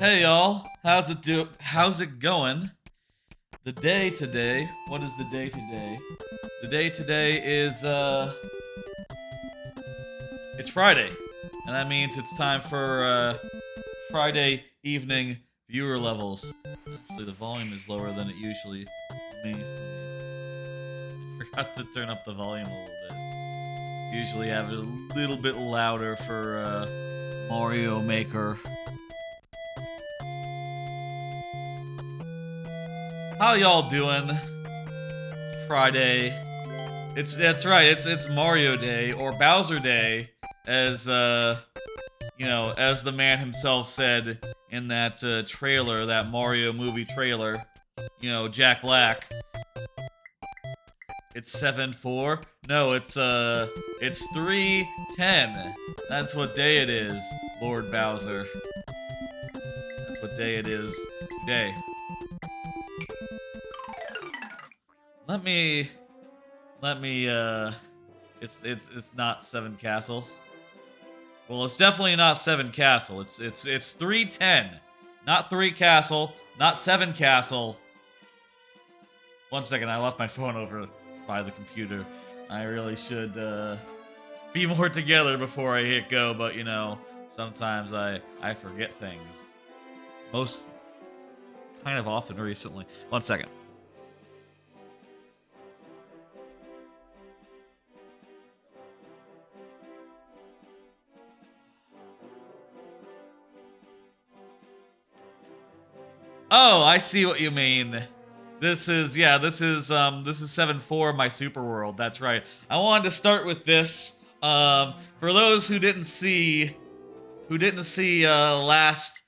Hey y'all, how's it going? The day today, what is the day today? The day today is it's Friday. And that means it's time for Friday evening viewer levels. Actually the volume is lower than it usually may. I forgot to turn up the volume a little bit. Usually have it a little bit louder for Mario Maker. How y'all doing? Friday. That's right. It's Mario Day or Bowser Day, as as the man himself said in that trailer, that Mario movie trailer. Jack Black. It's 7-4. No, it's 3-10. That's what day it is, Lord Bowser. That's what day it is today. Let me it's not 7 Castle. Well, it's definitely not 7 Castle. It's 3-10. Not 3 Castle, not 7 Castle. One second, I left my phone over by the computer. I really should be more together before I hit go, but sometimes I forget things. Most kind of often recently. One second. Oh, I see what you mean. This is 7-4 my super world. That's right. I wanted to start with this. For those who didn't see the last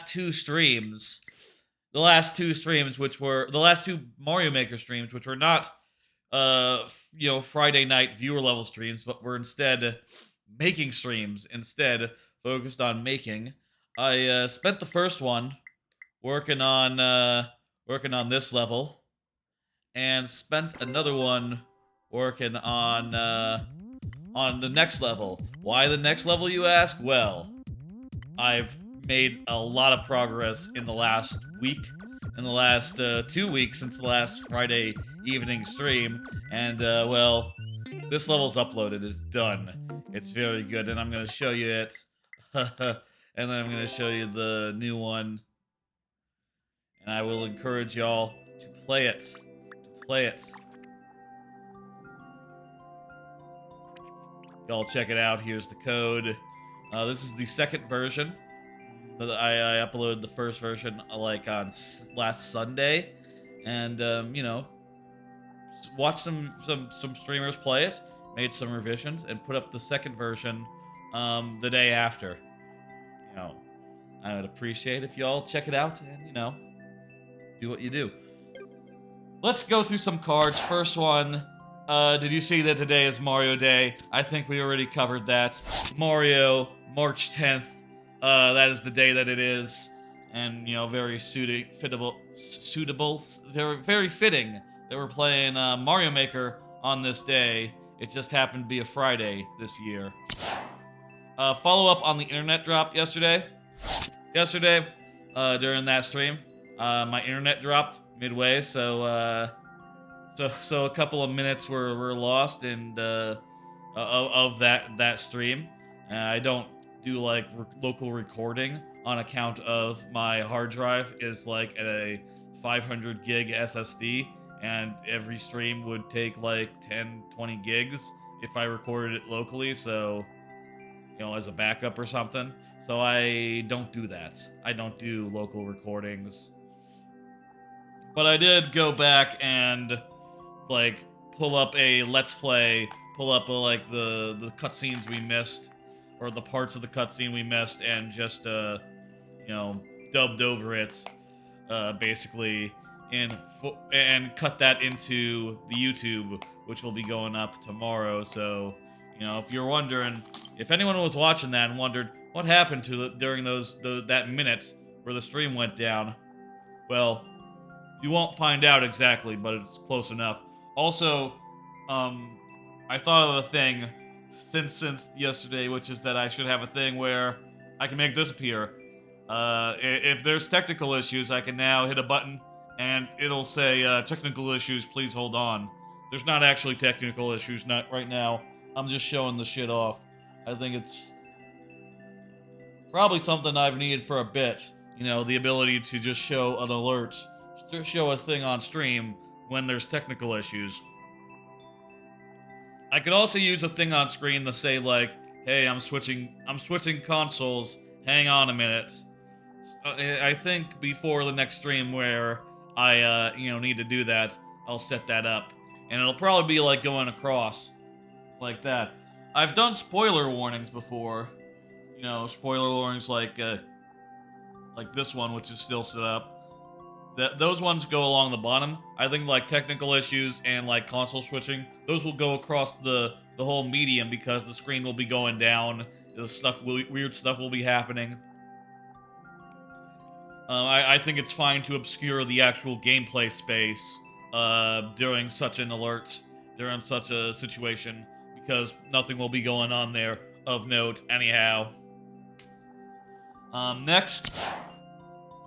two streams. The last two streams, which were the last two Mario Maker streams, which were not Friday night viewer level streams, but were instead making streams, instead focused on making. I spent the first one working on this level, and spent another one working on the next level. Why the next level, you ask? Well, I've made a lot of progress in the last week, in the last 2 weeks since the last Friday evening stream, and well, this level's uploaded. It's done. It's very good, and I'm gonna show you it. And then I'm gonna show you the new one. And I will encourage y'all to play it. Y'all check it out. Here's the code. This is the second version. I uploaded the first version like on last Sunday, and watched some streamers play it, made some revisions, and put up the second version the day after. I would appreciate if y'all check it out and do what you do. Let's go through some cards. First one, did you see that today is Mario Day? I think we already covered that. Mario, March 10th. That is the day that it is. And, very suitable, very fitting that we're playing Mario Maker on this day. It just happened to be a Friday this year. Follow up on the internet drop yesterday. During that stream. My internet dropped midway, so a couple of minutes were lost and of that stream. I don't do like local recording on account of my hard drive is like at a 500 gig SSD, and every stream would take like 10-20 gigs if I recorded it locally, so as a backup or something. So I don't do that. I don't do local recordings. But I did go back and like pull up a let's play, pull up like the cutscenes we missed, or the parts of the cutscene we missed, and just dubbed over it, basically, and cut that into the YouTube, which will be going up tomorrow. So if you're wondering, if anyone was watching that and wondered what happened to during that minute where the stream went down, well, you won't find out exactly, but it's close enough. Also, I thought of a thing since yesterday, which is that I should have a thing where I can make this appear. If there's technical issues, I can now hit a button and it'll say technical issues, please hold on. There's not actually technical issues not right now. I'm just showing the shit off. I think it's probably something I've needed for a bit. You know, the ability to just show an alert, to show a thing on stream when there's technical issues. I could also use a thing on screen to say like, "Hey, I'm switching consoles. Hang on a minute." I think before the next stream where I need to do that, I'll set that up, and it'll probably be like going across like that. I've done spoiler warnings before. You know, spoiler warnings like this one, which is still set up. Those ones go along the bottom. I think like technical issues and like console switching, those will go across the whole medium because the screen will be going down. Weird stuff will be happening. I think it's fine to obscure the actual gameplay space during such an alert, during such a situation, because nothing will be going on there of note anyhow. Next,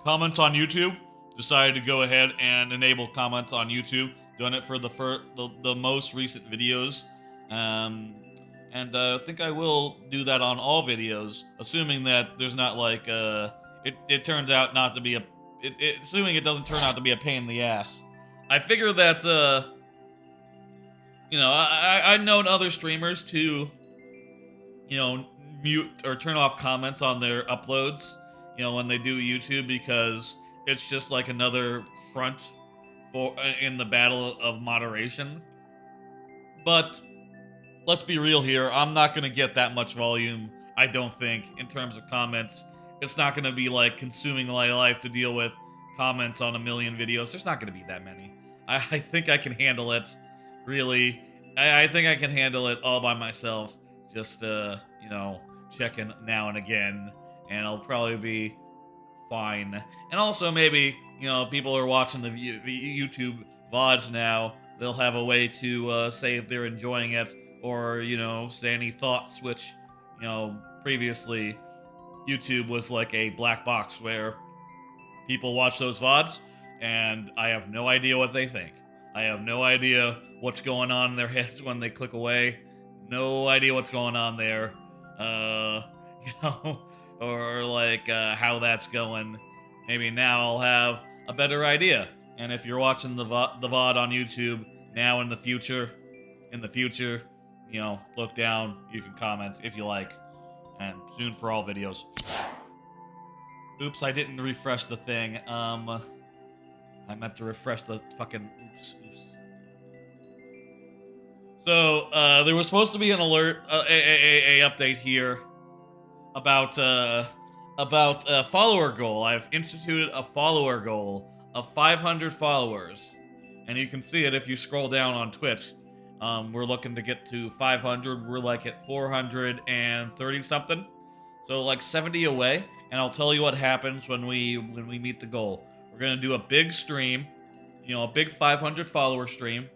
comments on YouTube. Decided to go ahead and enable comments on YouTube. Done it for the most recent videos. And I think I will do that on all videos, assuming that there's not like it turns out not to be assuming it doesn't turn out to be a pain in the ass. I figure that I've known other streamers to mute or turn off comments on their uploads, when they do YouTube, because it's just like another front in the battle of moderation. But let's be real here. I'm not going to get that much volume, I don't think, in terms of comments. It's not going to be like consuming my life to deal with comments on a million videos. There's not going to be that many. I think I can handle it, really. I think I can handle it all by myself. Just, checking now and again. And I'll probably be fine. And also maybe, people are watching the YouTube VODs now. They'll have a way to say if they're enjoying it, or, say any thoughts, which, previously YouTube was like a black box where people watch those VODs and I have no idea what they think. I have no idea what's going on in their heads when they click away. No idea what's going on there. Or like how that's going. Maybe now I'll have a better idea. And if you're watching the VOD on YouTube now in the future, look down, you can comment if you like. And soon for all videos. Oops, I didn't refresh the thing. I meant to refresh the fucking oops. So, there was supposed to be an alert, a update here about a follower goal. I've instituted a follower goal of 500 followers, and you can see it if you scroll down on Twitch. We're looking to get to 500. We're like at 430 something, so like 70 away. And I'll tell you what happens when we meet the goal. We're gonna do a big stream, a big 500 follower stream.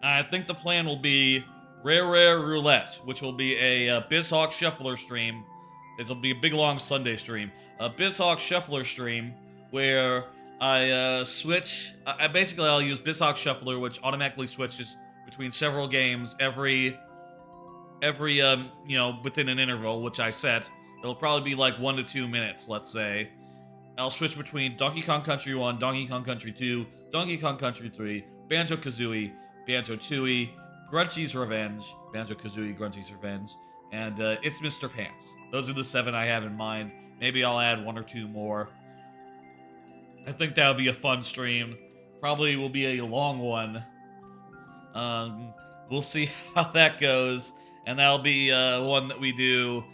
I think the plan will be Rareware Roulette, which will be a Bizhawk Shuffler stream. It'll be a big long Sunday stream. A Bizhawk Shuffler stream where I switch. Basically, I'll use Bizhawk Shuffler, which automatically switches between several games every within an interval, which I set. It'll probably be like 1 to 2 minutes, let's say. I'll switch between Donkey Kong Country 1, Donkey Kong Country 2, Donkey Kong Country 3, Banjo-Kazooie, Banjo-Tooie, Grunchy's Revenge, Banjo-Kazooie, Grunchy's Revenge, and It's Mr. Pants. Those are the 7 I have in mind. Maybe I'll add 1 or 2 more. I think that would be a fun stream. Probably will be a long one. We'll see how that goes. And that'll be one that we do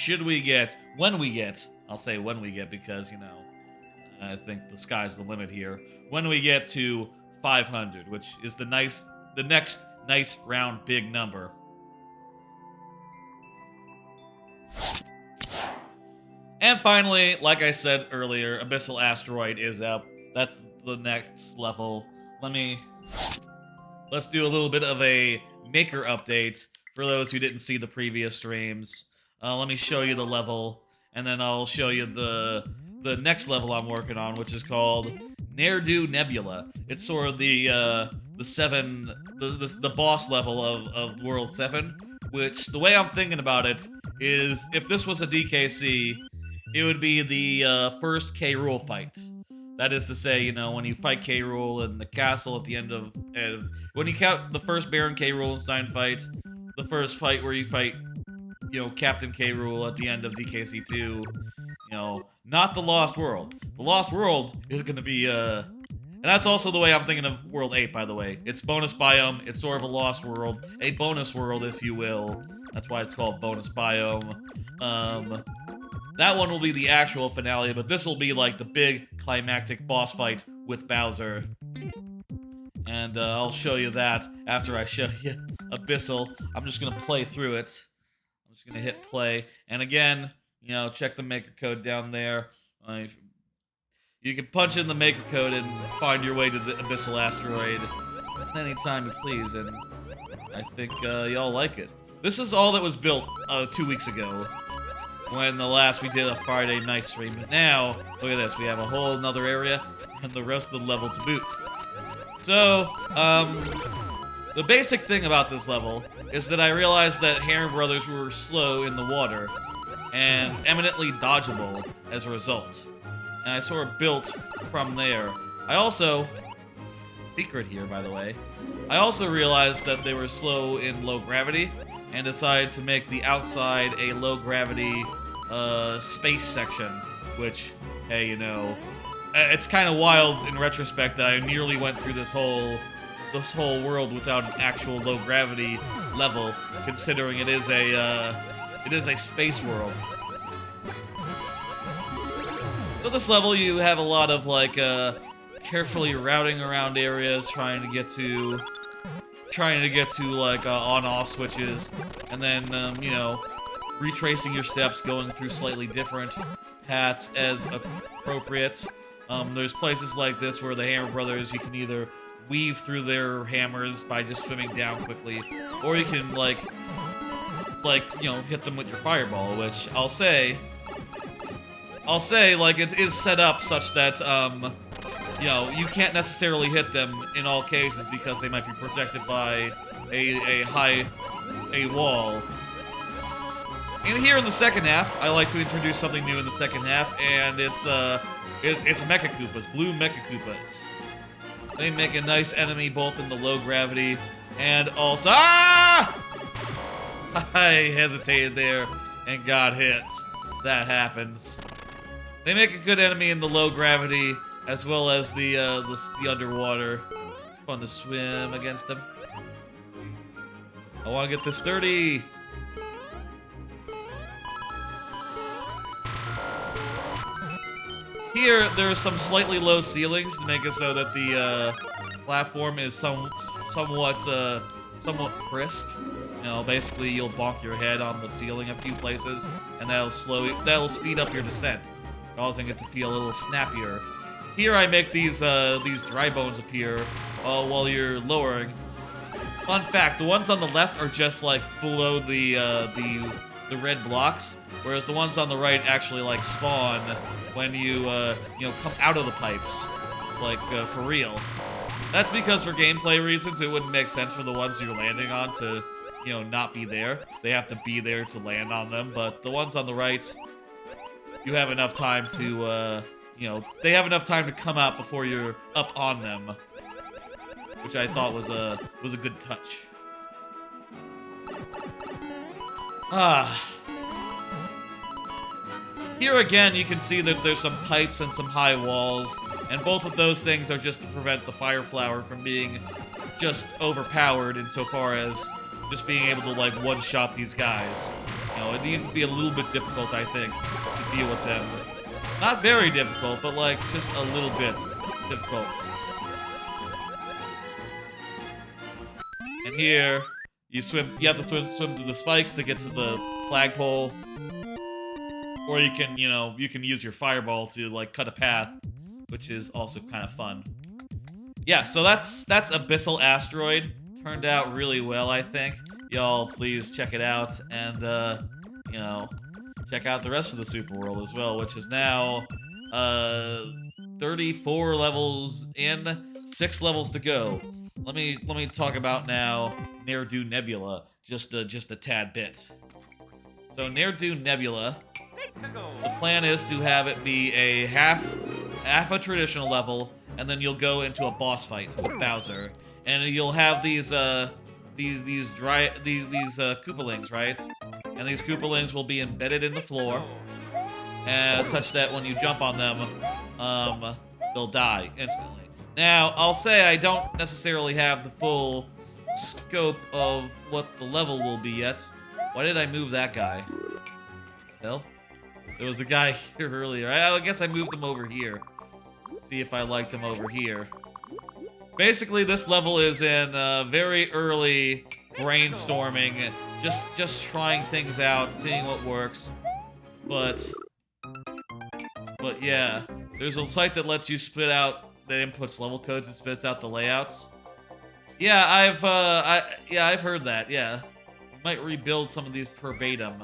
when we get, I'll say when we get, because, I think the sky's the limit here. When we get to 500, which is the next nice round big number. And finally, like I said earlier, Abyssal Asteroid is up. That's the next level. Let's do a little bit of a maker update for those who didn't see the previous streams. Let me show you the level, and then I'll show you the next level I'm working on, which is called Nebula. It's sort of the boss level of World 7, which the way I'm thinking about it is if this was a DKC, it would be the first K. Rool fight. That is to say, you know, when you fight K. Rool in the castle at the end of when you count the first Baron K. Roolstein fight, the first fight where you fight, you know, Captain K. Rool at the end of DKC 2, you know, not the Lost World. The Lost World is going to be, and that's also the way I'm thinking of World 8, by the way. It's bonus biome, it's sort of a Lost World, a bonus world, if you will. That's why it's called bonus biome. That one will be the actual finale, but this will be like the big climactic boss fight with Bowser. And I'll show you that after I show you Abyssal. I'm just gonna play through it. I'm just gonna hit play. And again, you know, check the maker code down there. You can punch in the maker code and find your way to the Abyssal Asteroid anytime you please, and I think y'all like it. This is all that was built 2 weeks ago, when we did a Friday night stream. But now, look at this, we have a whole nother area, and the rest of the level to boot. So, the basic thing about this level is that I realized that Hammer Brothers were slow in the water, and eminently dodgeable as a result. And I sort of built from there. I also, secret here by the way, I also realized that they were slow in low gravity, and decided to make the outside a low gravity space section, which, hey, you know, it's kind of wild in retrospect that I nearly went through this whole world without an actual low gravity level, considering it is a space world. So this level, you have a lot of like carefully routing around areas, trying to get to like on-off switches, and then you know, retracing your steps, going through slightly different paths as appropriate. There's places like this where the Hammer Brothers, you can either weave through their hammers by just swimming down quickly, or you can like you know, hit them with your fireball, which I'll say like it is set up such that you know, you can't necessarily hit them in all cases because they might be protected by a wall. And here in the second half, I like to introduce something new in the second half, and it's Mecha Koopas, blue Mecha Koopas. They make a nice enemy both in the low gravity and also I hesitated there and got hit. That happens. They make a good enemy in the low gravity as well as the underwater. It's fun to swim against them. I want to get this 30. Here, there's some slightly low ceilings to make it so that the platform is somewhat crisp. You know, basically you'll bonk your head on the ceiling a few places, and that'll speed up your descent, causing it to feel a little snappier. Here I make these dry bones appear while you're lowering. Fun fact: the ones on the left are just like below the red blocks, whereas the ones on the right actually like spawn when you you know, come out of the pipes, like for real. That's because for gameplay reasons it wouldn't make sense for the ones you're landing on to, you know, not be there. They have to be there to land on them. But the ones on the right, you have enough time to you know, they have enough time to come out before you're up on them, which I thought was a good touch. Here again, you can see that there's some pipes and some high walls, and both of those things are just to prevent the fire flower from being just overpowered insofar as just being able to like one-shot these guys. You know, it needs to be a little bit difficult, I think, to deal with them. Not very difficult, but like just a little bit difficult. And here, you have to swim through the spikes to get to the flagpole. Or you can, you know, you can use your fireball to like cut a path, which is also kind of fun. Yeah, so that's Abyssal Asteroid. Turned out really well, I think. Y'all please check it out, and you know, check out the rest of the super world as well, which is now 34 levels in, 6 levels to go. Let me talk about now Nebula just a tad bit. So Nebula, the plan is to have it be a half a traditional level, and then you'll go into a boss fight with Bowser, and you'll have these Koopalings, right? And these Koopalings will be embedded in the floor, such that when you jump on them, they'll die instantly. Now, I'll say I don't necessarily have the full scope of what the level will be yet. Why did I move that guy? Hell? There was the guy here earlier. I guess I moved him over here. See if I liked him over here. Basically, this level is in very early brainstorming, just trying things out, seeing what works. But yeah, there's a site that lets you spit out the inputs level codes and spits out the layouts. Yeah, I've heard that. Yeah, you might rebuild some of these verbatim.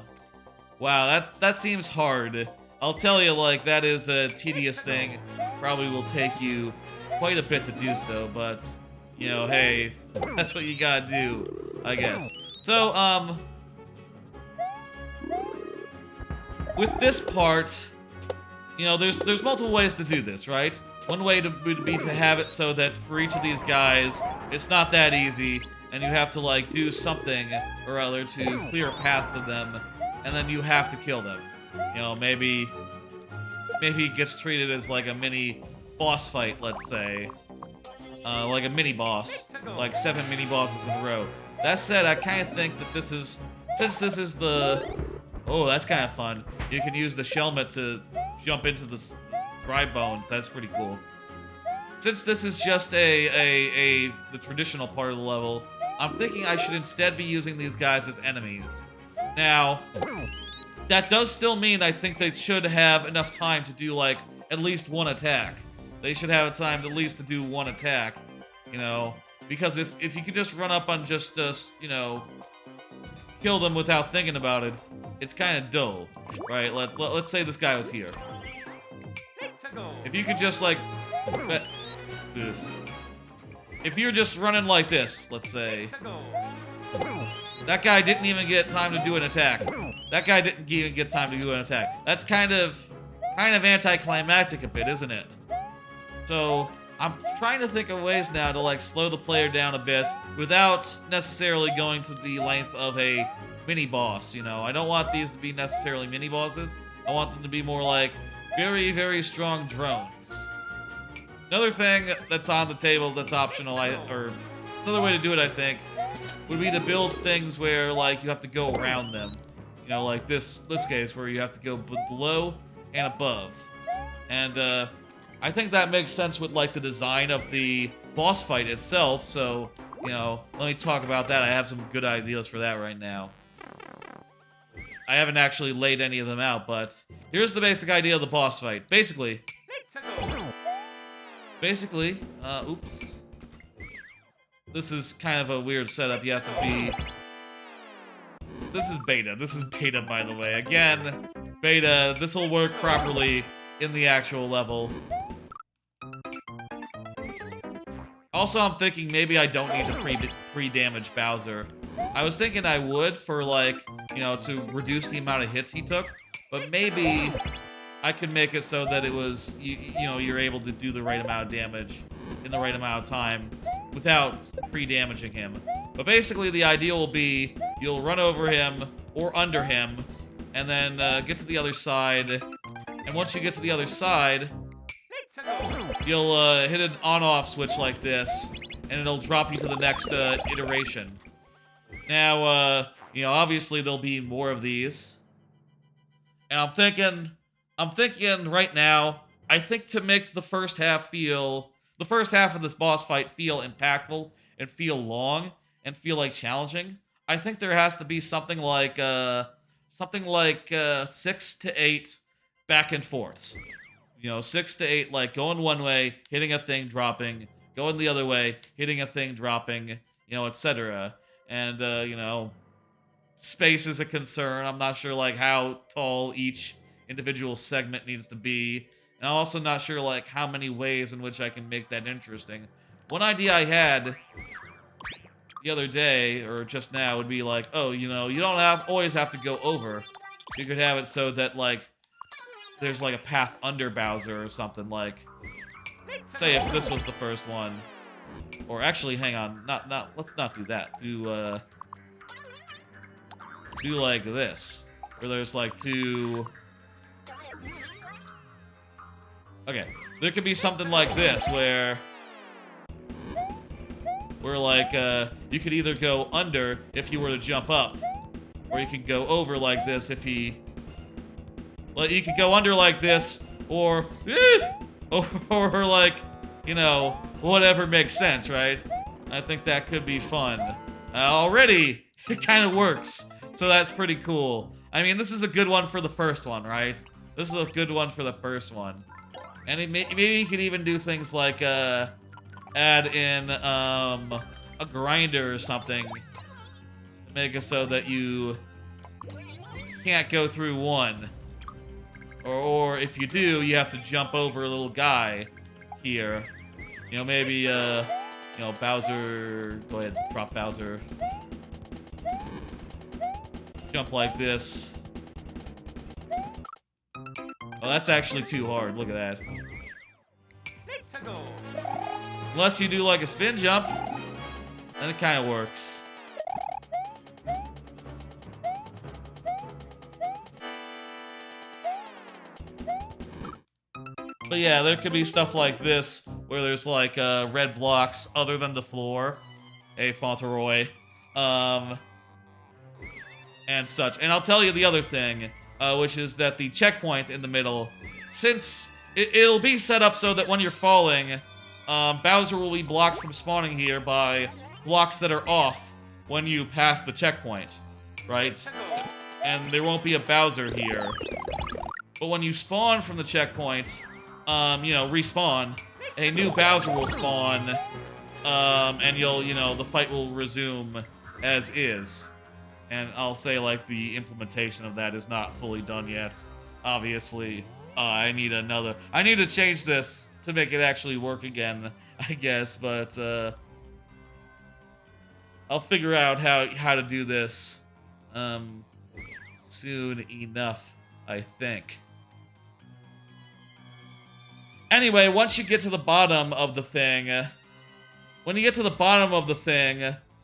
Wow, that seems hard. I'll tell you, like, that is a tedious thing. Probably will take you quite a bit to do so, but, you know, hey, that's what you gotta do, I guess. So, with this part, you know, there's multiple ways to do this, right? One way would be to have it so that for each of these guys, it's not that easy, and you have to, like, do something or other to clear a path to them, and then you have to kill them. You know, maybe it gets treated as like a mini boss fight, let's say. Like a mini boss. Like 7 mini bosses in a row. That said, I kind of think that this is... Since this is the... Oh, that's kind of fun. You can use the Shelmet to jump into the dry bones. That's pretty cool. Since this is just the traditional part of the level, I'm thinking I should instead be using these guys as enemies. Now, that does still mean I think they should have enough time to do, like, at least one attack. They should have time at least to do one attack, you know? Because if you could just run up on just, you know, kill them without thinking about it, it's kind of dull, right? Let's say this guy was here. If you could just, like... If you're just running like this, let's say... That guy didn't even get time to do an attack. That guy didn't even get time to do an attack. That's kind of anticlimactic a bit, isn't it? So, I'm trying to think of ways now to, like, slow the player down a bit without necessarily going to the length of a mini-boss, you know? I don't want these to be necessarily mini-bosses. I want them to be more like very, very strong drones. Another thing that's on the table that's optional, or another way to do it, I think, would be to build things where, like, you have to go around them. You know, like this case where you have to go below and above. And, I think that makes sense with, like, the design of the boss fight itself, so, you know, let me talk about that. I have some good ideas for that right now. I haven't actually laid any of them out, but here's the basic idea of the boss fight. Basically, oops. This is kind of a weird setup. You have to be... This is beta. This is beta, by the way. Again, beta. This will work properly in the actual level. Also, I'm thinking maybe I don't need to pre-damage Bowser. I was thinking I would for, like, you know, to reduce the amount of hits he took. But maybe I could make it so that it was, you know, you're able to do the right amount of damage in the right amount of time without pre-damaging him. But basically, the idea will be you'll run over him or under him, and then get to the other side. And once you get to the other side, you'll hit an on-off switch like this, and it'll drop you to the next iteration. Now, you know, obviously there'll be more of these. And I'm thinking right now, I think to make the first half of this boss fight feel impactful and feel long and feel like challenging, I think there has to be something like 6 to 8 back and forths. You know, 6 to 8, like going one way, hitting a thing, dropping, going the other way, hitting a thing, dropping, you know, etc. And, you know, space is a concern. I'm not sure like how tall each individual segment needs to be. And I'm also not sure like how many ways in which I can make that interesting. One idea I had the other day, or just now, would be like, oh, you know, you don't always have to go over. You could have it so that like there's like a path under Bowser or something. Like, say if this was the first one, or actually, hang on, let's not do that. Do like this, where there's like two. Okay, there could be something like this where like you could either go under if you were to jump up, or you could go over like this if he. Like you could go under like this, or like, you know, whatever makes sense, right? I think that could be fun. Already, it kind of works, so that's pretty cool. I mean, this is a good one for the first one, right? This is a good one for the first one. And maybe you could even do things like add in a grinder or something to make it so that you can't go through one. Or if you do, you have to jump over a little guy here. You know, maybe, you know, Bowser... Go ahead, drop Bowser. Jump like this. Oh, that's actually too hard. Look at that. Unless you do, like, a spin jump, then it kind of works. But yeah, there could be stuff like this, where there's like red blocks other than the floor, Fauntleroy, and such. And I'll tell you the other thing, which is that the checkpoint in the middle, since it'll be set up so that when you're falling, Bowser will be blocked from spawning here by blocks that are off when you pass the checkpoint, right? And there won't be a Bowser here. But when you spawn from the checkpoint, you know, respawn, a new Bowser will spawn, and you know, the fight will resume as is. And I'll say, like, the implementation of that is not fully done yet. Obviously, I need to change this to make it actually work again, I guess, but, I'll figure out how to do this, soon enough, I think. Anyway, once you get to the bottom of the thing,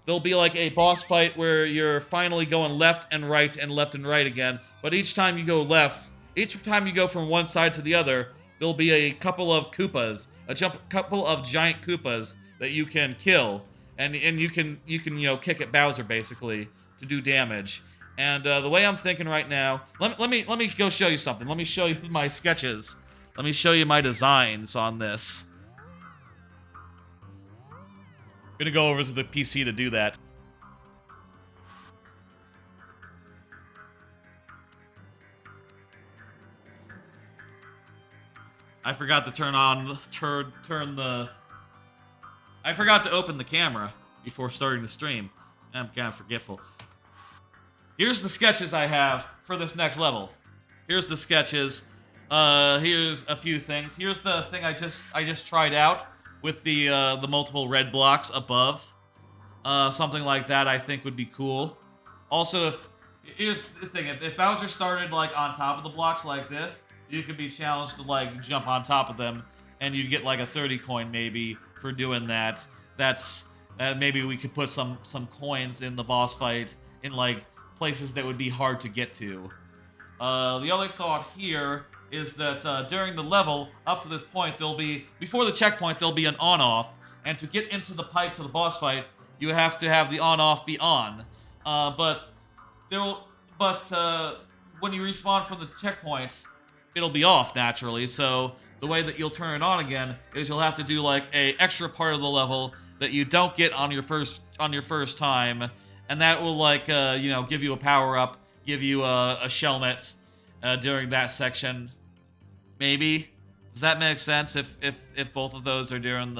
there'll be like a boss fight where you're finally going left and right again. But each time you go left, each time you go from one side to the other, there'll be a couple of Koopas, couple of giant Koopas that you can kill, and you can you know, kick at Bowser basically to do damage. And the way I'm thinking right now, let me go show you something. Let me show you my sketches. Let me show you my designs on this. I'm gonna go over to the PC to do that. I forgot to I forgot to open the camera before starting the stream. I'm kind of forgetful. Here's the sketches I have for this next level. Here's the sketches. Here's a few things. Here's the thing I just tried out with the multiple red blocks above. Something like that I think would be cool. Also, here's the thing, if Bowser started like on top of the blocks like this, you could be challenged to like jump on top of them, and you'd get like a 30 coin maybe for doing that. Maybe we could put some coins in the boss fight in like places that would be hard to get to. The other thought here is that during the level, up to this point, before the checkpoint, there'll be an on-off, and to get into the pipe to the boss fight, you have to have the on-off be on. But when you respawn from the checkpoint, it'll be off, naturally, so the way that you'll turn it on again is you'll have to do, like, a extra part of the level that you don't get on your first time, and that will, like, you know, give you a power-up, give you a shelmet during that section. Maybe? Does that make sense if both of those are during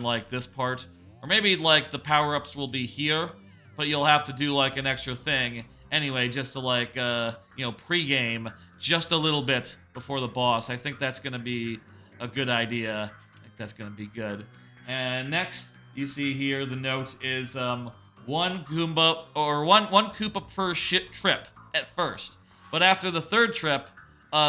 like this part? Or maybe like the power-ups will be here, but you'll have to do like an extra thing anyway, just to like pregame just a little bit before the boss. I think that's gonna be a good idea. I think that's gonna be good. And next, you see here the note is one Goomba or one Koopa per trip at first, but after the third trip,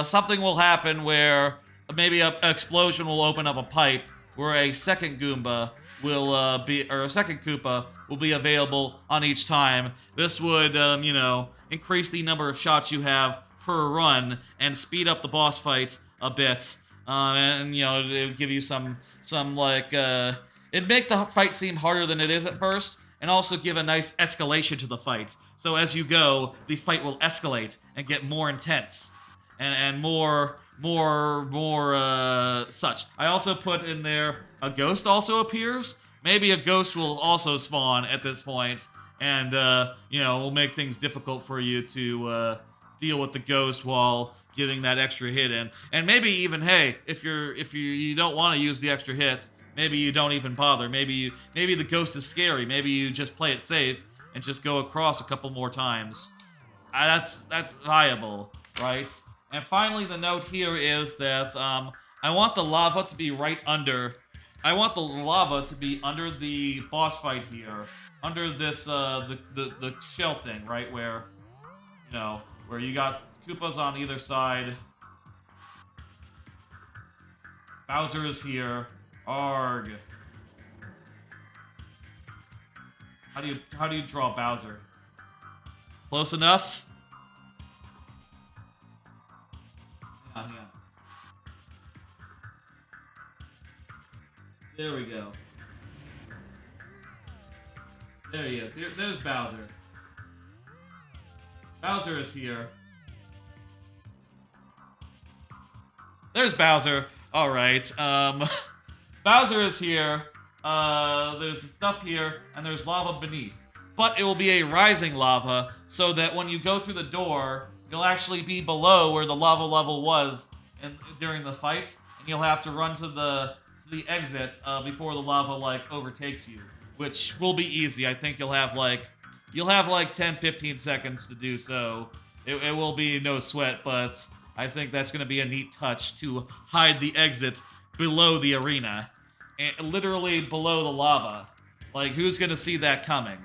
something will happen where maybe an explosion will open up a pipe where a second Goomba will a second Koopa will be available on each time. This would, increase the number of shots you have per run and speed up the boss fight a bit. And it would give you some like, it'd make the fight seem harder than it is at first, and also give a nice escalation to the fight. So as you go, the fight will escalate and get more intense. And more such. I also put in there a ghost also appears. Maybe a ghost will also spawn at this point, and will make things difficult for you to deal with the ghost while getting that extra hit in. And maybe even, hey, if you don't want to use the extra hit, maybe you don't even bother. Maybe the ghost is scary. Maybe you just play it safe and just go across a couple more times. That's viable, right? And finally, the note here is that I want the lava to be right under. I want the lava to be under the boss fight here, under this the shell thing, right, where where you got Koopas on either side. Bowser is here. Arg. How do you draw Bowser? Close enough? Hang on. There we go. There he is. There's Bowser. Bowser is here. There's Bowser. Alright, Bowser is here. There's the stuff here, and there's lava beneath. But it will be a rising lava, so that when you go through the door, you'll actually be below where the lava level was during the fight, and you'll have to run to the exit before the lava like overtakes you, which will be easy. I think you'll have like 10-15 seconds to do so. It will be no sweat, but I think that's going to be a neat touch to hide the exit below the arena, and literally below the lava. Like, who's going to see that coming?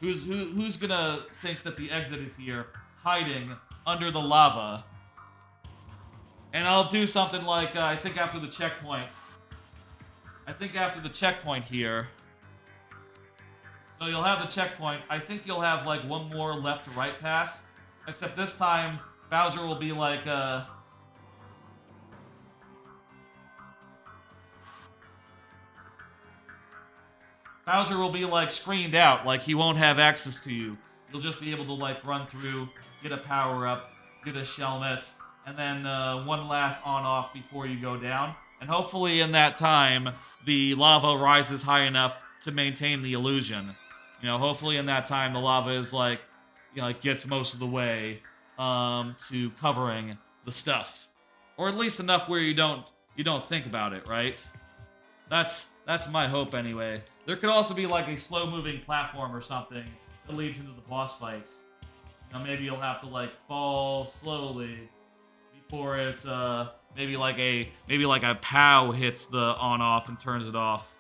Who's going to think that the exit is here, hiding under the lava? And I'll do something like, I think after the checkpoint here. So you'll have the checkpoint. I think you'll have like one more left to right pass. Except this time, Bowser will be like, screened out, like he won't have access to you. You'll just be able to like run through, get a power-up, get a shelmet, and then one last on-off before you go down. And hopefully in that time, the lava rises high enough to maintain the illusion. Hopefully in that time, the lava is like, gets most of the way to covering the stuff. Or at least enough where you don't think about it, right? That's my hope anyway. There could also be like a slow-moving platform or something that leads into the boss fights. Maybe you'll have to like fall slowly before it maybe like a POW hits the on-off and turns it off.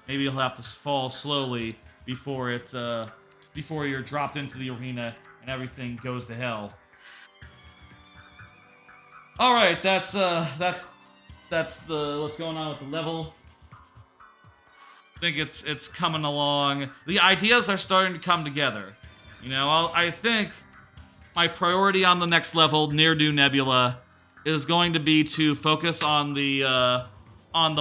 Maybe you'll have to fall slowly before you're dropped into the arena and everything goes to hell. All right, that's what's going on with the level. I think it's coming along. The ideas are starting to come together. I think my priority on the next level, near New Nebula, is going to be to focus on the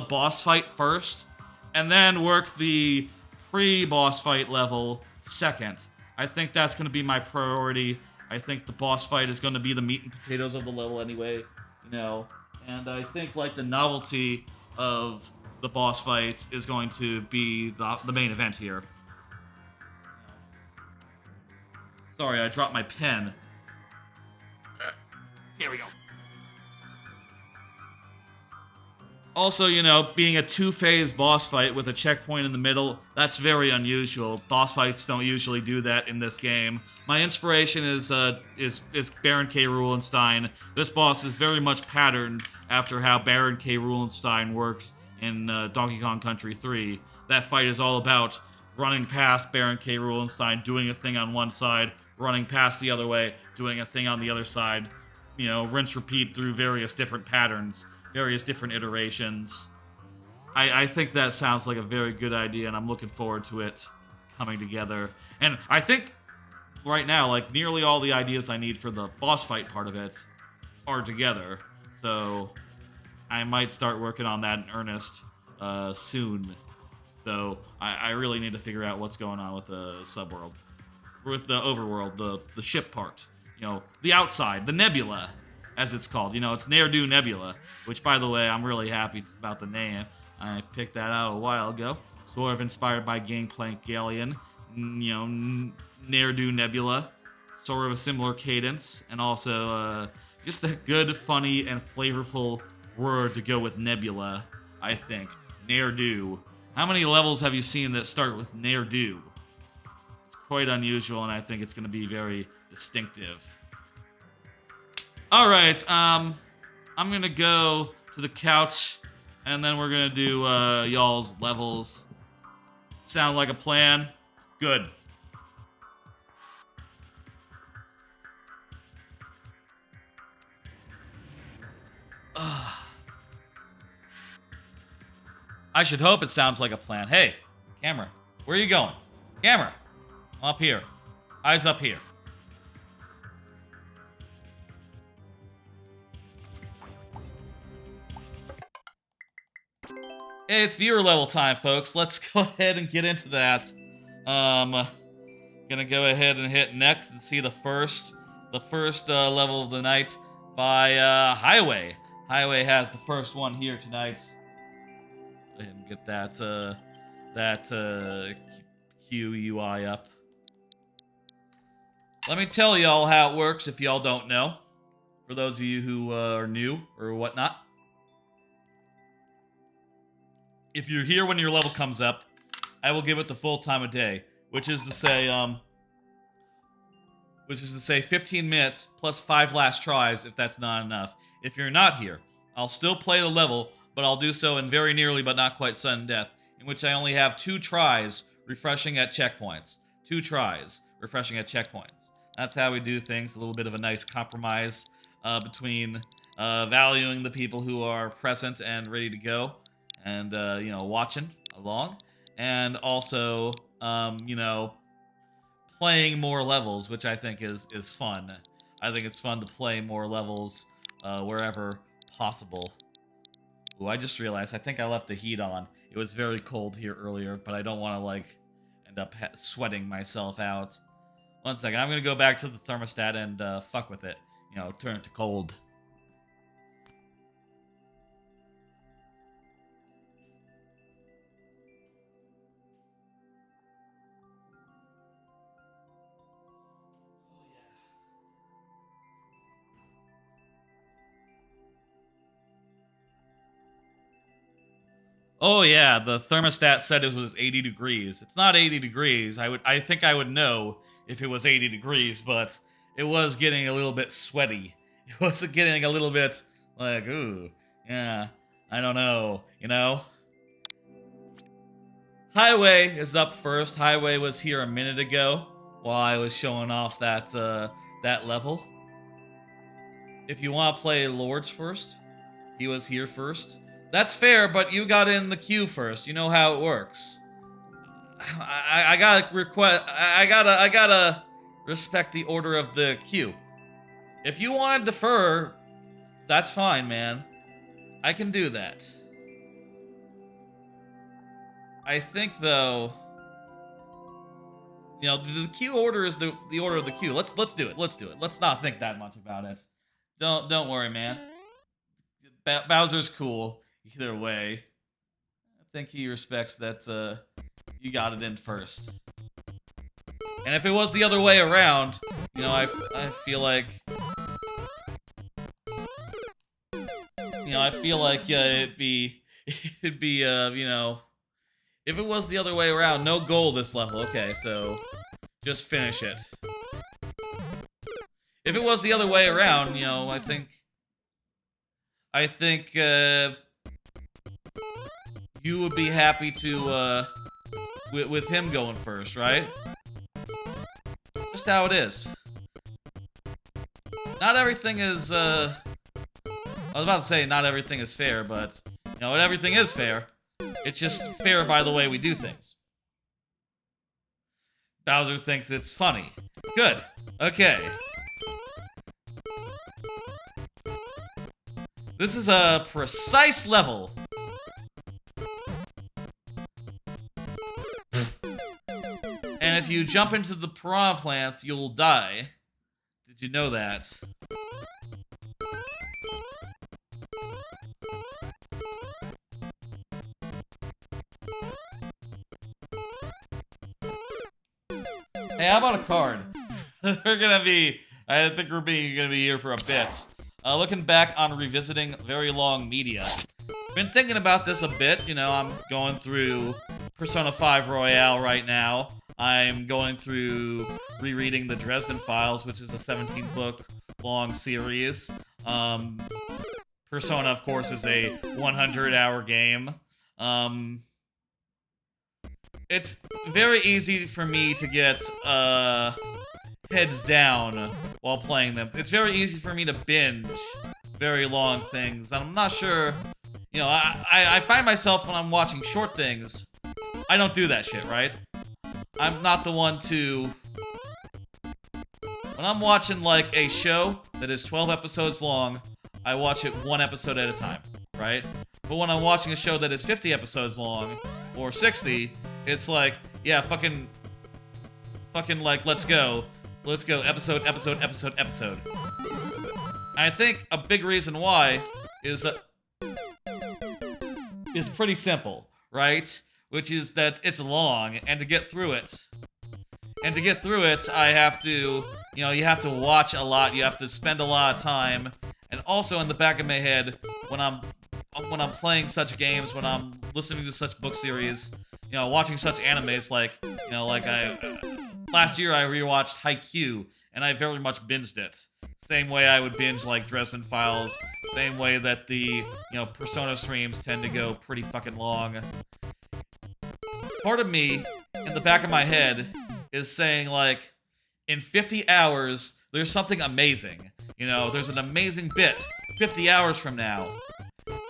boss fight first, and then work the pre-boss fight level second. I think that's going to be my priority. I think the boss fight is going to be the meat and potatoes of the level anyway, and I think like the novelty of the boss fight is going to be the main event here. Sorry, I dropped my pen. Here we go. Also, you know, being a two-phase boss fight with a checkpoint in the middle, that's very unusual. Boss fights don't usually do that in this game. My inspiration is Baron K. Rulenstein. This boss is very much patterned after how Baron K. Rulenstein works in Donkey Kong Country 3. That fight is all about running past Baron K. Rulenstein, doing a thing on one side, running past the other way, doing a thing on the other side. You know, rinse, repeat through various different patterns. Various different iterations. I think that sounds like a very good idea, and I'm looking forward to it coming together. And I think right now, like, nearly all the ideas I need for the boss fight part of it are together. So I might start working on that in earnest soon. Though I really need to figure out what's going on with the subworld. With the overworld, the ship part. You know, the outside, the Nebula, as it's called. You know, it's Ne'er-Do Nebula, which, by the way, I'm really happy about the name. I picked that out a while ago. Sort of inspired by Gangplank Galleon. You know, Ne'er-Do Nebula. Sort of a similar cadence. And also, just a good, funny, and flavorful word to go with Nebula, I think. Ne'er-Do. How many levels have you seen that start with Ne'er-Do? It's quite unusual, and I think it's going to be very distinctive. Alright, I'm gonna go to the couch, and then we're gonna do, y'all's levels. Sound like a plan? Good. I should hope it sounds like a plan. Hey, camera, where are you going? Camera, up here. Eyes up here. Hey, it's viewer level time, folks. Let's go ahead and get into that. Gonna go ahead and hit next and see the first level of the night by Highway. Highway has the first one here tonight. Go ahead and get that QUI up. Let me tell y'all how it works if y'all don't know. For those of you who are new or whatnot. If you're here when your level comes up, I will give it the full time of day, which is to say 15 minutes plus 5 last tries if that's not enough. If you're not here, I'll still play the level, but I'll do so in very nearly but not quite sudden death, in which I only have 2 tries refreshing at checkpoints. 2 tries refreshing at checkpoints. That's how we do things, a little bit of a nice compromise between valuing the people who are present and ready to go, and, you know, watching along, and also, you know, playing more levels, which I think is fun. I think it's fun to play more levels wherever possible. Ooh, I just realized, I think I left the heat on. It was very cold here earlier, but I don't want to, like, end up sweating myself out. One second, I'm going to go back to the thermostat and fuck with it. You know, turn it to cold. Oh yeah, the thermostat said it was 80 degrees. It's not 80 degrees. I think I would know if it was 80 degrees, but it was getting a little bit sweaty. It was getting a little bit like, ooh, yeah, I don't know, you know? Highway is up first. Highway was here a minute ago while I was showing off that that level. If you want to play Lords first, he was here first. That's fair, but you got in the queue first. You know how it works. I gotta request. I gotta respect the order of the queue. If you want to defer, that's fine, man. I can do that. I think though, you know, the queue order is the order of the queue. Let's do it. Let's do it. Let's not think that much about it. Don't worry, man. Bowser's cool. Either way, I think he respects that you got it in first. And if it was the other way around, you know, I feel like, you know, it'd be it'd be, if it was the other way around, no goal this level. Okay, so just finish it. If it was the other way around, I think you would be happy to, with him going first, right? Just how it is. Not everything is, I was about to say not everything is fair, but, everything is fair. It's just fair by the way we do things. Bowser thinks it's funny. Good. Okay. This is a precise level. And if you jump into the piranha plants, you'll die. Did you know that? Hey, how about a card? I think we're gonna be here for a bit. Looking back on revisiting very long media. Been thinking about this a bit, I'm going through Persona 5 Royale right now. I'm going through rereading the Dresden Files, which is a 17-book long series. Persona, of course, is a 100-hour game. It's very easy for me to get heads down while playing them. It's very easy for me to binge very long things. I'm not sure, I find myself when I'm watching short things, I don't do that shit, right? I'm not the one to... When I'm watching, like, a show that is 12 episodes long, I watch it one episode at a time, right? But when I'm watching a show that is 50 episodes long, or 60, it's like, yeah, fucking, like, let's go. Let's go, episode. I think a big reason why is pretty simple, right? Which is that it's long, and to get through it, I have to, you have to watch a lot, you have to spend a lot of time, and also in the back of my head, when I'm playing such games, when I'm listening to such book series, watching such animes, last year I rewatched Haikyuu, and I very much binged it. Same way I would binge, like, Dresden Files, same way that the, Persona streams tend to go pretty fucking long. Part of me, in the back of my head, is saying, like, in 50 hours, there's something amazing. There's an amazing bit 50 hours from now.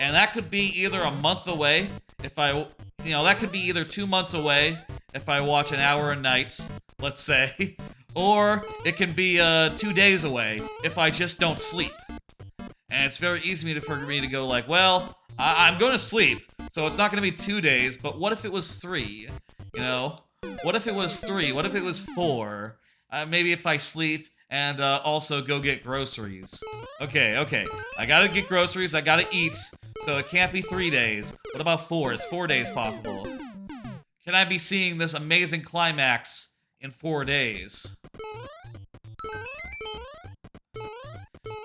And that could be either a month away, that could be either 2 months away, if I watch an hour a night, let's say. Or it can be 2 days away, if I just don't sleep. And it's very easy for me to go like, well, I'm going to sleep, so it's not going to be 2 days, but what if it was 3? What if it was 3? What if it was 4? Maybe if I sleep and also go get groceries. Okay. I gotta get groceries, I gotta eat, so it can't be 3 days. What about 4? Is 4 days possible? Can I be seeing this amazing climax in 4 days?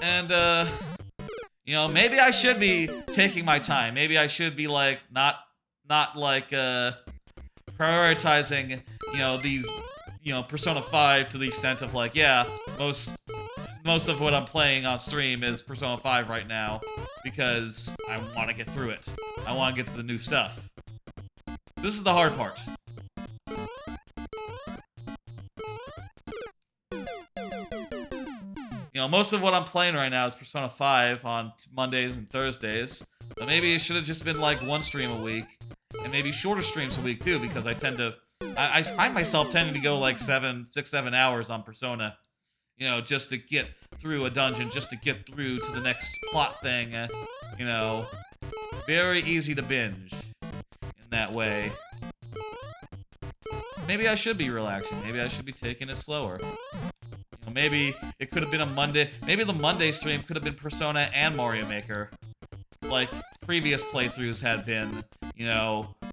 And, maybe I should be taking my time. Maybe I should be, like, not prioritizing, these, Persona 5 to the extent of, like, yeah, most of what I'm playing on stream is Persona 5 right now, because I want to get through it. I want to get to the new stuff. This is the hard part. Most of what I'm playing right now is Persona 5 on Mondays and Thursdays. But maybe it should have just been like one stream a week. And maybe shorter streams a week too, because I find myself tending to go like 7 hours on Persona. Just to get through a dungeon, just to get through to the next plot thing. Very easy to binge in that way. Maybe I should be relaxing. Maybe I should be taking it slower. Maybe it could have been a Monday. Maybe the Monday stream could have been Persona and Mario Maker, like previous playthroughs had been,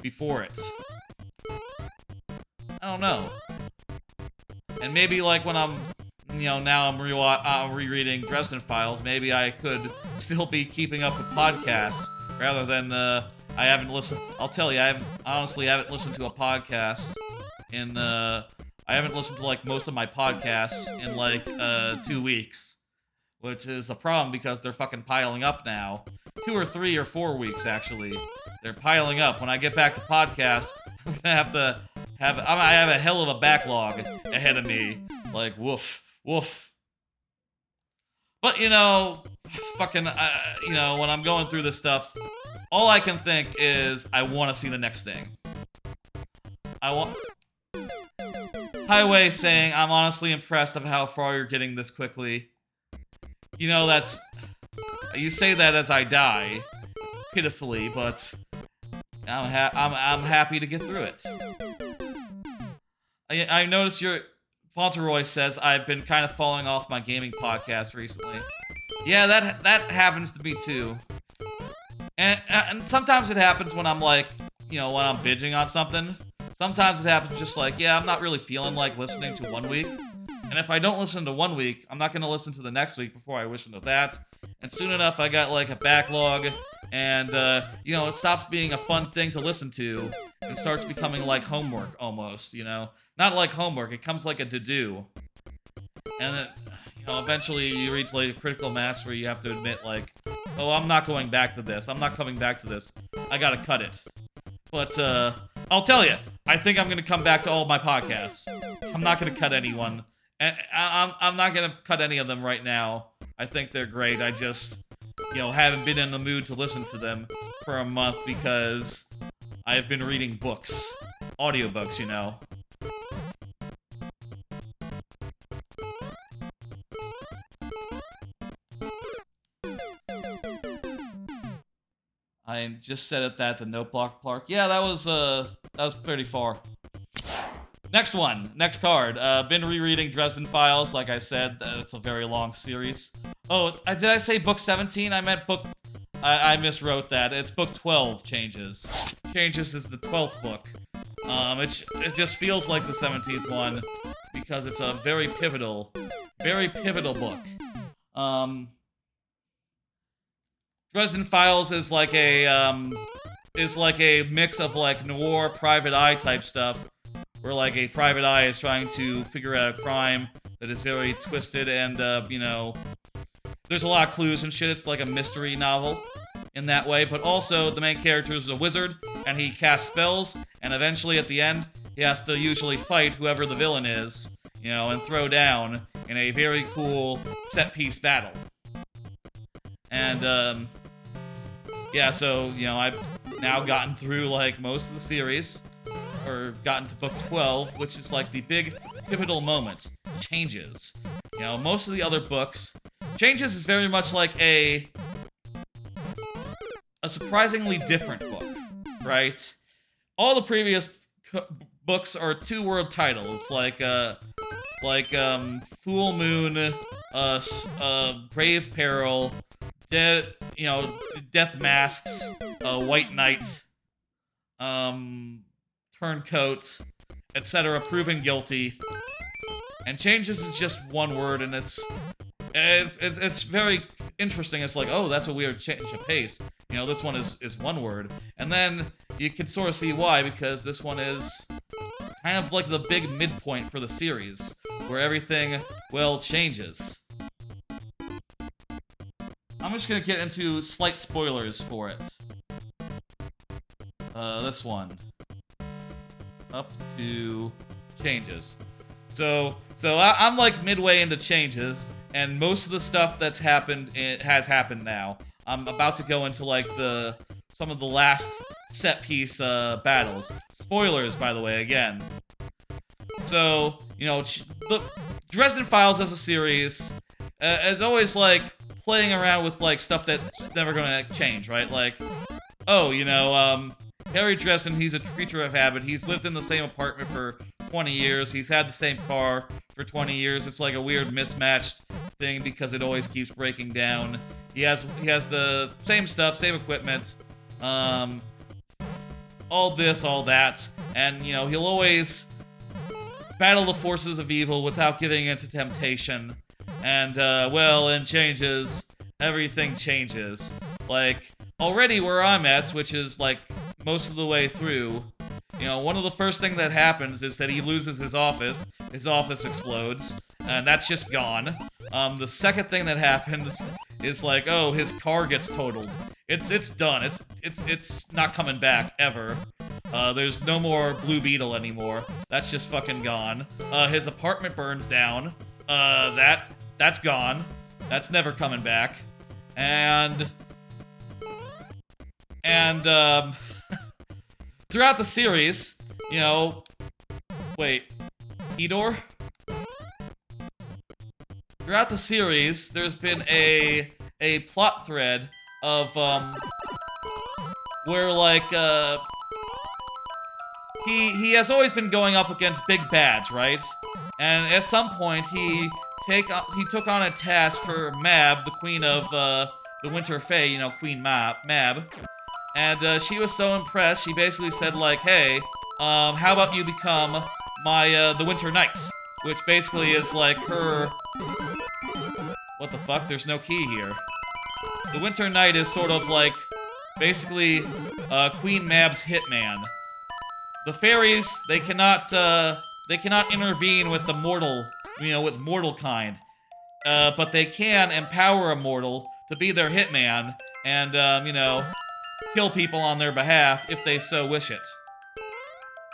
before it. I don't know. And maybe like when I'm, now I'm rereading Dresden Files, maybe I could still be keeping up with podcasts rather than I haven't listened. I'll tell you, I honestly haven't listened to a podcast in. I haven't listened to like most of my podcasts in like 2 weeks, which is a problem because they're fucking piling up now. 2 or 3 or 4 weeks actually. They're piling up. When I get back to podcast, I'm gonna have to have. I have a hell of a backlog ahead of me. Like woof, woof. But you know, fucking, you know, when I'm going through this stuff, all I can think is I want to see the next thing. I want. Highway saying, I'm honestly impressed of how far you're getting this quickly. You know, that's. You say that as I die, pitifully, but I'm happy to get through it. I noticed your Fauntleroy says I've been kind of falling off my gaming podcast recently. Yeah, that happens to me too. And sometimes it happens when I'm like, you know, when I'm binging on something. Sometimes it happens just like, yeah, I'm not really feeling like listening to 1 week. And if I don't listen to 1 week, I'm not going to listen to the next week before I listen to that. And soon enough, I got like a backlog, and you know, it stops being a fun thing to listen to, and starts becoming like homework almost, you know? Not like homework, it comes like a to-do. And then, you know, eventually you reach like a critical mass where you have to admit like, oh, I'm not going back to this, I'm not coming back to this, I gotta cut it. But, I'll tell you, I think I'm gonna come back to all my podcasts. I'm not gonna cut anyone. And I'm not gonna cut any of them right now. I think they're great. I just, you know, haven't been in the mood to listen to them for a month because I've been reading books. Audiobooks, you know. I just said it that the Note Block Clark. Yeah, that was pretty far. Next one, next card. Been rereading Dresden Files, like I said. It's a very long series. Oh, did I say book 17? I meant book... I miswrote that. It's book 12, Changes. Changes is the 12th book. It just feels like the 17th one because it's a very pivotal book. Dresden Files is like a mix of like noir, private eye type stuff, where like a private eye is trying to figure out a crime that is very twisted and, you know, there's a lot of clues and shit. It's like a mystery novel in that way, but also the main character is a wizard and he casts spells, and eventually at the end he has to usually fight whoever the villain is, you know, and throw down in a very cool set-piece battle. And, yeah, so, you know, I've now gotten through, like, most of the series, or gotten to book 12, which is, like, the big pivotal moment. Changes. You know, most of the other books... Changes is very much like a surprisingly different book, right? All the previous books are two-word titles, like Full Moon, Brave Peril, Death Masks, White Knight, Turncoat, etc. Proven guilty. And Changes is just one word, and it's very interesting. It's like, oh, that's a weird change of pace. You know, this one is one word. And then you can sort of see why, because this one is kind of like the big midpoint for the series, where everything, well, changes. I'm just gonna get into slight spoilers for it. This one. Up to Changes. So I'm like midway into Changes, and most of the stuff that's happened, it has happened now. I'm about to go into like some of the last set piece battles. Spoilers, by the way, again. So, you know, the Dresden Files as a series is always like playing around with like stuff that's never gonna change, right? Like, oh, you know, Harry Dresden, he's a creature of habit. He's lived in the same apartment for 20 years. He's had the same car for 20 years. It's like a weird mismatched thing because it always keeps breaking down. He has the same stuff, same equipment, all this, all that, and, you know, he'll always battle the forces of evil without giving in to temptation. And, well, in Changes, everything changes. Like, already where I'm at, which is like most of the way through, you know, one of the first things that happens is that he loses his office explodes, and that's just gone. The second thing that happens is like, oh, his car gets totaled. It's done. It's not coming back ever. There's no more Blue Beetle anymore. That's just fucking gone. His apartment burns down. That's gone. That's never coming back. And throughout the series, you know, wait, Edor? Throughout the series, there's been a plot thread of, where, like, he has always been going up against big bads, right? And at some point, he took on a task for Mab, the queen of, the Winter Fae, you know, Queen Mab. And, she was so impressed, she basically said, like, hey, how about you become my, the Winter Knight? Which basically is, like, her... What the fuck? There's no key here. The Winter Knight is sort of, like, basically, Queen Mab's hitman. The fairies, they cannot intervene with the mortal, you know, with mortal kind. But they can empower a mortal to be their hitman and, you know, kill people on their behalf if they so wish it.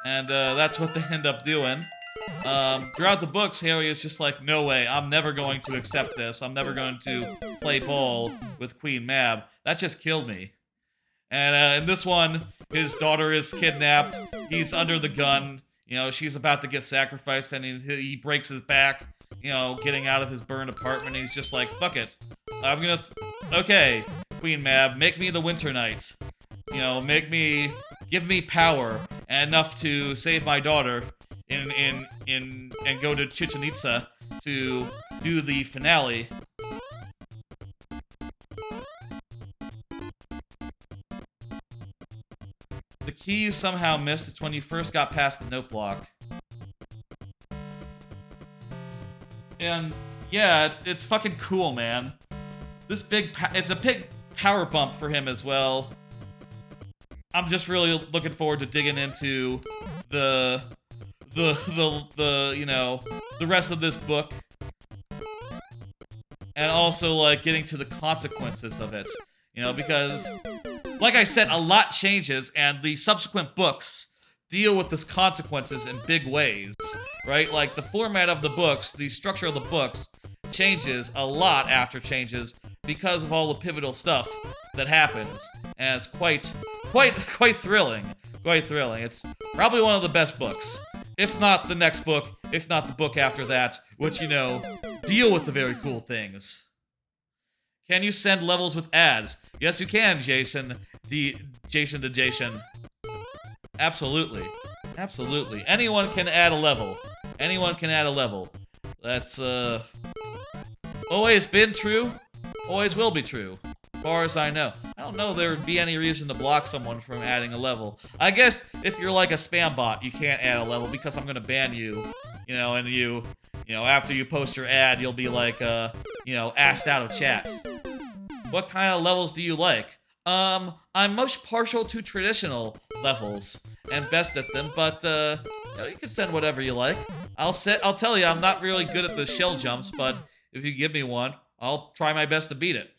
And, that's what they end up doing. Throughout the books, Harry is just like, no way, I'm never going to accept this. I'm never going to play ball with Queen Mab. That just killed me. And, in this one, his daughter is kidnapped. He's under the gun. You know, she's about to get sacrificed, and he breaks his back, you know, getting out of his burned apartment. He's just like, fuck it. I'm gonna... Okay, Queen Mab, make me the Winter Knight. You know, give me power and enough to save my daughter and go to Chichen Itza to do the finale. The key you somehow missed is when you first got past the note block. And yeah, it's fucking cool, man. This it's a big power bump for him as well. I'm just really looking forward to digging into the you know, the rest of this book. And also, like, getting to the consequences of it. You know, because, like I said, a lot changes, and the subsequent books deal with these consequences in big ways, right? Like, the format of the books, the structure of the books, changes a lot after changes because of all the pivotal stuff that happens. And it's quite thrilling. Quite thrilling. It's probably one of the best books. If not the next book, if not the book after that, which, you know, deal with the very cool things. Can you send levels with ads? Yes, you can, Jason. Jason. Absolutely. Absolutely. Anyone can add a level. Anyone can add a level. That's, always been true. Always will be true. As far as I know. I don't know there would be any reason to block someone from adding a level. I guess if you're like a spam bot, you can't add a level because I'm gonna ban you. You know, and you know, after you post your ad, you'll be like, you know, asked out of chat. What kind of levels do you like? I'm most partial to traditional levels and best at them, but, you know, you can send whatever you like. I'll tell you, I'm not really good at the shell jumps, but if you give me one, I'll try my best to beat it.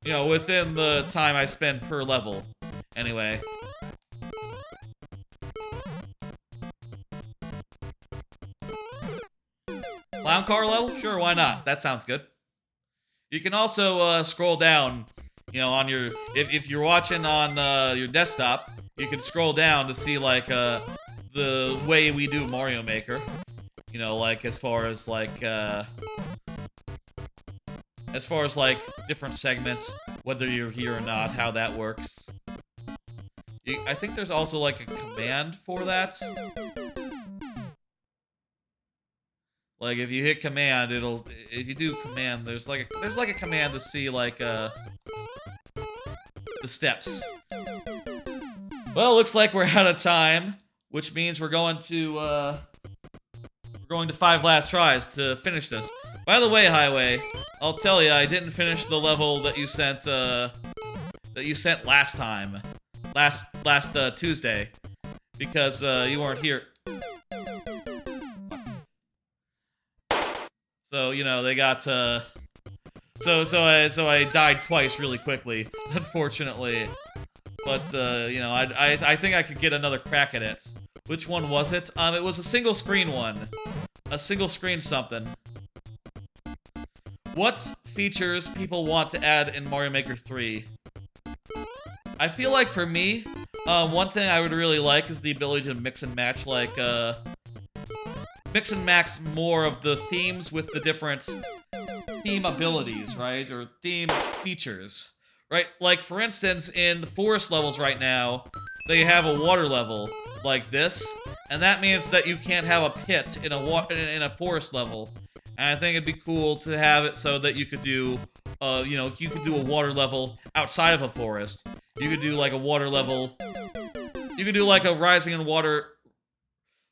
You know, within the time I spend per level. Anyway. Clown car level? Sure, why not? That sounds good. You can also scroll down, you know, on your... If you're watching on your desktop, you can scroll down to see, like, the way we do Mario Maker. You know, like, as far as, like, different segments, whether you're here or not, how that works. I think there's also, like, a command for that. Like, if you hit command, if you do command, there's like a command to see, like, the steps. Well, looks like we're out of time, which means we're going to 5 last tries to finish this. By the way, Highway, I'll tell you, I didn't finish the level that you sent last time, last Tuesday, because you weren't here. So you know they got so I died twice really quickly, unfortunately. But you know I think I could get another crack at it. Which one was it? It was a single screen one, a single screen something. What features people want to add in Mario Maker 3? I feel like for me, one thing I would really like is the ability to mix and match, like, mix and match more of the themes with the different theme abilities, right? Or theme features, right? Like, for instance, in the forest levels right now, they have a water level like this, and that means that you can't have a pit in a forest level. And I think it'd be cool to have it so that you could do, you know, you could do a water level outside of a forest. You could do like a water level. You could do like a rising in water,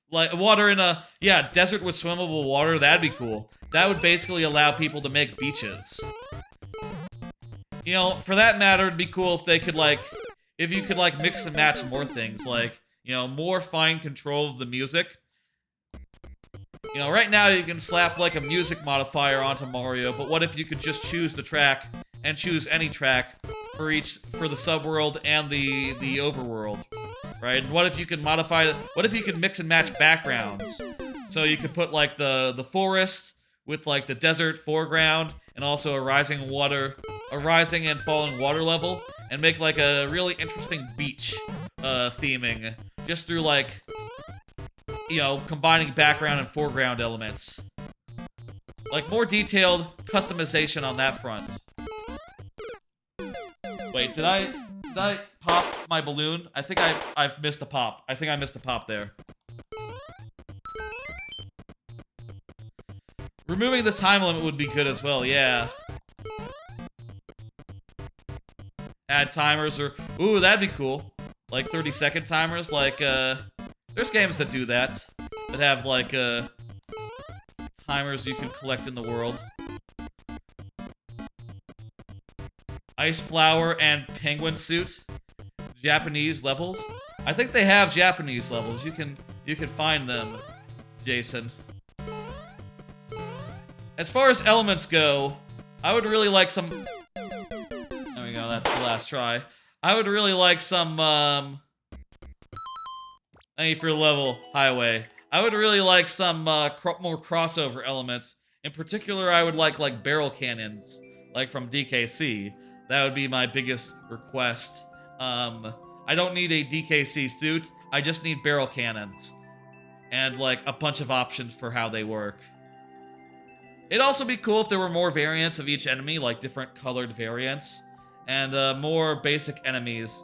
like water in a desert with swimmable water. That'd be cool. That would basically allow people to make beaches. You know, for that matter, it'd be cool if they could if you could mix and match more things, like, you know, more fine control of the music. You know, right now you can slap like a music modifier onto Mario, but what if you could just choose the track and choose any track for the subworld and the overworld, right? And what if you could what if you could mix and match backgrounds? So you could put like the forest with like the desert foreground and also a rising and falling water level, and make like a really interesting beach theming just through like, you know, combining background and foreground elements. Like, more detailed customization on that front. Wait, did I pop my balloon? I think I've missed a pop. I think I missed a pop there. Removing the time limit would be good as well, yeah. Add timers or... Ooh, that'd be cool. Like 30-second timers, like, there's games that do that. That have, like, timers you can collect in the world. Ice Flower and Penguin Suit. Japanese levels. I think they have Japanese levels. You can find them, Jason. As far as elements go, I would really like some... There we go, that's the last try. I would really like some, Thank you for the level, Highway. I would really like some more crossover elements. In particular, I would like barrel cannons, like from DKC. That would be my biggest request. I don't need a DKC suit. I just need barrel cannons, and like a bunch of options for how they work. It'd also be cool if there were more variants of each enemy, like different colored variants, and more basic enemies.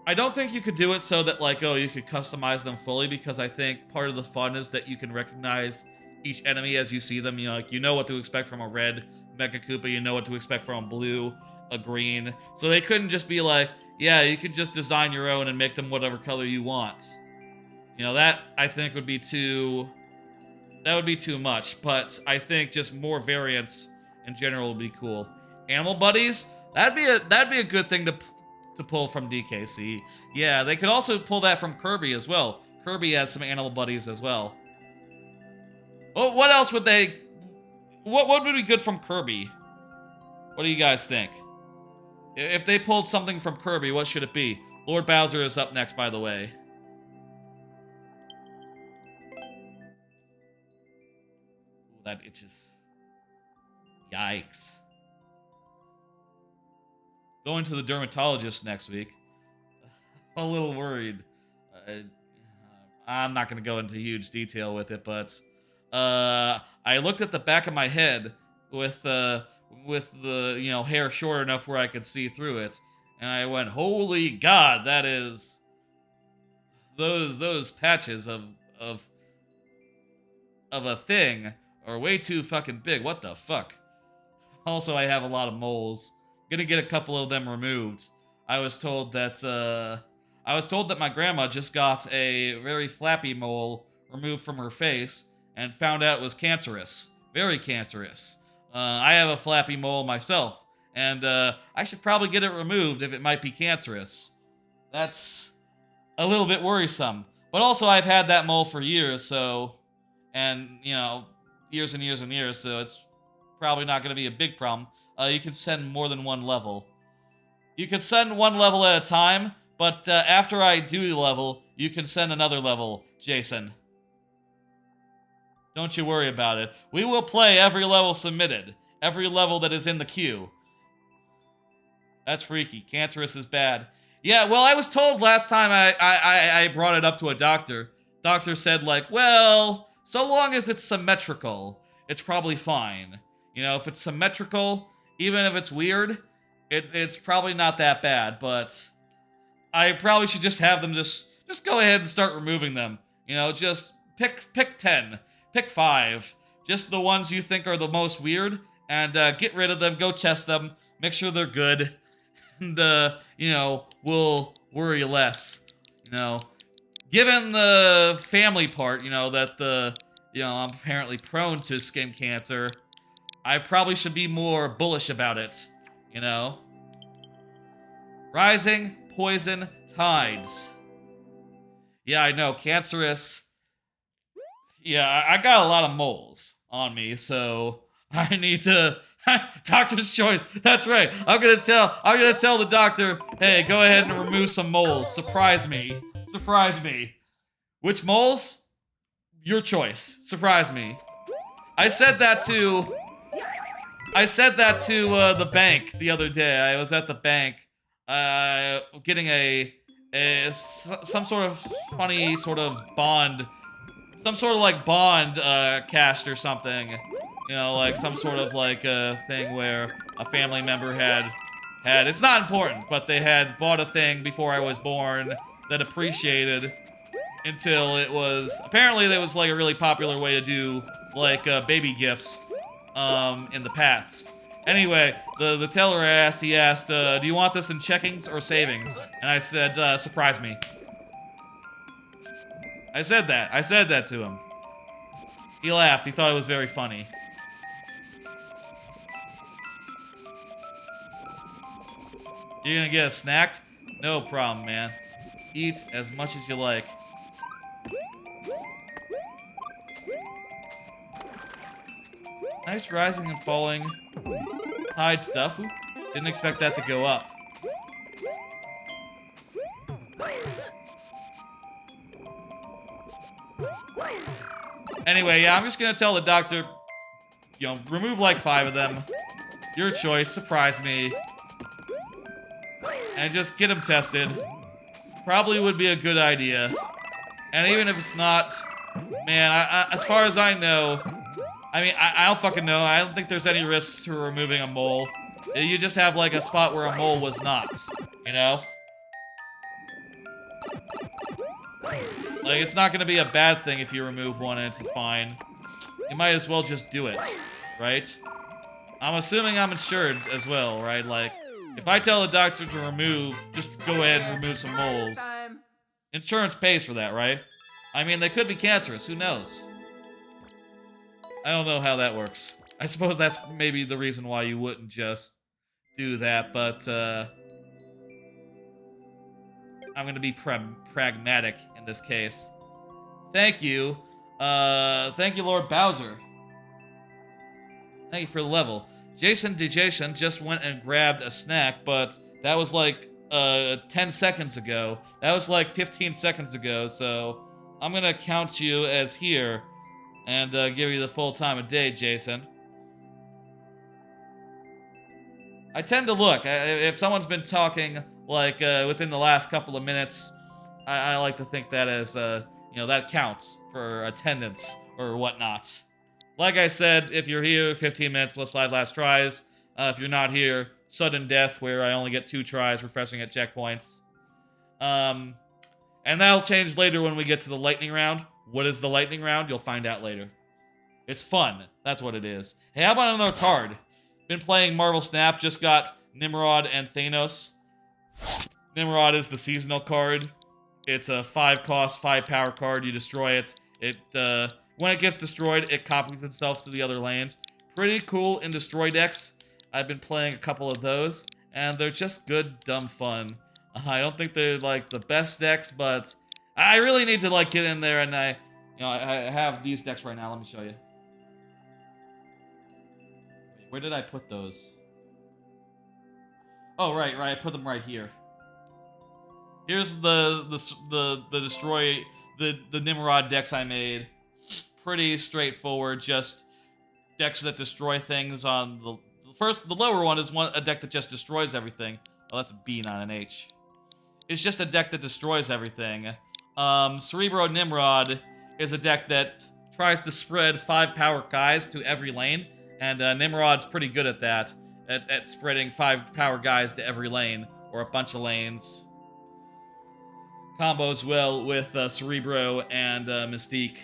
I don't think you could do it so that, like, oh, you could customize them fully, because I think part of the fun is that you can recognize each enemy as you see them. You know, like, you know what to expect from a red Mecha Koopa, you know what to expect from a blue, a green. So they couldn't just be like, yeah, you could just design your own and make them whatever color you want. You know, that, I think, would be too... That would be too much, but I think just more variants in general would be cool. Animal buddies? That'd be a good thing to pull from DKC. Yeah, they could also pull that from Kirby as well. Kirby has some animal buddies as well. Oh, what else would they... What would be good from Kirby? What do you guys think? If they pulled something from Kirby, what should it be? Lord Bowser is up next, by the way. Ooh, that itches. Yikes. Going to the dermatologist next week. I'm a little worried. I'm not going to go into huge detail with it, but I looked at the back of my head with the you know, hair short enough where I could see through it, and I went, "Holy God, that is those patches of a thing are way too fucking big. What the fuck?" Also, I have a lot of moles. Gonna get a couple of them removed. I was told that my grandma just got a very flappy mole removed from her face and found out it was cancerous. Very cancerous. I have a flappy mole myself, and I should probably get it removed if it might be cancerous. That's a little bit worrisome. But also, I've had that mole for years, so... And, you know, years and years and years, so it's probably not going to be a big problem. You can send more than one level. You can send one level at a time, but after I do the level, you can send another level, Jason. Don't you worry about it. We will play every level submitted. Every level that is in the queue. That's freaky. Cancerous is bad. Yeah, well, I was told last time I brought it up to a doctor. Doctor said, like, well, so long as it's symmetrical, it's probably fine. You know, if it's symmetrical, even if it's weird, it's probably not that bad, but I probably should just have them just go ahead and start removing them. You know, just pick 10, pick 5, just the ones you think are the most weird, and get rid of them, go test them, make sure they're good, and, you know, we'll worry less, you know. Given the family part, you know, that I'm apparently prone to skin cancer, I probably should be more bullish about it, you know. Rising poison tides. Yeah, I know, cancerous. Yeah, I got a lot of moles on me, so I need to... Doctor's choice. That's right. I'm gonna tell the doctor, hey, go ahead and remove some moles. Surprise me. Surprise me. Which moles? Your choice. Surprise me. I said that to the bank the other day. I was at the bank, getting some sort of funny sort of bond, some sort of like bond cashed or something. You know, like some sort of like thing where a family member had, it's not important, but they had bought a thing before I was born that appreciated until it was, apparently there was like a really popular way to do like baby gifts in the past. Anyway, the teller asked, do you want this in checkings or savings? And I said, surprise me. I said that to him. He laughed, he thought it was very funny. You're gonna get a snack? No problem, man. Eat as much as you like. Nice rising and falling tide stuff. Ooh, didn't expect that to go up. Anyway, yeah, I'm just gonna tell the doctor, you know, remove like 5 of them. Your choice, surprise me. And just get them tested. Probably would be a good idea. And even if it's not, man, as far as I know, I mean, I don't fucking know. I don't think there's any risks to removing a mole. You just have like a spot where a mole was not, you know? Like, it's not gonna be a bad thing if you remove one and it's fine. You might as well just do it, right? I'm assuming I'm insured as well, right? Like, if I tell the doctor to remove, just go ahead and remove some moles. Insurance pays for that, right? I mean, they could be cancerous, who knows? I don't know how that works. I suppose that's maybe the reason why you wouldn't just do that, but, I'm gonna be pragmatic in this case. Thank you. Thank you, Lord Bowser. Thank you for the level. Jason DeJason just went and grabbed a snack, but that was like 10 seconds ago. That was like 15 seconds ago, so I'm gonna count you as here and give you the full time of day, Jason. I tend to look. If someone's been talking, like, within the last couple of minutes, I like to think that as, you know, that counts for attendance or whatnot. Like I said, if you're here, 15 minutes plus 5 last tries. If you're not here, sudden death, where I only get 2 tries, refreshing at checkpoints. And that'll change later when we get to the lightning round. What is the lightning round? You'll find out later. It's fun. That's what it is. Hey, how about another card? Been playing Marvel Snap, just got Nimrod and Thanos. Nimrod is the seasonal card. It's a 5 cost, 5 power card. You destroy it. It when it gets destroyed, it copies itself to the other lanes. Pretty cool in destroy decks. I've been playing a couple of those, and they're just good, dumb fun. I don't think they're like the best decks, but I really need to like get in there, and I have these decks right now. Let me show you. Where did I put those? Oh, right. I put them right here. Here's the destroy the Nimrod decks I made. Pretty straightforward, just decks that destroy things on the lower one is a deck that just destroys everything. Oh, that's a B, not an H. It's just a deck that destroys everything. Cerebro Nimrod is a deck that tries to spread 5 power guys to every lane, and Nimrod's pretty good at that, at spreading 5 power guys to every lane, or a bunch of lanes. Combos well with Cerebro and Mystique.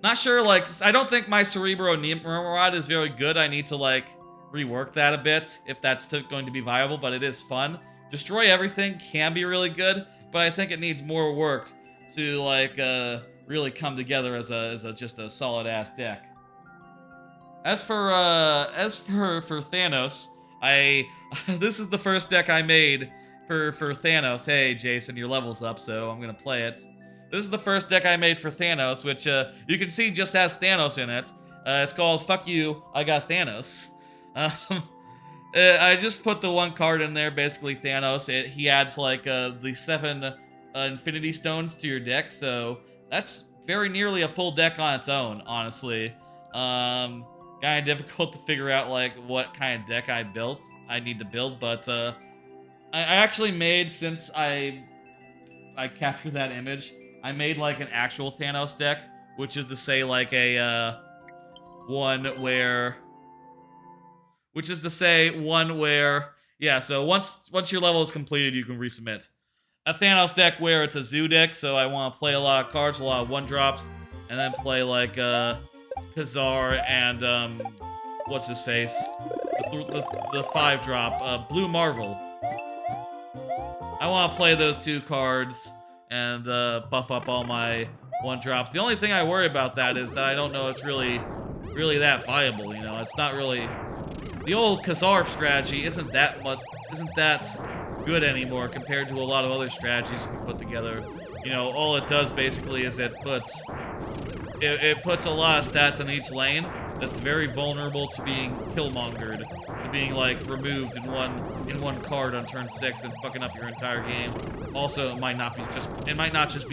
Not sure, like, I don't think my Cerebro Nimrod is very good. I need to, like, rework that a bit, if that's going to be viable, but it is fun. Destroy Everything can be really good, but I think it needs more work to, like, really come together as just a solid-ass deck. As for Thanos, this is the first deck I made for Thanos. Hey, Jason, your level's up, so I'm gonna play it. This is the first deck I made for Thanos, which you can see just has Thanos in it. It's called Fuck You, I Got Thanos. I just put the one card in there, basically Thanos. He adds like the 7 Infinity Stones to your deck, so that's very nearly a full deck on its own, honestly. Kind of difficult to figure out like what kind of deck I need to build, but I actually made, since I captured that image, I made like an actual Thanos deck, which is to say like a one where, yeah, so once your level is completed, you can resubmit. A Thanos deck where it's a zoo deck, so I want to play a lot of cards, a lot of 1-drops, and then play like Khazar and what's his face, the 5-drop Blue Marvel. I want to play those 2 cards and buff up all my 1-drops. The only thing I worry about that is that I don't know it's really that viable. You know, it's not really. The old Khazar strategy isn't that good anymore compared to a lot of other strategies you can put together. You know, all it does basically is it puts a lot of stats on each lane that's very vulnerable to being killmongered, to being like removed in one card on turn 6 and fucking up your entire game. Also, it might not just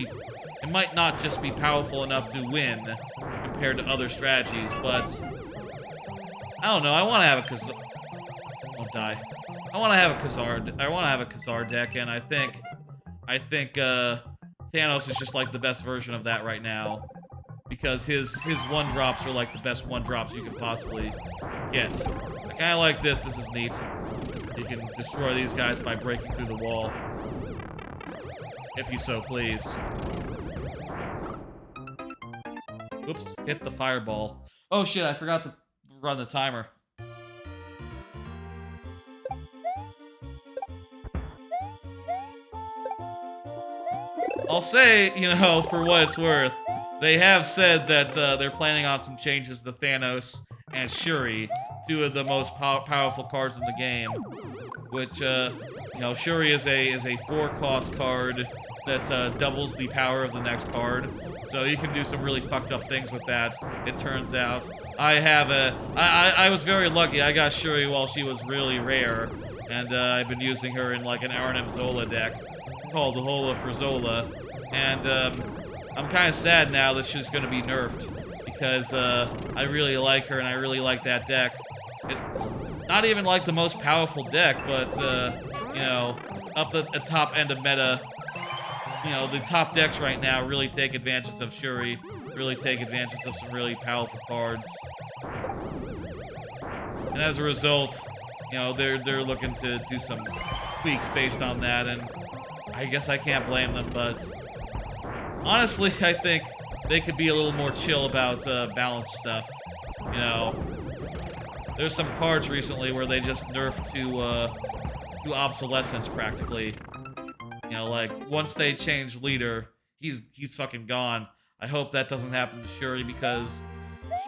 be powerful enough to win compared to other strategies, but I don't know. I want to have a Khazar. Don't die. I want to have a Khazar deck, and I think Thanos is just like the best version of that right now, because his 1-drops are like the best 1-drops you can possibly get. I kind of like this. This is neat. You can destroy these guys by breaking through the wall, if you so please. Oops, hit the fireball. Oh shit, I forgot to run the timer. I'll say, you know, for what it's worth, they have said that they're planning on some changes to Thanos and Shuri, 2 of the most powerful cards in the game. Which, you know, Shuri is a 4-cost card that doubles the power of the next card. So you can do some really fucked up things with that, it turns out. I was very lucky. I got Shuri while she was really rare, and I've been using her in like an Arnim Zola deck called the Hola for Zola. And I'm kind of sad now that she's going to be nerfed, because I really like her and I really like that deck. It's not even like the most powerful deck, but you know, up at the top end of meta, you know, the top decks right now really take advantage of Shuri, really take advantage of some really powerful cards. And as a result, you know, they're looking to do some tweaks based on that, and I guess I can't blame them, but honestly, I think they could be a little more chill about balanced stuff. You know, there's some cards recently where they just nerfed to obsolescence practically. You know, like, once they change leader, he's fucking gone. I hope that doesn't happen to Shuri, because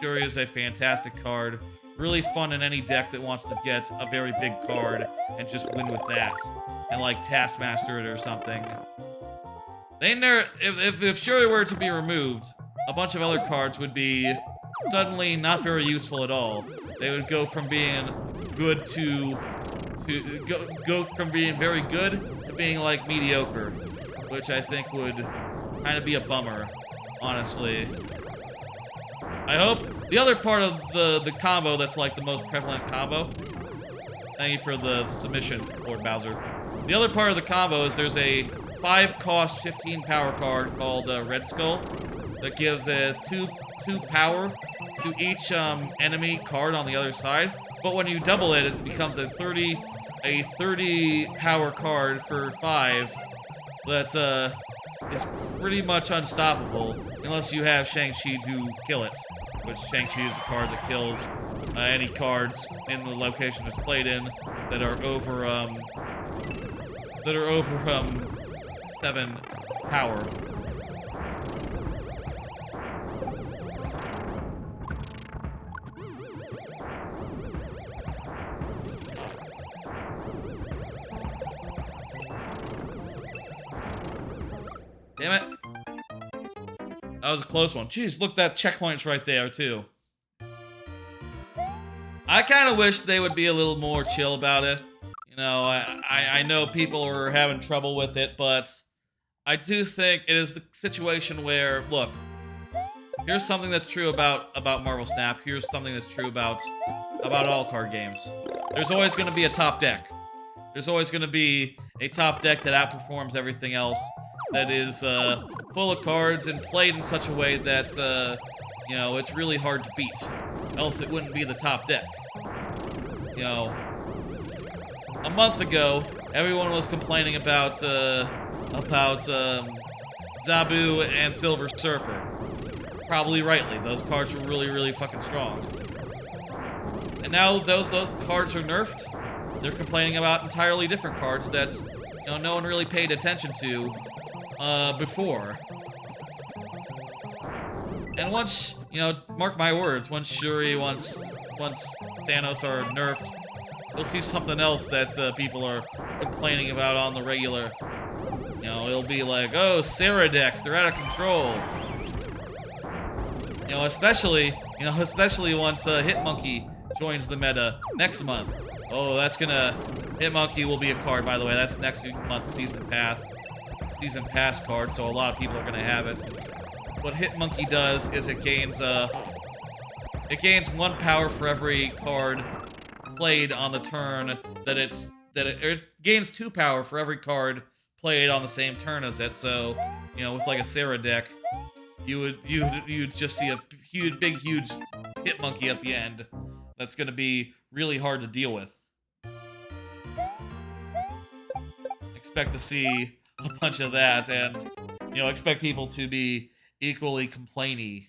Shuri is a fantastic card. Really fun in any deck that wants to get a very big card and just win with that. And, like, Taskmaster it or something. If Shuri were to be removed, a bunch of other cards would be suddenly not very useful at all. They would go from being good to go from being very good to being like mediocre, which I think would kind of be a bummer, honestly. I hope the other part of the combo that's like the most prevalent combo. Thank you for the submission, Lord Bowser. The other part of the combo is there's a 5-cost, 15-power card called Red Skull that gives a 2 power to each enemy card on the other side. But when you double it, it becomes a 30 power card for 5 that is pretty much unstoppable unless you have Shang-Chi to kill it, which Shang-Chi is a card that kills any cards in the location it's played in that are over 7 power. Damn it. That was a close one. Jeez, look, that checkpoint's right there, too. I kind of wish they would be a little more chill about it. You know, I know people are having trouble with it, but I do think it is the situation where, look, here's something that's true about Marvel Snap. Here's something that's true about all card games. There's always going to be a top deck. There's always going to be a top deck that outperforms everything else, that is full of cards and played in such a way that, you know, it's really hard to beat. Else it wouldn't be the top deck. You know, a month ago, everyone was complaining about Zabu and Silver Surfer. Probably rightly. Those cards were really, really fucking strong. And now those cards are nerfed. They're complaining about entirely different cards that, you know, no one really paid attention to before. And once, you know, mark my words, once Shuri, once Thanos are nerfed, you'll see something else that people are complaining about on the regular. You know, it'll be like, oh, Sarah decks, they're out of control. You know, especially once Hitmonkey joins the meta next month. Oh, that's gonna... Hitmonkey will be a card, by the way. That's next month's Season Pass card, so a lot of people are gonna have it. What Hitmonkey does is it gains 1 power for every card played on the turn it gains 2 power for every card played on the same turn as it. So, you know, with like a Sarah deck, you'd just see a big huge Hitmonkey at the end. That's gonna be really hard to deal with. Expect to see a bunch of that, and, you know, expect people to be equally complainy.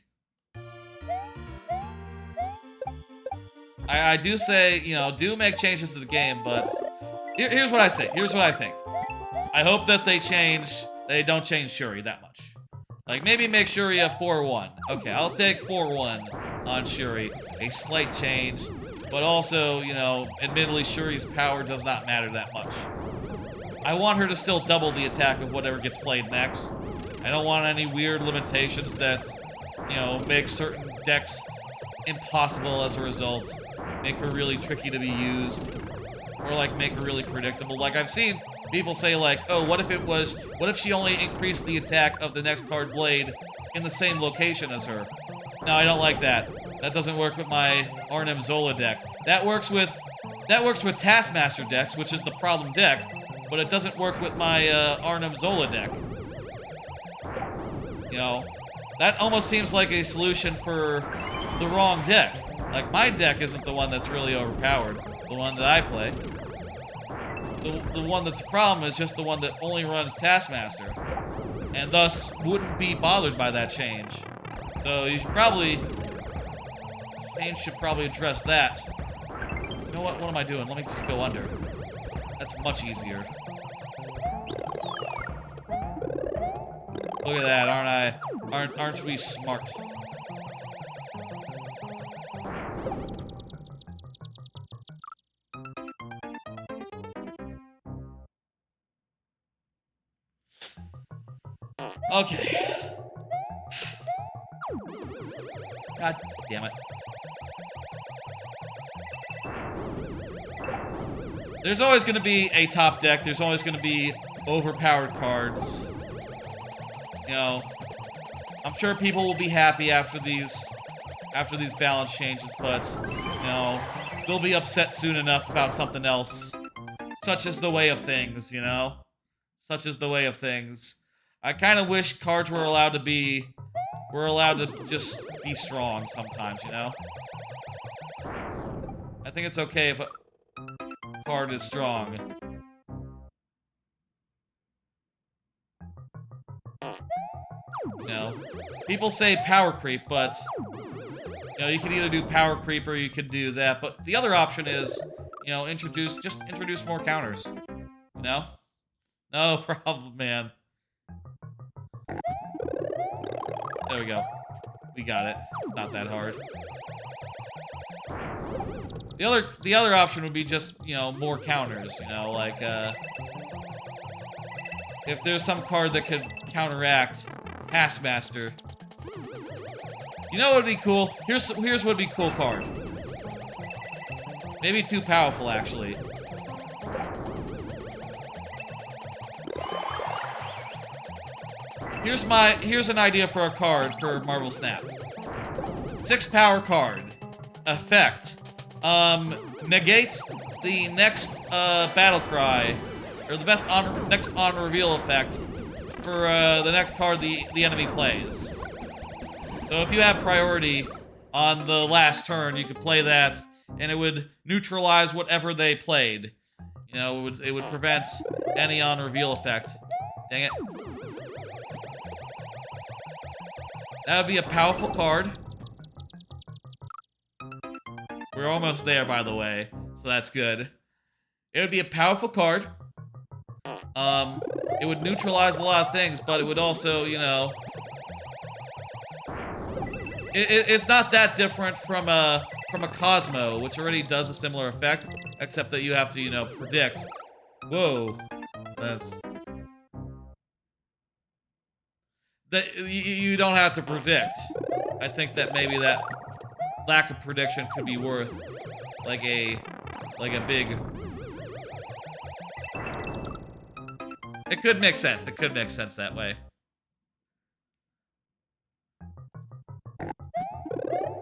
I do say, you know, do make changes to the game, but here's what I say. Here's what I think. I hope that they don't change Shuri that much. Like, maybe make Shuri a 4-1. Okay, I'll take 4-1 on Shuri. A slight change, but also, you know, admittedly, Shuri's power does not matter that much. I want her to still double the attack of whatever gets played next. I don't want any weird limitations that, you know, make certain decks impossible as a result. Make her really tricky to be used. Or, like, make her really predictable. Like, I've seen people say, like, oh, what if she only increased the attack of the next card blade in the same location as her? No, I don't like that. That doesn't work with my Arnim Zola deck. That works with Taskmaster decks, which is the problem deck, but it doesn't work with my Arnim Zola deck. You know, that almost seems like a solution for the wrong deck. Like, my deck isn't the one that's really overpowered, the one that I play. The one that's a problem is just the one that only runs Taskmaster, and thus wouldn't be bothered by that change. So you should probably... Change should probably address that. You know what? What am I doing? Let me just go under. That's much easier. Look at that, aren't we smart? Okay. God damn it. There's always going to be a top deck. There's always going to be overpowered cards. You know, I'm sure people will be happy after these balance changes, but, you know, they'll be upset soon enough about something else. Such is the way of things, you know? Such is the way of things. I kind of wish cards were allowed to just be strong sometimes, you know? I think it's okay if a card is strong. You know, people say power creep, but, you know, you can either do power creep or you could do that. But the other option is, you know, just introduce more counters. You know? No problem, man. There we go. We got it. It's not that hard. The other option would be just, you know, more counters, you know, like, if there's some card that could counteract Taskmaster. You know what would be cool? Here's what would be a cool card. Maybe too powerful, actually. Here's an idea for a card for Marvel Snap. 6 power card. Effect. Negate the next battle cry, or the next on reveal effect for the next card the enemy plays. So if you have priority on the last turn, you could play that, and it would neutralize whatever they played. You know, it would prevent any on reveal effect. Dang it. That would be a powerful card. We're almost there, by the way, so that's good. It would be a powerful card. It would neutralize a lot of things, but it would also, you know... It's not that different from a Cosmo, which already does a similar effect, except that you have to, you know, predict. Whoa. That's... You don't have to predict. I think that maybe that lack of prediction could be worth like a big... It could make sense. It could make sense that way.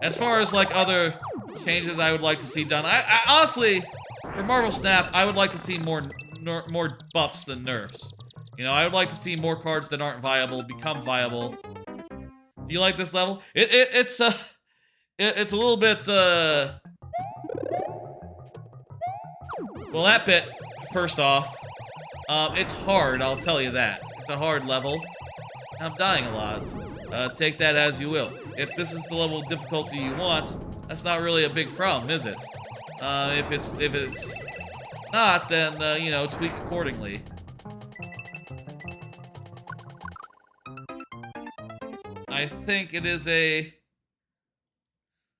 As far as like other changes I would like to see done, I honestly, for Marvel Snap, I would like to see more buffs than nerfs. You know, I would like to see more cards that aren't viable become viable. Do you like this level? It's a little bit, well, that bit, first off, it's hard, I'll tell you that. It's a hard level. I'm dying a lot. Take that as you will. If this is the level of difficulty you want, that's not really a big problem, is it? If it's not, then, you know, tweak accordingly. I think it is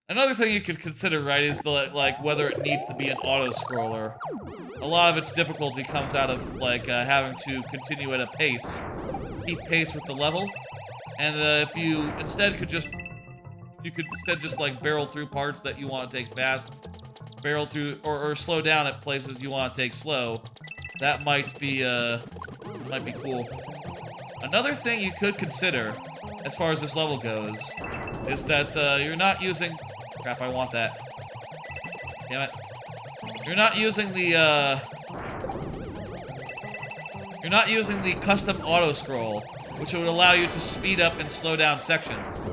another thing you could consider, right, is like whether it needs to be an auto-scroller. A lot of its difficulty comes out of, like, having to continue at a pace. Keep pace with the level. And if you instead could just... You could instead just, like, barrel through parts that you want to take fast. Barrel through... Or slow down at places you want to take slow. That might be cool. Another thing you could consider, as far as this level goes, is that you're not using... Crap, I want that. Damn it. You're not using the custom auto-scroll, which would allow you to speed up and slow down sections.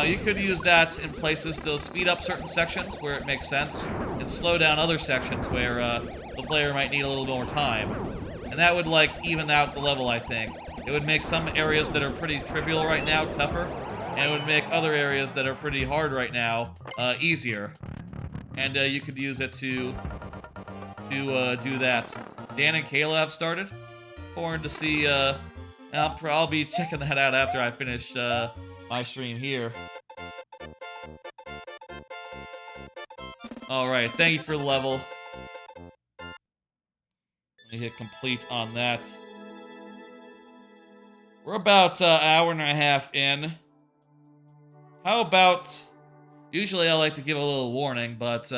You could use that in places to speed up certain sections where it makes sense, and slow down other sections where the player might need a little more time. And that would, like, even out the level, I think. It would make some areas that are pretty trivial right now tougher, and it would make other areas that are pretty hard right now easier. And you could use it to do that. Dan and Kayla have started. Forward to see I'll be checking that out after I finish my stream here. Alright, thank you for the level. Let me hit complete on that. We're about an hour and a half in. How about... Usually I like to give a little warning, but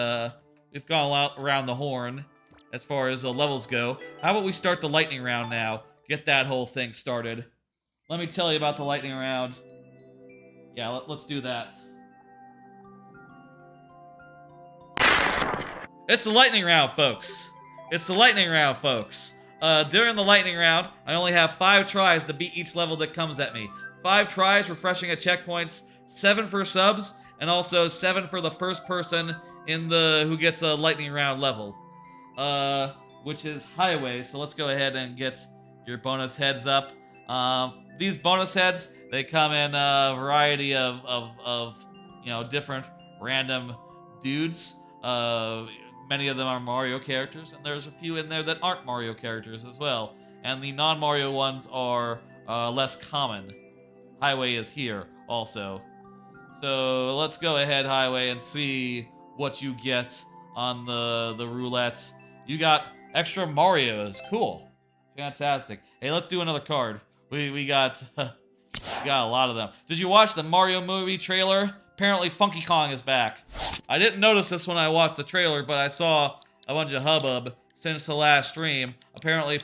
we've gone around the horn as far as the levels go. How about we start the lightning round now? Get that whole thing started. Let me tell you about the lightning round. Yeah, let's do that. It's the lightning round, folks. It's the lightning round, folks. During the lightning round, I only have 5 tries to beat each level that comes at me. 5 tries refreshing at checkpoints, 7 for subs, and also 7 for the first person in the who gets a lightning round level. Which is highway, so let's go ahead and get your bonus heads up. These bonus heads, they come in a variety of you know, different random dudes. Many of them are Mario characters, and there's a few in there that aren't Mario characters as well. And the non-Mario ones are less common. Highway is here also. So let's go ahead, Highway, and see what you get on the roulette. You got extra Marios. Cool. Fantastic. Hey, let's do another card. We got we got a lot of them. Did you watch the Mario movie trailer? Apparently Funky Kong is back. I didn't notice this when I watched the trailer, but I saw a bunch of hubbub since the last stream. Apparently,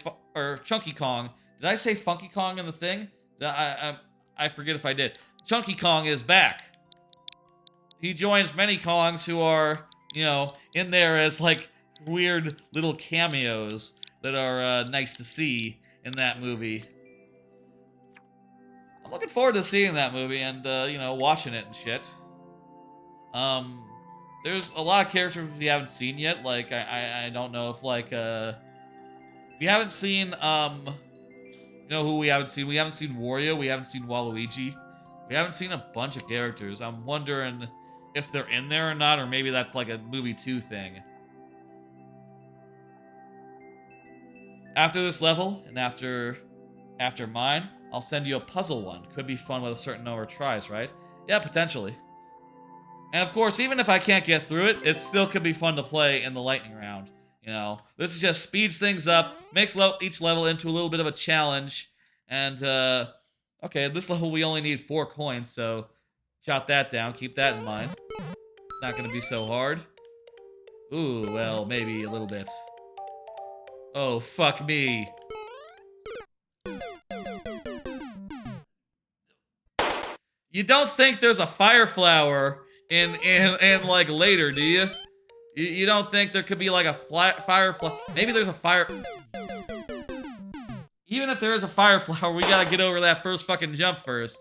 Chunky Kong. Did I say Funky Kong in the thing? I forget if I did. Chunky Kong is back. He joins many Kongs who are, you know, in there as like weird little cameos that are nice to see in that movie. I'm looking forward to seeing that movie and, you know, watching it and shit. There's a lot of characters we haven't seen yet. Like, I don't know if, like, we haven't seen, you know who we haven't seen? We haven't seen Wario, we haven't seen Waluigi. We haven't seen a bunch of characters. I'm wondering if they're in there or not, or maybe that's like a movie 2 thing. After this level, and after mine, I'll send you a puzzle one. Could be fun with a certain number of tries, right? Yeah, potentially. And of course, even if I can't get through it, it still could be fun to play in the lightning round. You know, this just speeds things up, makes each level into a little bit of a challenge. And, okay, this level we only need 4 coins, so jot that down, keep that in mind. It's not gonna be so hard. Ooh, well, maybe a little bit. Oh, fuck me. You don't think there's a fire flower in like later, do you? You don't think there could be like a fire flower? Maybe there's a fire. Even if there is a fire flower, we gotta get over that first fucking jump first.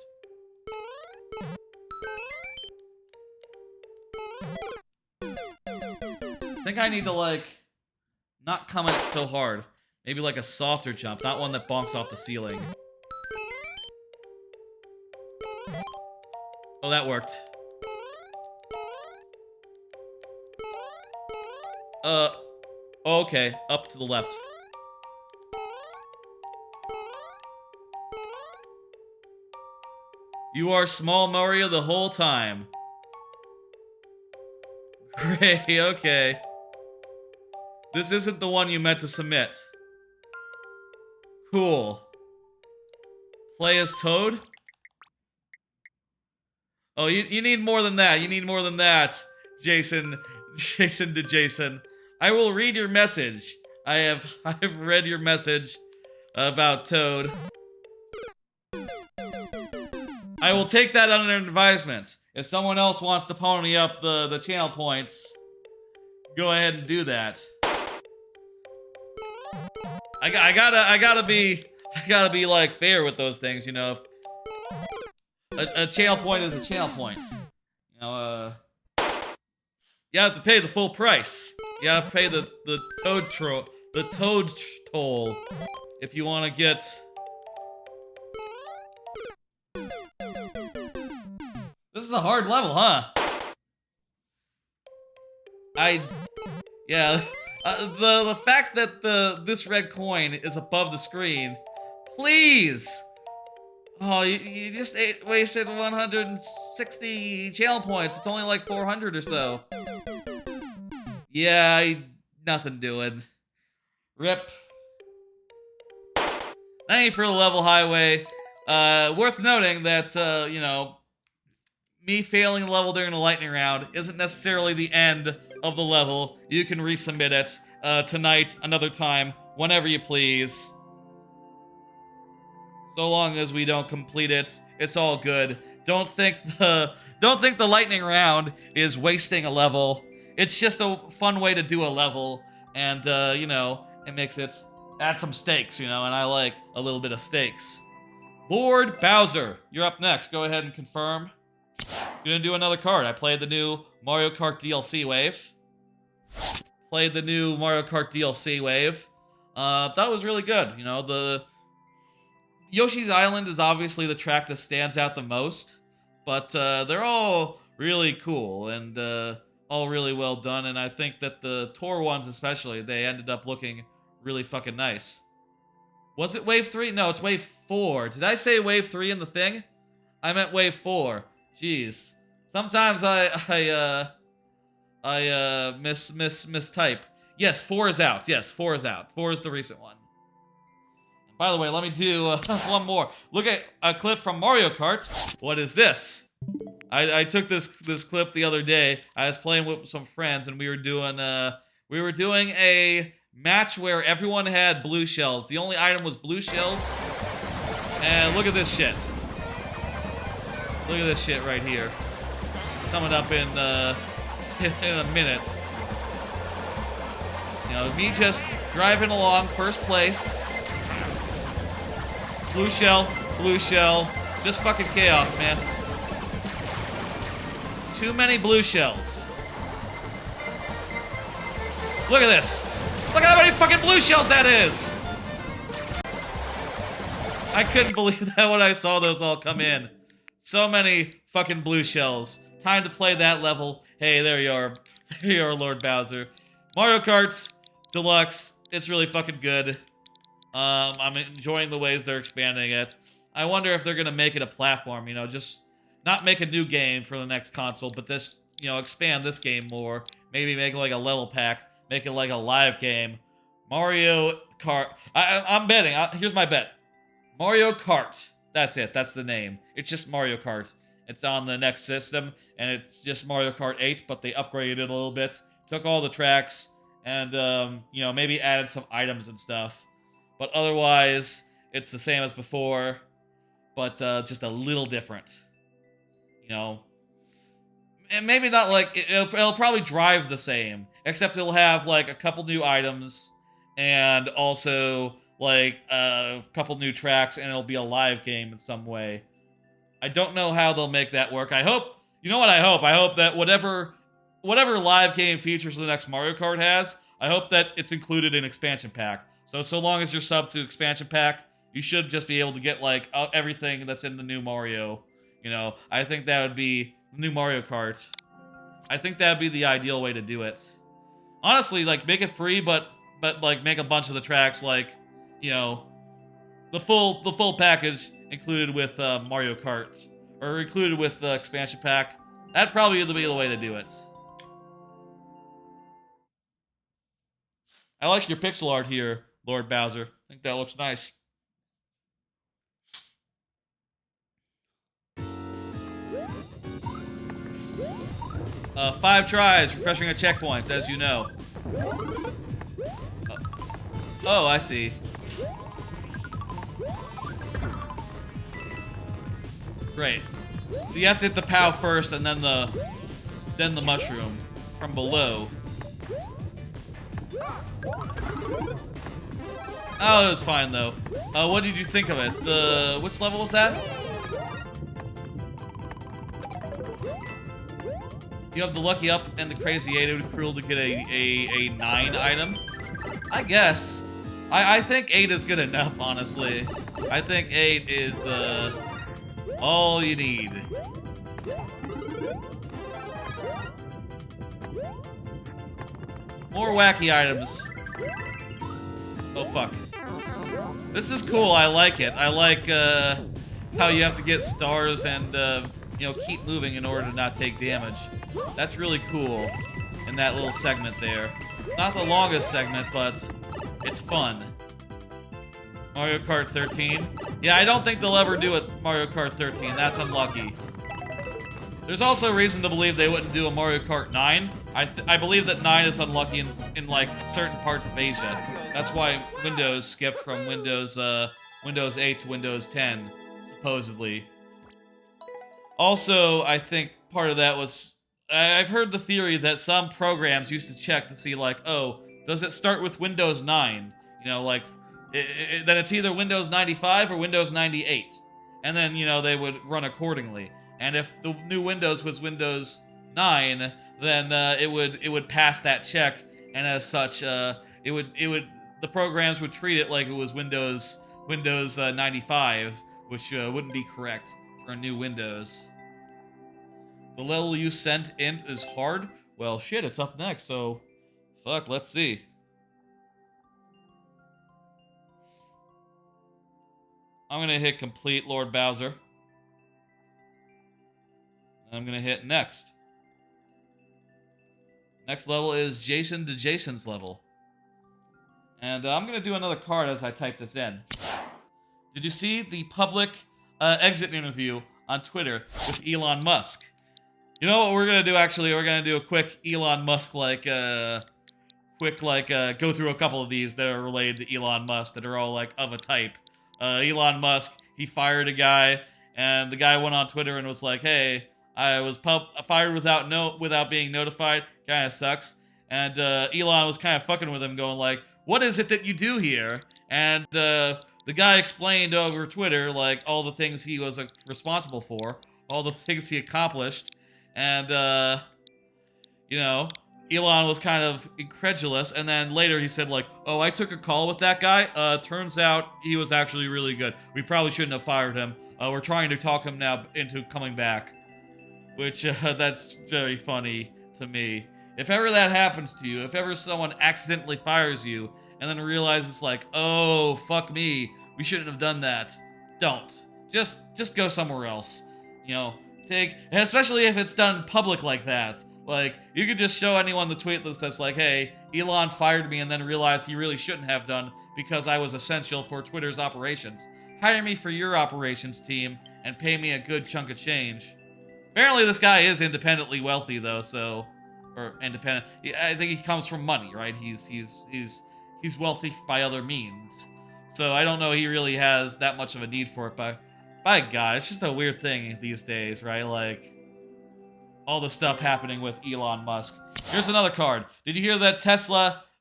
I think I need to like not come at it so hard. Maybe like a softer jump, not one that bonks off the ceiling. Oh, that worked. Okay, up to the left. You are small Mario the whole time. Great, okay. This isn't the one you meant to submit. Cool. Play as Toad? Oh, you need more than that. You need more than that, Jason. Jason. I will read your message. I have read your message about Toad. I will take that under advisement. If someone else wants to pony up the channel points, go ahead and do that. I gotta be like fair with those things, you know. A channel point is a channel point. You know, you have to pay the full price. You gotta pay the toad toll if you want to get. This is a hard level, huh? Yeah. The fact that this red coin is above the screen, please Oh, you just wasted 160 channel points. It's only like 400 or so. Yeah, nothing doing. Rip. Thank you for the level highway. Worth noting that, you know, me failing the level during the lightning round isn't necessarily the end of the level. You can resubmit it tonight, another time, whenever you please. So long as we don't complete it, it's all good. Don't think the lightning round is wasting a level. It's just a fun way to do a level, and you know, it makes it add some stakes, you know, and I like a little bit of stakes. Lord Bowser, you're up next. Go ahead and confirm. Gonna do another card. I played the new Mario Kart DLC wave. Played the new Mario Kart DLC wave. Thought it was really good. You know, the Yoshi's Island is obviously the track that stands out the most, but they're all really cool and all really well done, and I think that the tour ones especially, they ended up looking really fucking nice. Was it Wave 3? No, it's Wave 4. Did I say Wave 3 in the thing? I meant Wave 4. Jeez. Sometimes I mistype. Yes, 4 is out. Yes, 4 is out. 4 is the recent one. By the way, let me do one more. Look at a clip from Mario Kart. What is this? I took this clip the other day. I was playing with some friends, and we were doing a match where everyone had blue shells. The only item was blue shells. And look at this shit. Look at this shit right here. It's coming up in a minute. You know, me just driving along, first place. Blue shell, just fucking chaos, man. Too many blue shells. Look at this. Look at how many fucking blue shells that is. I couldn't believe that when I saw those all come in. So many fucking blue shells. Time to play that level. Hey, there you are. There you are, Lord Bowser. Mario Kart Deluxe. It's really fucking good. I'm enjoying the ways they're expanding it. I wonder if they're gonna make it a platform, you know, just not make a new game for the next console, but just, you know, expand this game more. Maybe make it like a level pack, make it like a live game. Mario Kart. I'm betting. Here's my bet. Mario Kart. That's it. That's the name. It's just Mario Kart. It's on the next system, and it's just Mario Kart 8, but they upgraded it a little bit. Took all the tracks, and, you know, maybe added some items and stuff. But otherwise, it's the same as before, but just a little different. You know, and maybe not like it'll probably drive the same, except it'll have like a couple new items and also like a couple new tracks, and it'll be a live game in some way. I don't know how they'll make that work. I hope, you know what I hope? I hope that whatever live game features the next Mario Kart has, I hope that it's included in expansion pack. So long as you're sub to expansion pack, you should just be able to get like everything that's in the new Mario. You know, I think that would be new Mario Kart. I think that would be the ideal way to do it. Honestly, like make it free, but like make a bunch of the tracks like, you know, the full package included with Mario Kart, or included with the expansion pack. That'd probably be the way to do it. I like your pixel art here, Lord Bowser. I think that looks nice. Five tries, refreshing our checkpoints, as you know. Oh, I see. Great. So you have to hit the POW first, and then the mushroom from below. Oh, it was fine though. What did you think of it? Which level was that? You have the lucky up and the crazy 8. It would be cruel to get a 9 item. I guess. I think 8 is good enough, honestly. I think 8 is all you need. More wacky items. Oh fuck. This is cool. I like it. I like how you have to get stars and you know, keep moving in order to not take damage. That's really cool in that little segment there. It's not the longest segment, but it's fun. Mario Kart 13. Yeah, I don't think they'll ever do a Mario Kart 13. That's unlucky. There's also reason to believe they wouldn't do a Mario Kart 9. I believe that 9 is unlucky in like certain parts of Asia. That's why Windows skipped from Windows 8 to Windows 10, supposedly. Also, I think part of that was I've heard the theory that some programs used to check to see like, oh, does it start with Windows 9? You know, like then it's either Windows 95 or Windows 98, and then you know they would run accordingly. And if the new Windows was Windows 9, then it would pass that check, and as such, the programs would treat it like it was Windows 95, which wouldn't be correct for new Windows. The level you sent in is hard. Well, shit, it's up next, so fuck. Let's see. I'm gonna hit complete Lord Bowser. I'm gonna hit next. Next level is Jason to Jason's level. And I'm gonna do another card as I type this in. Did you see the public exit interview on Twitter with Elon Musk? You know what we're gonna do actually? We're gonna do a quick Elon Musk go through a couple of these that are related to Elon Musk that are all like of a type. Elon Musk, he fired a guy, and the guy went on Twitter and was like, "Hey, I was fired without being notified. Kind of sucks." And Elon was kind of fucking with him, going like, "What is it that you do here?" And the guy explained over Twitter like all the things he was responsible for, all the things he accomplished, and you know, Elon was kind of incredulous, and then later he said like, "Oh, I took a call with that guy. Turns out he was actually really good. We probably shouldn't have fired him. We're trying to talk him now into coming back." Which, that's very funny to me. If ever that happens to you, if ever someone accidentally fires you, and then realizes like, "Oh, fuck me, we shouldn't have done that," don't. Just go somewhere else. You know, especially if it's done public like that. Like, you could just show anyone the tweet that says like, "Hey, Elon fired me and then realized he really shouldn't have done because I was essential for Twitter's operations. Hire me for your operations team and pay me a good chunk of change." Apparently this guy is independently wealthy though, so, or independent. I think he comes from money, right? He's wealthy by other means. So I don't know he really has that much of a need for it, but by God, it's just a weird thing these days, right? Like, all the stuff happening with Elon Musk. Here's another card. Did you hear that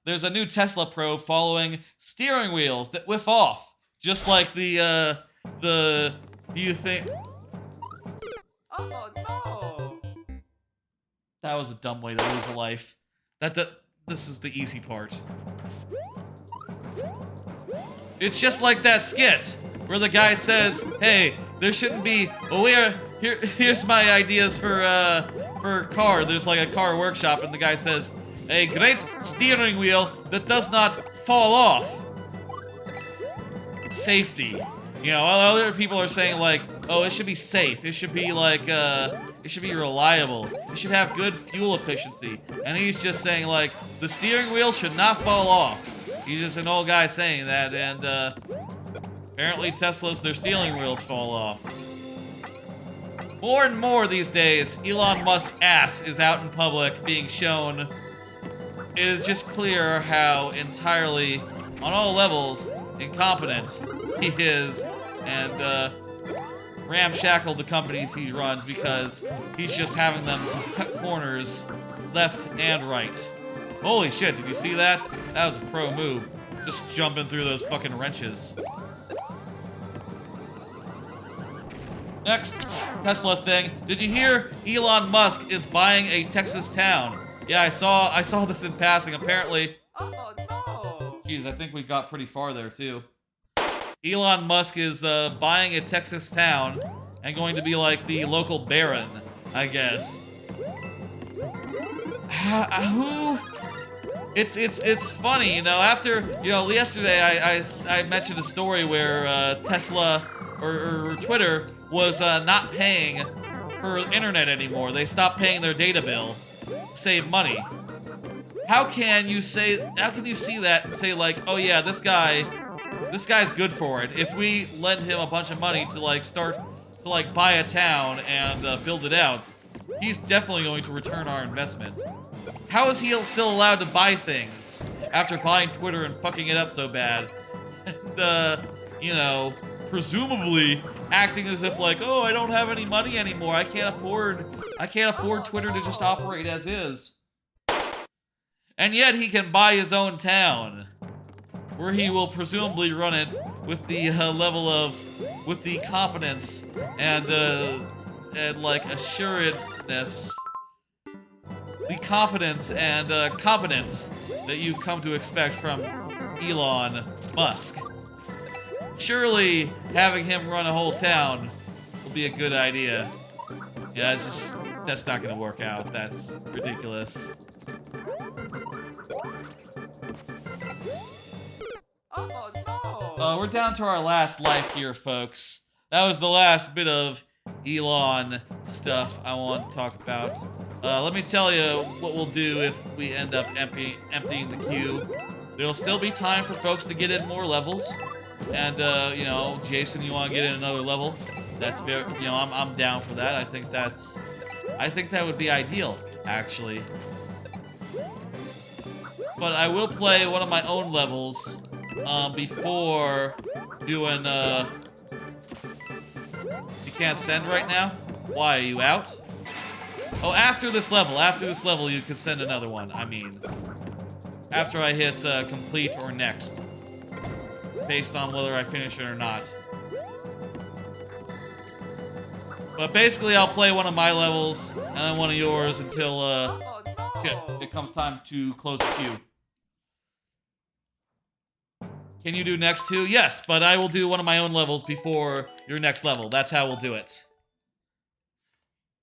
there's a new Tesla Pro following steering wheels that whiff off? Just like do you think... Oh, no! That was a dumb way to lose a life. This is the easy part. It's just like that skit where the guy says, "Hey, there shouldn't be. Oh, here's my ideas for a car." There's like a car workshop, and the guy says, "A great steering wheel that does not fall off." Safety. You know, other people are saying like, "Oh, it should be safe. It should be like, it should be reliable. It should have good fuel efficiency." And he's just saying like, the steering wheel should not fall off. He's just an old guy saying that, and apparently Teslas, their steering wheels fall off. More and more these days, Elon Musk's ass is out in public being shown. It is just clear how entirely, on all levels, incompetent he is, and ramshackle the companies he runs because he's just having them cut corners left and right. Holy shit, did you see that? That was a pro move. Just jumping through those fucking wrenches. Next Tesla thing. Did you hear Elon Musk is buying a Texas town? Yeah, I saw this in passing. Apparently. Oh, no! Jeez, I think we got pretty far there too. Elon Musk is buying a Texas town and going to be like the local baron, I guess. Who? It's funny, you know. After, you know, yesterday I mentioned a story where Tesla or Twitter was not paying for internet anymore. They stopped paying their data bill to save money. How can you see that and say like, oh yeah, this guy's good for it. If we lend him a bunch of money to like start to like buy a town and build it out, he's definitely going to return our investment. How is he still allowed to buy things after buying Twitter and fucking it up so bad? And, you know, presumably acting as if like, oh, I don't have any money anymore. I can't afford Twitter to just operate as is. And yet he can buy his own town, where he will presumably run it with the with the competence and like assuredness, the confidence and competence that you come to expect from Elon Musk. Surely having him run a whole town will be a good idea. Yeah, that's not gonna work out. That's ridiculous. Oh no! We're down to our last life here, folks. That was the last bit of Elon stuff I want to talk about. Let me tell you what we'll do if we end up emptying the queue. There'll still be time for folks to get in more levels. And, you know, Jason, you want to get in another level? That's very, you know, I'm down for that. I think that would be ideal, actually. But I will play one of my own levels before doing, You can't send right now? Why, are you out? Oh, after this level, you could send another one, I mean. After I hit complete or next. Based on whether I finish it or not. But basically, I'll play one of my levels, and then one of yours until, Oh no! it comes time to close the queue. Can you do next too? Yes, but I will do one of my own levels before your next level. That's how we'll do it.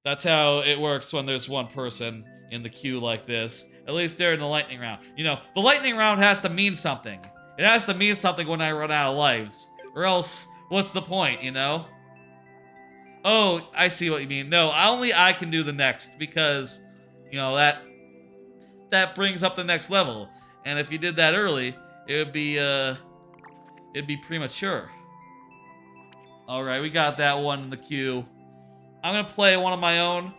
That's how it works when there's one person in the queue like this. At least during the lightning round. You know, the lightning round has to mean something. It has to mean something when I run out of lives. Or else, what's the point, you know? Oh, I see what you mean. No, only I can do the next because, you know, that brings up the next level. And if you did that early, it'd be premature. Alright, we got that one in the queue. I'm gonna play one of my own.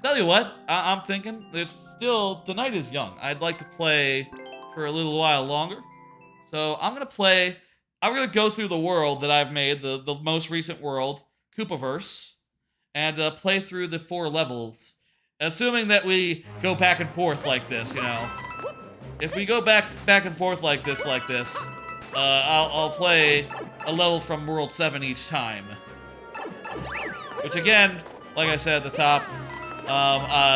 Tell you what, I'm thinking, the night is young. I'd like to play for a little while longer. So I'm gonna go through the world that I've made, the most recent world, Koopaverse, and play through the 4 levels. Assuming that we go back and forth like this, you know. If we go back and forth like this, I'll play a level from World 7 each time. Which again, like I said at the top,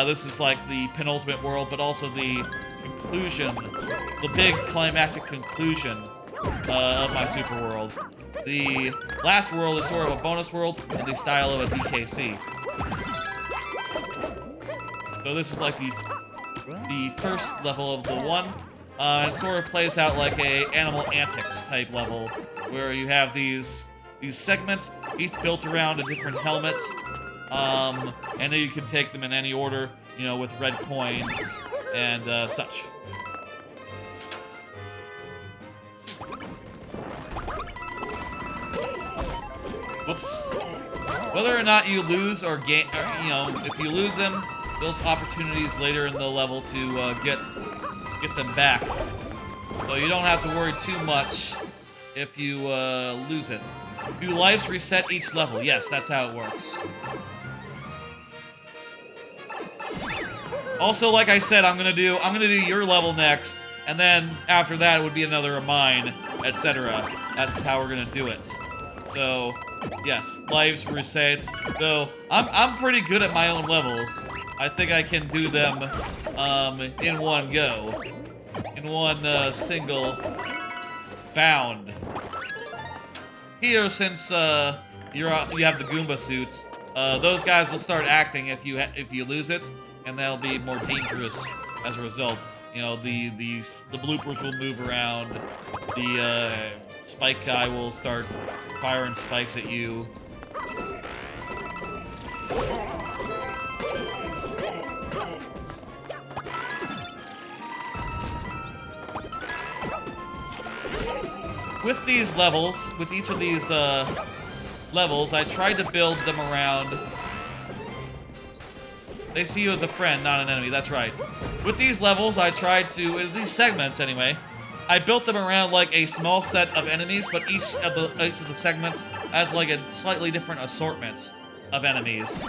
this is like the penultimate world, but also the conclusion, the big climactic conclusion of my super world. The last world is sort of a bonus world in the style of a DKC. So this is like the first level of the one. It sort of plays out like a Animal Antics type level, where you have these segments, each built around a different helmet, and then you can take them in any order, you know, with red coins and such. Whoops. Whether or not you lose or gain, you know, if you lose them, there's opportunities later in the level to get them back. So you don't have to worry too much if you lose it. Do lives reset each level? Yes, that's how it works. Also, like I said, I'm gonna do your level next, and then after that it would be another of mine, etc. That's how we're gonna do it. So, yes, lives reset. Though I'm pretty good at my own levels. I think I can do them in one go, in one single bound. Here, since you have the Goomba suits, those guys will start acting if you lose it, and they'll be more dangerous as a result. You know, the bloopers will move around, the spike guy will start firing spikes at you. With these levels, with each of these levels, I tried to build them around... They see you as a friend, not an enemy, that's right. With these levels, I tried to, these segments anyway, I built them around like a small set of enemies, but each of the segments has like a slightly different assortment of enemies.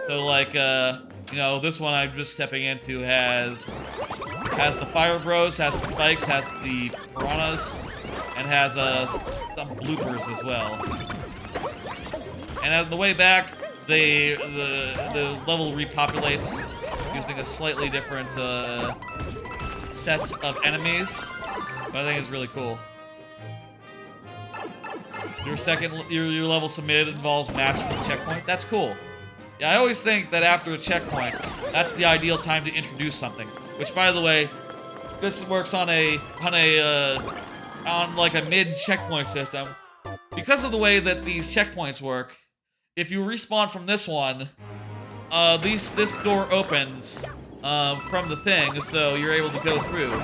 So like, you know, this one I'm just stepping into has the Fire Bros, has the Spikes, has the Piranhas, and has some bloopers as well. And on the way back, the level repopulates using a slightly different set of enemies. But I think it's really cool. Your level submitted involves matching the checkpoint. That's cool. Yeah, I always think that after a checkpoint, that's the ideal time to introduce something. Which, by the way, this works on like a mid-checkpoint system. Because of the way that these checkpoints work, if you respawn from this one, this door opens from the thing, so you're able to go through.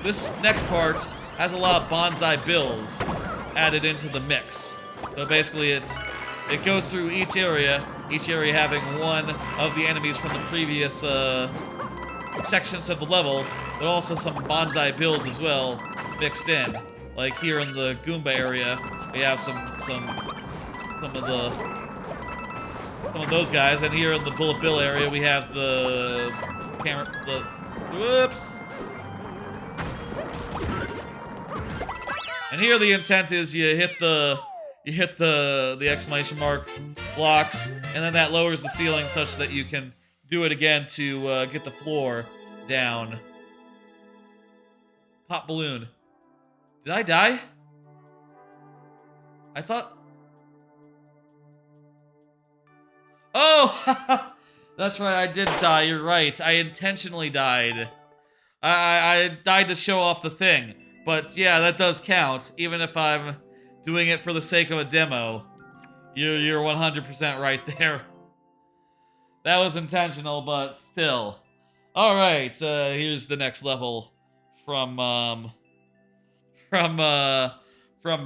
This next part has a lot of bonsai bills added into the mix. So basically it goes through each area having one of the enemies from the previous sections of the level, but also some bonsai bills as well mixed in. Like here in the Goomba area, we have some of those guys, and here in the Bullet Bill area, we have the whoops. And here the intent is you hit the exclamation mark blocks, and then that lowers the ceiling such that you can do it again to get the floor down. Pop balloon. Did I die? I thought... Oh! That's right, I did die, you're right. I intentionally died. I died to show off the thing. But yeah, that does count, even if I'm doing it for the sake of a demo. You're 100% right there. That was intentional, but still. Alright, here's the next level from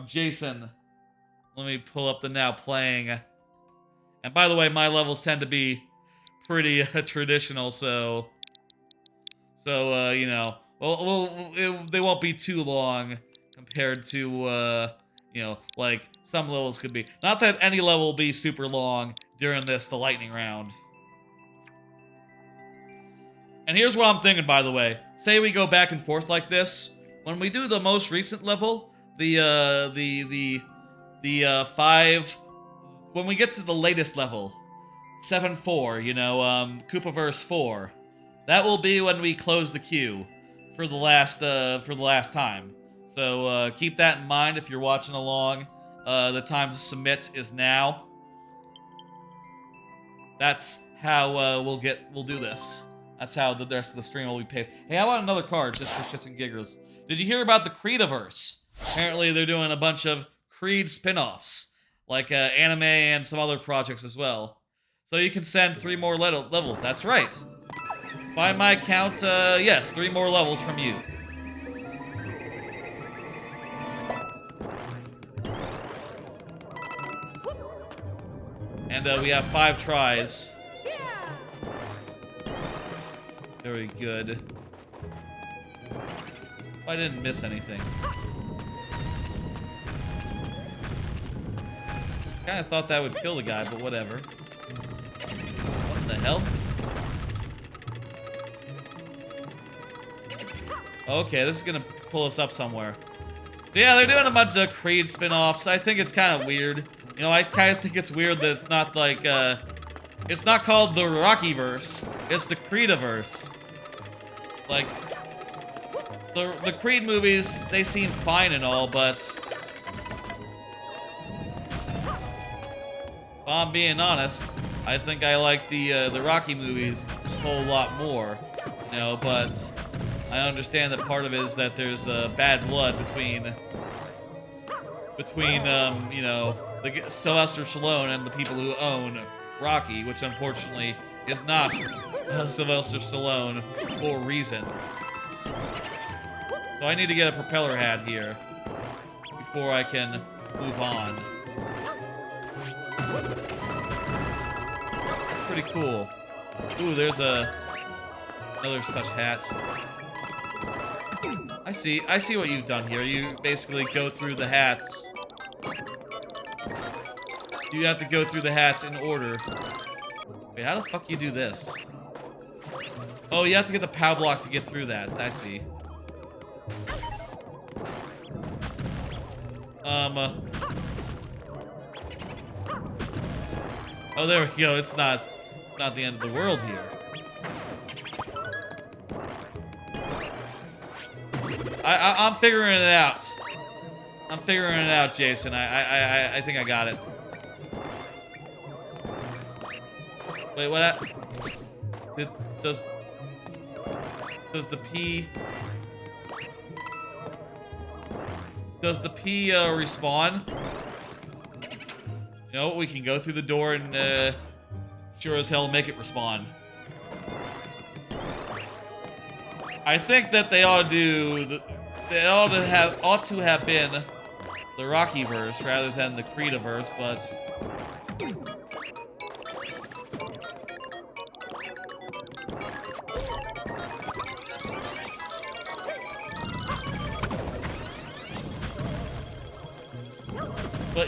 Jason. Let me pull up the now playing. And by the way, my levels tend to be pretty traditional, so you know, they won't be too long compared to you know, like some levels could be. Not that any level will be super long during the lightning round. And here's what I'm thinking, by the way. Say we go back and forth like this. When we do the most recent level, when we get to the latest level, 7-4, you know, Koopaverse 4, that will be when we close the queue for the last time. So keep that in mind if you're watching along. The time to submit is now. That's how we'll do this. That's how the rest of the stream will be paced. Hey, I want another card just for shits and giggles. Did you hear about the Koopaverse? Apparently they're doing a bunch of Creed spin-offs, like anime and some other projects as well. So you can send 3 more levels. That's right. By my count, yes, 3 more levels from you. And we have 5 tries. Very good. I didn't miss anything. Kinda thought that would kill the guy, but whatever. What the hell? Okay, this is gonna pull us up somewhere. So yeah, they're doing a bunch of Creed spin-offs. I think it's kind of weird. You know, I kind of think it's weird that it's not like, it's not called the Rockyverse. It's the Creediverse. Like, the Creed movies, they seem fine and all, but if I'm being honest, I think I like the Rocky movies a whole lot more. You know, but I understand that part of it is that there's bad blood between between, you know, the Sylvester Stallone and the people who own Rocky, which unfortunately is not Sylvester Stallone for reasons. So I need to get a propeller hat here before I can move on. That's pretty cool. Ooh, there's another such hat. I see what you've done here. You basically go through the hats. You have to go through the hats in order. Wait, how the fuck you do this? Oh, you have to get the POW block to get through that. I see. Oh, there we go. It's not the end of the world here. I'm figuring it out. I'm figuring it out, Jason. I think I got it. Wait, what? Does the P respawn? You know, we can go through the door and sure as hell make it respawn. I think that they ought to do they ought to have been the Rockyverse rather than the Creediverse, but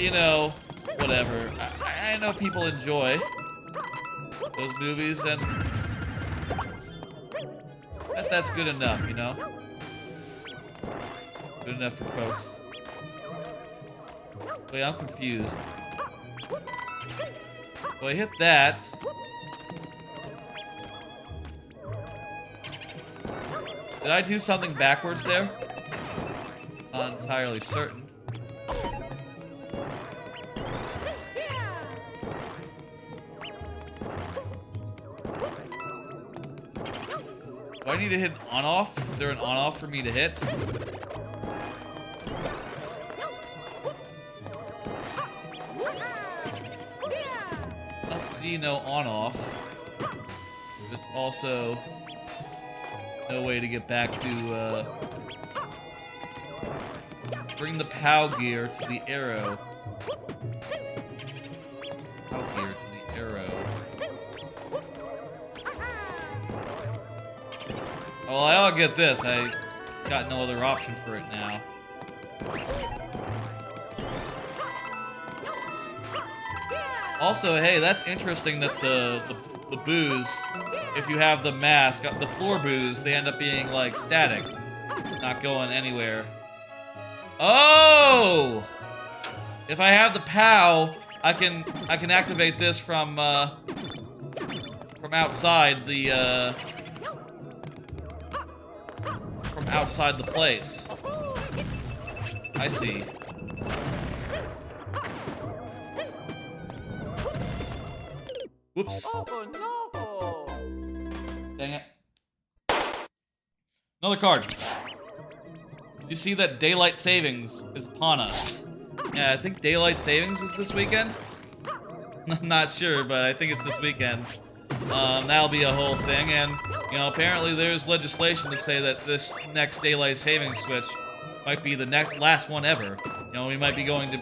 you know, whatever. I know people enjoy those movies, and that's good enough, you know? Good enough for folks. Wait, I'm confused. So I hit that. Did I do something backwards there? Not entirely certain. Do I need to hit on-off? Is there an on-off for me to hit? I see no on-off. There's also no way to get back to, bring the POW gear to the arrow. POW gear to the arrow. Well, I'll get this. I got no other option for it now. Also, hey, that's interesting that the boos, if you have the mask, the floor boos, they end up being like static, not going anywhere. Oh! If I have the POW, I can activate this from outside the outside the place. I see. Whoops. Oh no! Dang it. Another card. You see that daylight savings is upon us. Yeah, I think daylight savings is this weekend. I'm not sure, but I think it's this weekend. That'll be a whole thing, and you know, apparently there's legislation to say that this next daylight savings switch might be the last one ever. You know, we might be going to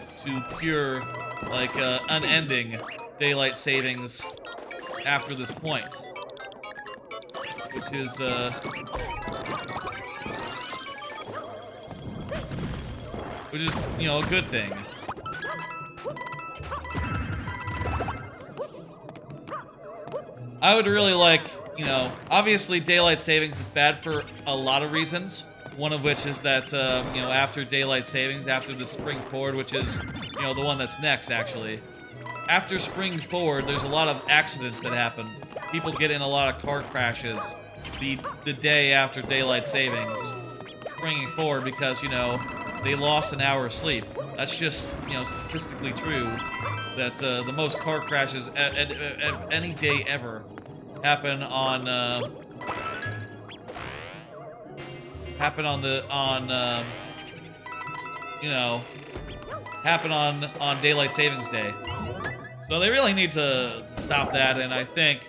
pure, like, unending daylight savings after this point, which is you know, a good thing. I would really like, you know, obviously daylight savings is bad for a lot of reasons. One of which is that, you know, after daylight savings, after the spring forward, which is, you know, the one that's next, actually. After spring forward, there's a lot of accidents that happen. People get in a lot of car crashes the day after daylight savings, springing forward because, you know, they lost an hour of sleep. That's just, you know, statistically true. That's the most car crashes at any day ever happen on you know, happen on Daylight Savings Day. So they really need to stop that, and I think,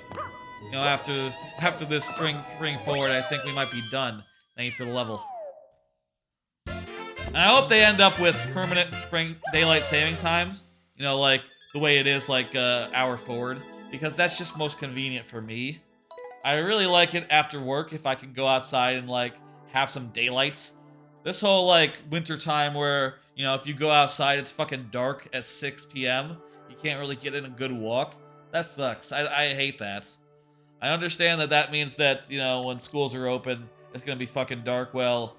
you know, after this string forward, I think we might be done. Thank you for the level. And I hope they end up with permanent daylight saving times, you know, like the way it is like hour forward, because that's just most convenient for me. I really like it after work if I can go outside and like have some daylights. This whole like winter time where, you know, if you go outside it's fucking dark at 6 p.m. You can't really get in a good walk. That sucks. I hate that. I understand that that means that, you know, when schools are open, it's gonna be fucking dark. Well,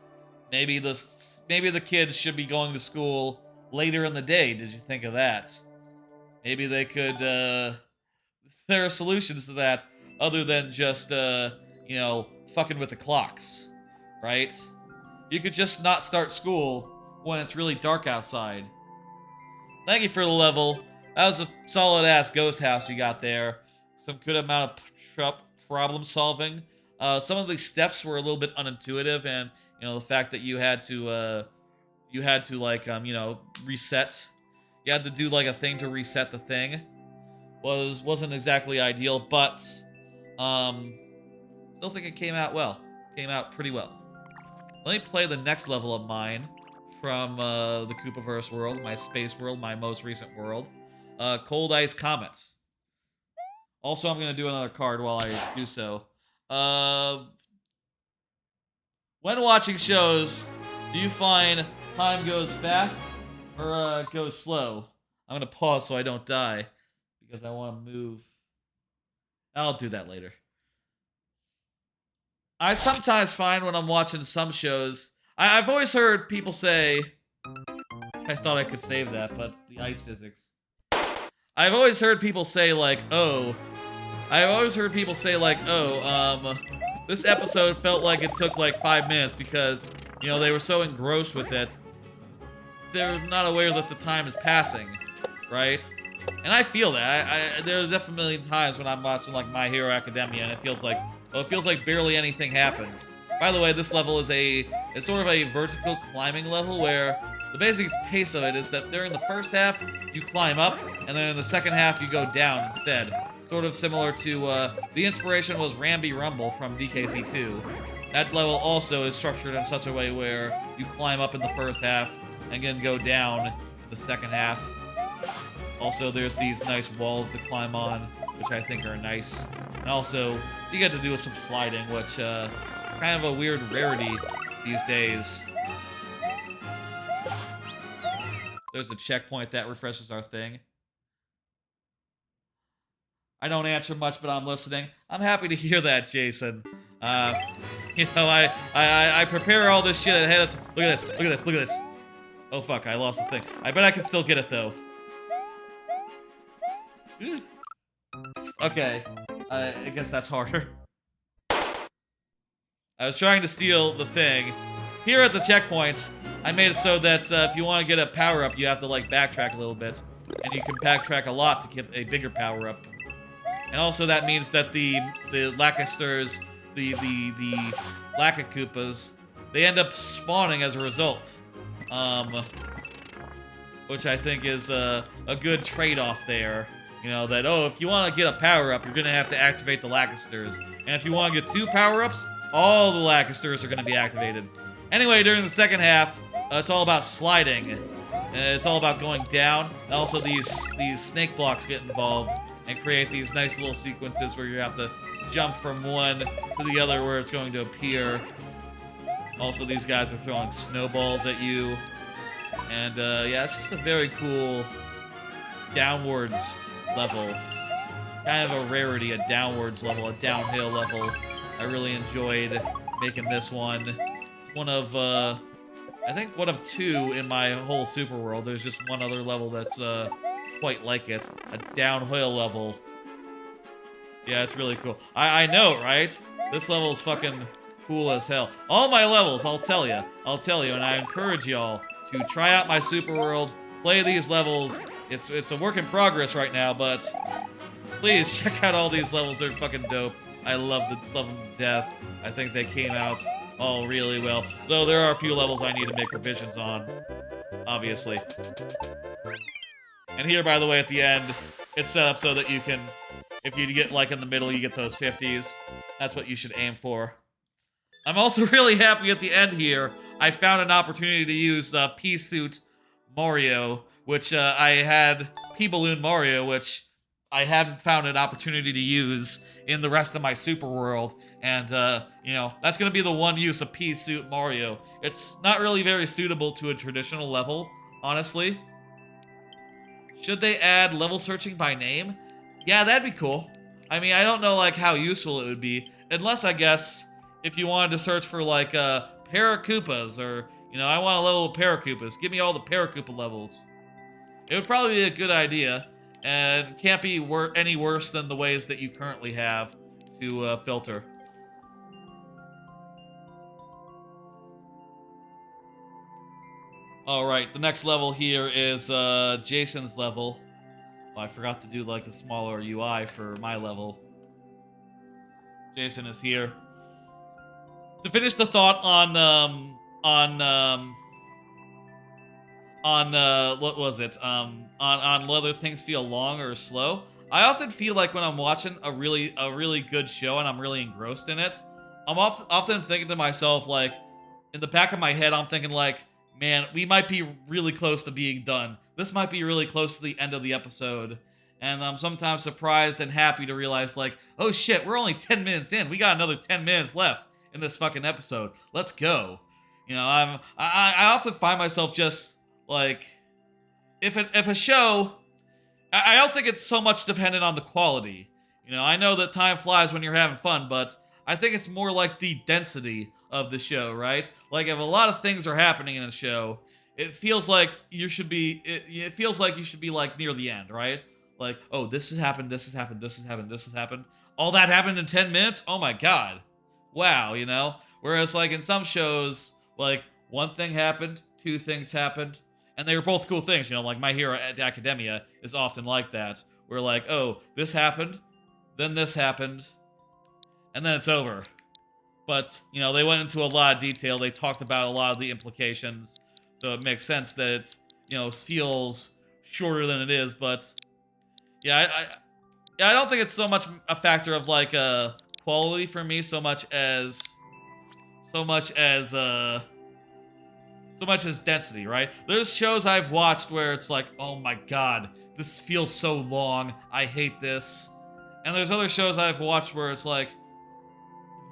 maybe the kids should be going to school later in the day. Did you think of that? Maybe they could, there are solutions to that other than just, you know, fucking with the clocks, right? You could just not start school when it's really dark outside. Thank you for the level. That was a solid-ass ghost house you got there. Some good amount of problem solving. Some of the steps were a little bit unintuitive, and you know the fact that you had to like you know, reset. You had to do like a thing to reset the thing. Wasn't exactly ideal, but still think it came out well. Came out pretty well. Let me play the next level of mine from the Koopaverse world, my space world, my most recent world. Cold Ice Comet. Also, I'm going to do another card while I do so. When watching shows, do you find time goes fast or goes slow? I'm going to pause so I don't die because I want to move. I'll do that later. I sometimes find when I'm watching some shows, I've always heard people say, I thought I could save that, but the ice physics. I've always heard people say like, this episode felt like it took like 5 minutes because, you know, they were so engrossed with it. They're not aware that the time is passing, right? And I feel that. There's definitely times when I'm watching like My Hero Academia and it feels like barely anything happened. By the way, this level is it's sort of a vertical climbing level where the basic pace of it is that during the first half, you climb up, and then in the second half, you go down instead. Sort of similar to, the inspiration was Ramby Rumble from DKC2. That level also is structured in such a way where you climb up in the first half, and then go down in the second half. Also, there's these nice walls to climb on, which I think are nice. And also, you get to do some sliding, which, kind of a weird rarity these days. There's a checkpoint that refreshes our thing. I don't answer much, but I'm listening. I'm happy to hear that, Jason. You know, I prepare all this shit ahead of time. Look at this, look at this, look at this. Oh fuck, I lost the thing. I bet I can still get it though. Okay, I guess that's harder. I was trying to steal the thing. Here at the checkpoints, I made it so that if you want to get a power-up, you have to, like, backtrack a little bit. And you can backtrack a lot to get a bigger power-up. And also that means that the Lacasters, the Lacakoopas, they end up spawning as a result. Which I think is a good trade-off there. You know, that, oh, if you want to get a power-up, you're going to have to activate the Lacasters. And if you want to get 2 power-ups, all the Lacasters are going to be activated. Anyway, during the second half, it's all about sliding. It's all about going down. And also these snake blocks get involved and create these nice little sequences where you have to jump from one to the other where it's going to appear. Also, these guys are throwing snowballs at you. And, yeah, it's just a very cool downwards level. Kind of a rarity, a downwards level, a downhill level. I really enjoyed making this one. It's one of, I think one of 2 in my whole super world. There's just one other level that's, quite like it. A downhill level. Yeah, it's really cool. I know, right? This level is fucking cool as hell. All my levels, I'll tell you, and I encourage y'all to try out my super world, play these levels. It's a work in progress right now, but please check out all these levels. They're fucking dope. I love them to death. I think they came out all really well. Though there are a few levels I need to make revisions on. obviously. And here, by the way, at the end, it's set up so that you can, if you get like in the middle, you get those 50s. That's what you should aim for. I'm also really happy at the end here. I found an opportunity to use Pea-Suit Mario, which I had Pea-Balloon Mario, which I hadn't found an opportunity to use in the rest of my Super World. And, you know, that's going to be the one use of Pea-Suit Mario. It's not really very suitable to a traditional level, honestly. Should they add level searching by name? Yeah, that'd be cool. I mean, I don't know, like, how useful it would be. Unless, I guess, if you wanted to search for, like, Paracoopas, or, you know, I want a level of Paracoopas. Give me all the Paracoopa levels. It would probably be a good idea, and can't be any worse than the ways that you currently have to filter. Alright, the next level here is Jason's level. Oh, I forgot to do, like, the smaller UI for my level. Jason is here. To finish the thought on what was it? On whether things feel long or slow. I often feel like when I'm watching a really good show and I'm really engrossed in it, I'm often thinking to myself, like, in the back of my head, I'm thinking, like, man, we might be really close to being done. This might be really close to the end of the episode. And I'm sometimes surprised and happy to realize, like, oh shit, we're only 10 minutes in. We got another 10 minutes left in this fucking episode. Let's go. You know, I often find myself just, like, if a show, I don't think it's so much dependent on the quality. You know, I know that time flies when you're having fun, but I think it's more like the density of the show, right? Like, if a lot of things are happening in a show, it feels like you should be, it feels like you should be, like, near the end, right? Like, oh, this has happened, this has happened, this has happened, this has happened. All that happened in 10 minutes? Oh my god. Wow, you know? Whereas, like, in some shows, like, one thing happened, two things happened, and they were both cool things, you know? Like, My Hero Academia is often like that, where, like, oh, this happened, then this happened, and then it's over. But, you know, they went into a lot of detail, they talked about a lot of the implications, so it makes sense that it, you know, feels shorter than it is, but yeah, I don't think it's so much a factor of, like, quality for me, so much as density, right? There's shows I've watched where it's like, oh my god, this feels so long, I hate this. And there's other shows I've watched where it's like,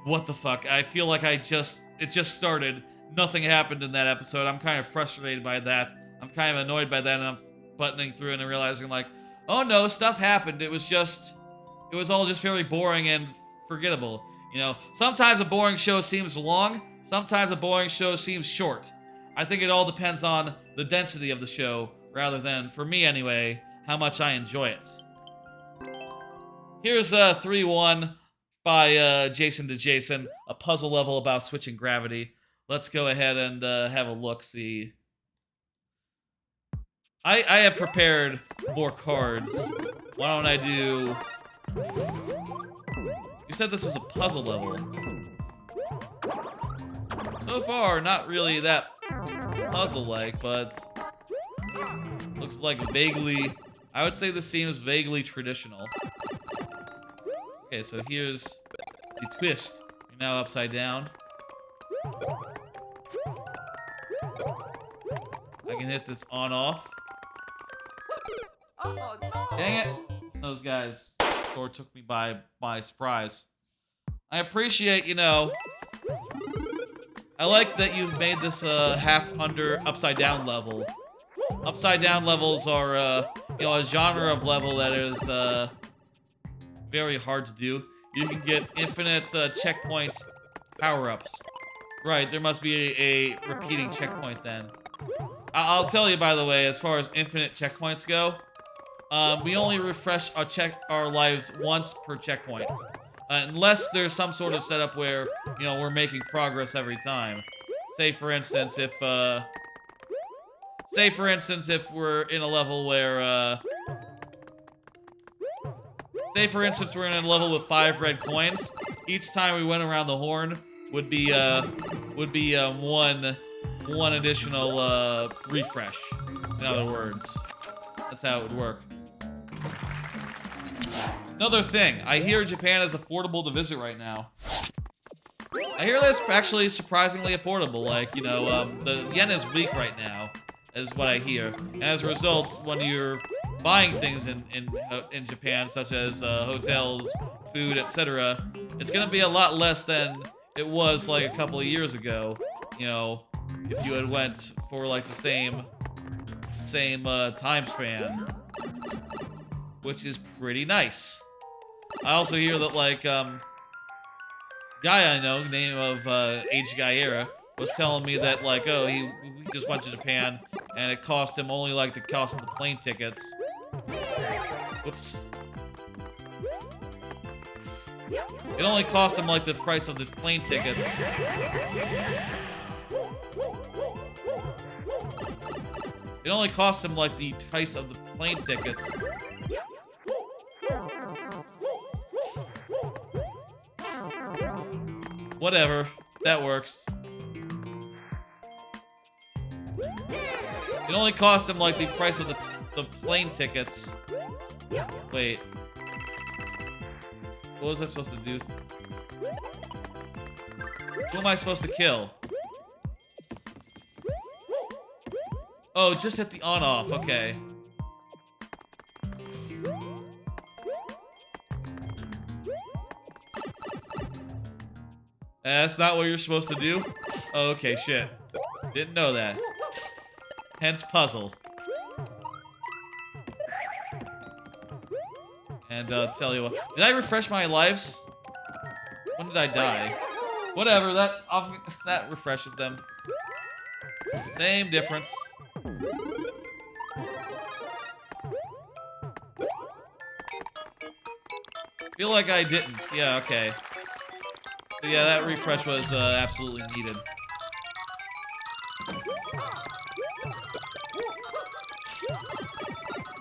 what the fuck? I feel like it just started, nothing happened in that episode. I'm kind of frustrated by that. I'm kind of annoyed by that, and I'm buttoning through and realizing, like, oh no, stuff happened. It was all just very boring and forgettable. You know, sometimes a boring show seems long, sometimes a boring show seems short. I think it all depends on the density of the show, rather than, for me anyway, how much I enjoy it. Here's 3-1 by Jason to Jason, a puzzle level about switching gravity. Let's go ahead and have a look-see. I have prepared more cards. Why don't I do... You said this is a puzzle level. So far, not really that puzzle-like, but looks like vaguely... I would say this seems vaguely traditional. Okay, so here's the twist. You're now upside down. I can hit this on-off. Oh no! Dang it! Those guys sort of took me by surprise. I appreciate, you know... I like that you've made this half under upside down level. Upside down levels are, you know, a genre of level that is very hard to do. You can get infinite checkpoint power-ups. Right, there must be a repeating checkpoint then. I'll tell you, by the way, as far as infinite checkpoints go, we only refresh our lives once per checkpoint. Unless there's some sort of setup where, you know, we're making progress every time. Say for instance, if we're in a level where, say for instance we're in a level with 5 red coins, each time we went around the horn would be one one additional refresh. In other words, that's how it would work. Another thing, I hear Japan is affordable to visit right now. I hear that's actually surprisingly affordable. Like, you know, the yen is weak right now, is what I hear. And as a result, when you're buying things in Japan, such as hotels, food, etc., it's gonna be a lot less than it was like a couple of years ago. You know, if you had went for like the same time span, which is pretty nice. I also hear that like guy I know, name of H. Guy was telling me that like, oh, he just went to Japan and it cost him only like the cost of the plane tickets. Whoops. It only cost him like the price of the plane tickets. It only cost him like the price of the plane tickets. Whatever, that works. It only cost him like the price of the plane tickets. Wait. What was I supposed to do? Who am I supposed to kill? Oh, just hit the on-off, okay. That's not what you're supposed to do? Oh, okay, shit. Didn't know that. Hence puzzle. And tell you what, did I refresh my lives? When did I die? Whatever, that refreshes them. Same difference. Feel like I didn't. Yeah, okay. So yeah, that refresh was absolutely needed.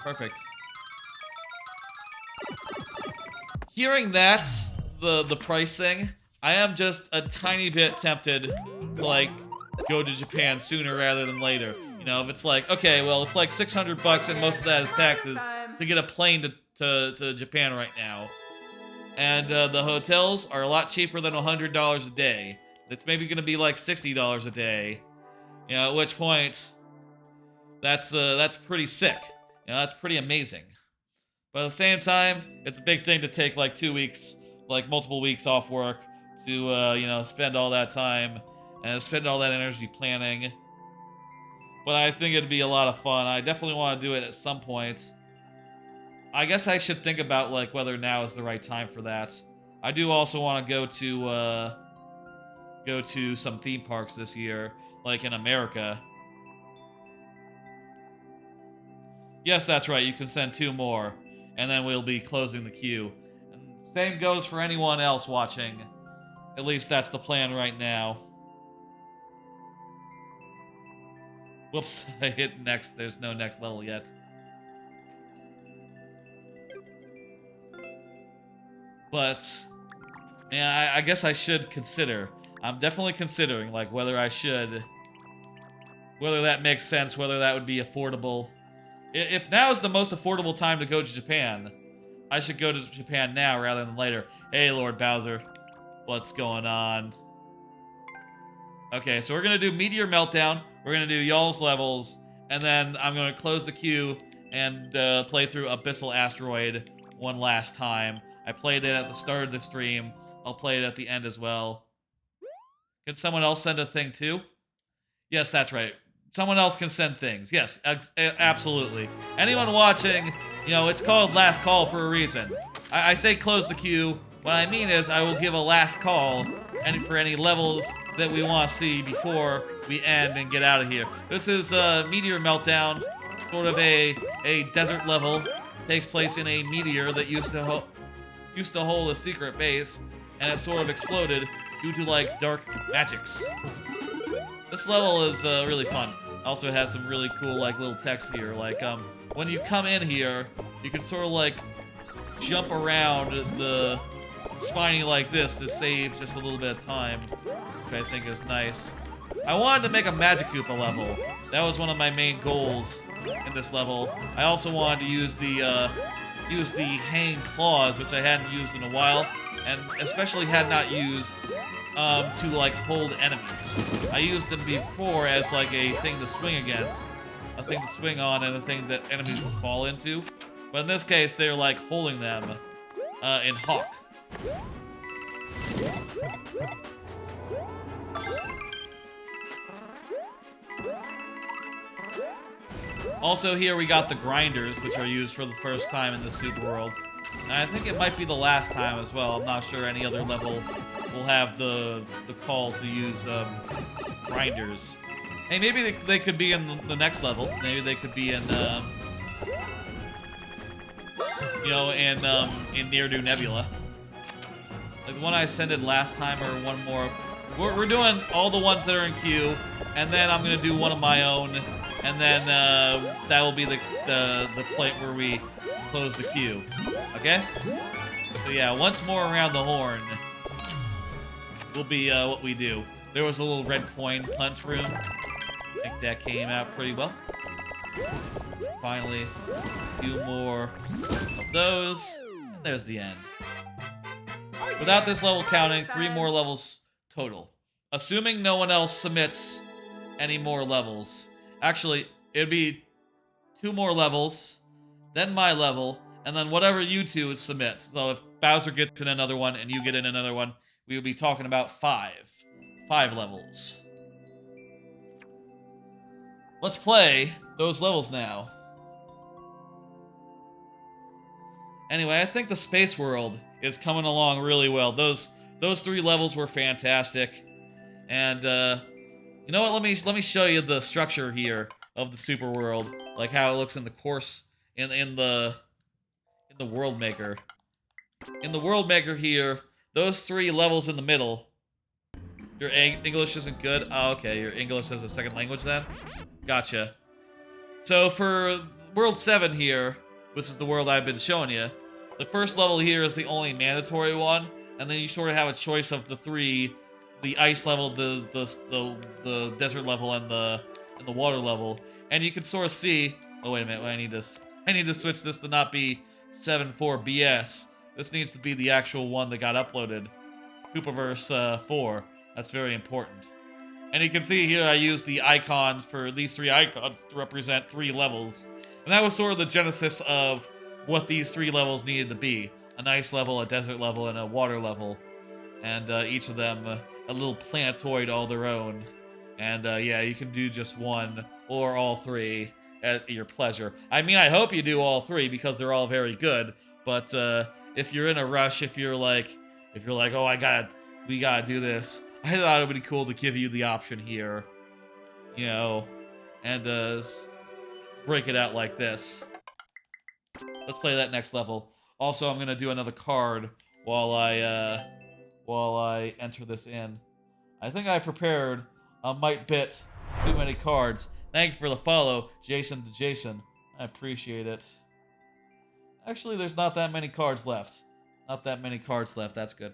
Perfect. Hearing that, the price thing, I am just a tiny bit tempted to like go to Japan sooner rather than later. You know, if it's like, okay, well, it's like $600 and most of that is taxes to get a plane to Japan right now. And the hotels are a lot cheaper than $100 a day. It's maybe going to be like $60 a day. You know, at which point, that's pretty sick. You know, that's pretty amazing. But at the same time, it's a big thing to take like 2 weeks, like multiple weeks off work to, you know, spend all that time and spend all that energy planning. But I think it'd be a lot of fun. I definitely want to do it at some point. I guess I should think about like whether now is the right time for that. I do also want to go to some theme parks this year, like in America. Yes, that's right. You can send 2 more, and then we'll be closing the queue. And same goes for anyone else watching. At least that's the plan right now. Whoops, I hit next. There's no next level yet. But, man, I guess I should consider. I'm definitely considering, like, whether I should... Whether that makes sense, whether that would be affordable. If now is the most affordable time to go to Japan, I should go to Japan now rather than later. Hey, Lord Bowser. What's going on? Okay, so we're going to do Meteor Meltdown. We're going to do y'all's levels. And then I'm going to close the queue and play through Abyssal Asteroid one last time. I played it at the start of the stream. I'll play it at the end as well. Can someone else send a thing too? Yes, that's right. Someone else can send things. Yes, absolutely. Anyone watching, you know, it's called Last Call for a reason. I say close the queue. What I mean is I will give a last call for any levels that we want to see before we end and get out of here. This is Meteor Meltdown, sort of a desert level. Takes place in a meteor that used to hold a secret base, and it sort of exploded due to like dark magics. This level is really fun. Also has some really cool like little text here. Like when you come in here, you can sort of like jump around the spiny like this to save just a little bit of time, which I think is nice. I wanted to make a Magic Koopa level. That was one of my main goals in this level. I also wanted to use the hanging claws, which I hadn't used in a while, and especially had not used to like hold enemies. I used them before as like a thing to swing against, a thing to swing on, and a thing that enemies would fall into. But in this case, they're like holding them in Hawk. Also here we got the grinders, which are used for the first time in the Super World. And I think it might be the last time as well. I'm not sure any other level will have the call to use grinders. Hey, maybe they could be in the next level. Maybe they could be in, you know, in near-new Nebula. Like the one I ascended last time, or one more. We're doing all the ones that are in queue, and then I'm gonna do one of my own, and then that will be the point where we close the queue. Okay? So yeah, once more around the horn will be what we do. There was a little red coin hunt room. I think that came out pretty well. Finally, a few more of those. And there's the end. Without this level counting, 3 more levels total. Assuming no one else submits any more levels. Actually, it'd be 2 more levels, then my level, and then whatever you two submit. So if Bowser gets in another one and you get in another one, we would be talking about 5 levels. Let's play those levels now. Anyway, I think the Space World is coming along really well. Those 3 levels were fantastic. And you know what? Let me show you the structure here of the Super World, like how it looks in the course in the World Maker. In the World Maker here, those 3 levels in the middle. Your English isn't good? Oh, okay. Your English as a second language then? Gotcha. So for World 7 here, which is the world I've been showing you, the first level here is the only mandatory one, and then you sort of have a choice of the 3, the ice level, the desert level, and the water level. And you can sort of see, oh wait a minute, I need to switch this to not be 7.4 BS. This needs to be the actual one that got uploaded. Koopaverse 4. That's very important. And you can see here I used the icon for these 3 icons to represent 3 levels. And that was sort of the genesis of what these 3 levels needed to be. An ice level, a desert level, and a water level. And each of them a little planetoid all their own. And yeah, you can do just one or all 3 at your pleasure. I mean, I hope you do all 3 because they're all very good. But if you're in a rush, if you're like, oh, we gotta do this, I thought it would be cool to give you the option here, you know, and break it out like this. Let's play that next level. Also, I'm gonna do another card while I enter this in. I think I prepared a mite bit too many cards. Thank you for the follow, Jason to Jason. I appreciate it. Actually, there's not that many cards left. Not that many cards left. That's good.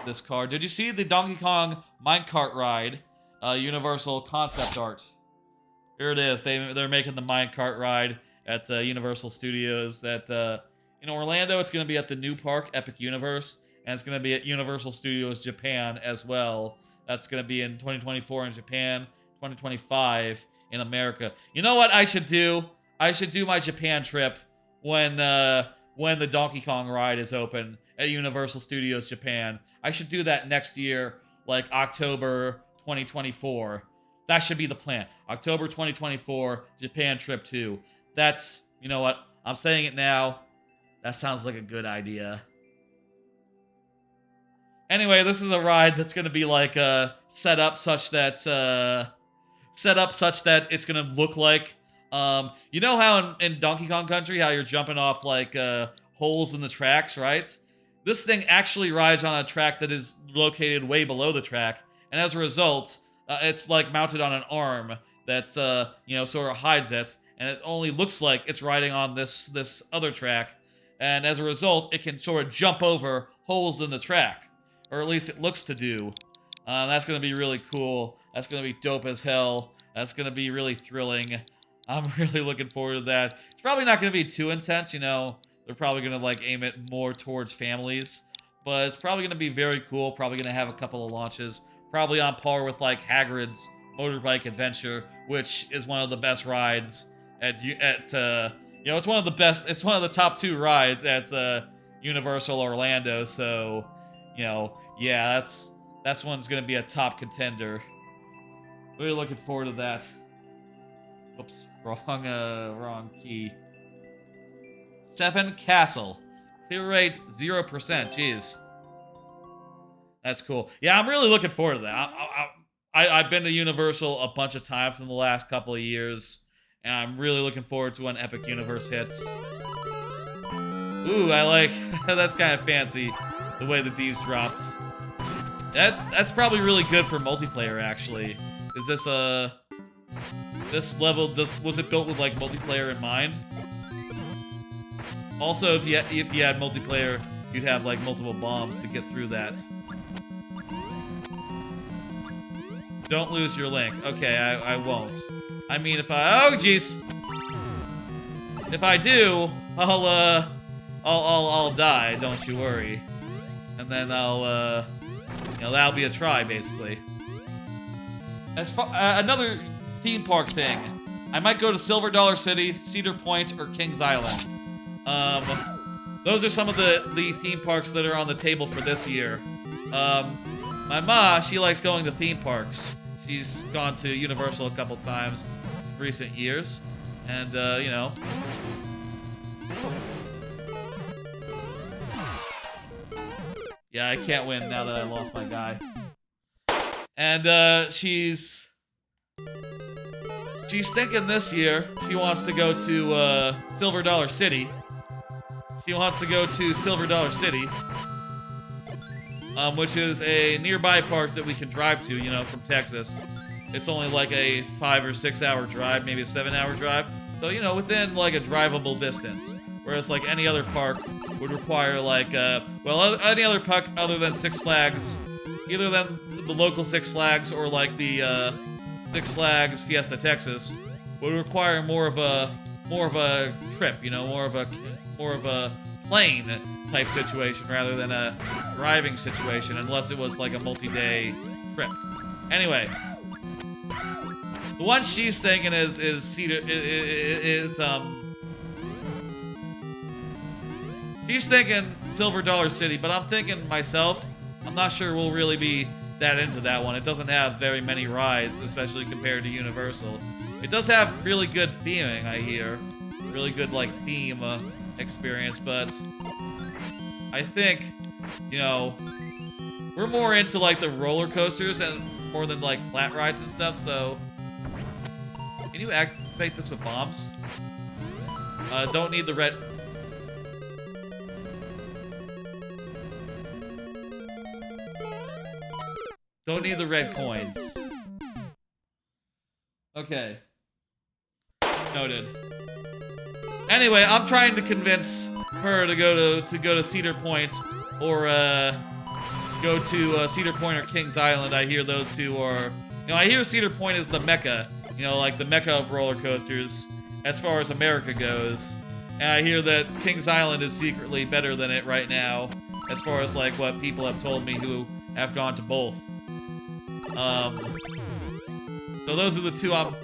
This card. Did you see the Donkey Kong minecart ride? Universal concept art. Here it is. They're making the minecart ride at Universal Studios. In Orlando, it's going to be at the new park, Epic Universe, and it's going to be at Universal Studios Japan as well. That's going to be in 2024 in Japan, 2025 in America. You know what I should do? I should do my Japan trip when the Donkey Kong ride is open at Universal Studios Japan. I should do that next year, like October 2024. That should be the plan. October 2024, Japan trip 2. That's, you know what? I'm saying it now. That sounds like a good idea. Anyway, this is a ride that's going to be like set up such that it's going to look like you know how in Donkey Kong Country how you're jumping off like holes in the tracks, right? This thing actually rides on a track that is located way below the track, and as a result, it's like mounted on an arm that you know, sort of hides it, and it only looks like it's riding on this other track, and as a result, it can sort of jump over holes in the track, or at least it looks to do. That's gonna be really cool. That's gonna be dope as hell. That's gonna be really thrilling. I'm really looking forward to that. It's probably not gonna be too intense, you know. They're probably gonna like aim it more towards families, but it's probably gonna be very cool. Probably gonna have a couple of launches. Probably on par with like Hagrid's Motorbike Adventure, which is one of the best rides at you know, it's one of the best. It's one of the top 2 rides at Universal Orlando. So, you know, yeah, that's one's gonna be a top contender. Really looking forward to that. Oops, wrong key. 7 Castle. Clear rate 0%. Jeez. That's cool. Yeah, I'm really looking forward to that. I've been to Universal a bunch of times in the last couple of years, and I'm really looking forward to when Epic Universe hits. Ooh, I like... that's kind of fancy, the way that these dropped. That's probably really good for multiplayer, actually. Is this this level, was it built with like multiplayer in mind? Also, if you had multiplayer, you'd have like multiple bombs to get through that. Don't lose your link. Okay, I won't. I mean, if I... oh, jeez. If I do, I'll die. Don't you worry. And then I'll, you know, that'll be a try, basically. As far another theme park thing, I might go to Silver Dollar City, Cedar Point, or Kings Island. Those are some of the theme parks that are on the table for this year. My ma, she likes going to theme parks. She's gone to Universal a couple times in recent years, and you know. Yeah, I can't win now that I lost my guy. And she's thinking this year she wants to go to Silver Dollar City. She wants to go to Silver Dollar City, which is a nearby park that we can drive to, you know, from Texas. It's only like a 5 or 6 hour drive, maybe a 7 hour drive. So, you know, within like a drivable distance. Whereas like any other park would require like, well, any other park other than Six Flags, either than the local Six Flags or like the Six Flags Fiesta Texas, would require more of a trip, you know, more of a plane type situation rather than a driving situation, unless it was like a multi-day trip. Anyway, the one she's thinking is she's thinking Silver Dollar City, but I'm thinking myself, I'm not sure we'll really be that into that one. It doesn't have very many rides, especially compared to Universal. It does have really good theming, I hear. Really good, like, theme experience, but I think, you know, we're more into, like, the roller coasters and more than, like, flat rides and stuff, so... Can you activate this with bombs? Don't need the red... Don't need the red coins. Okay. Noted. Anyway, I'm trying to convince her to go to Cedar Point or go to Cedar Point or Kings Island. I hear those two are, you know, I hear Cedar Point is the mecca, you know, like the mecca of roller coasters as far as America goes. And I hear that Kings Island is secretly better than it right now, as far as like what people have told me who have gone to both. So those are the two I'm...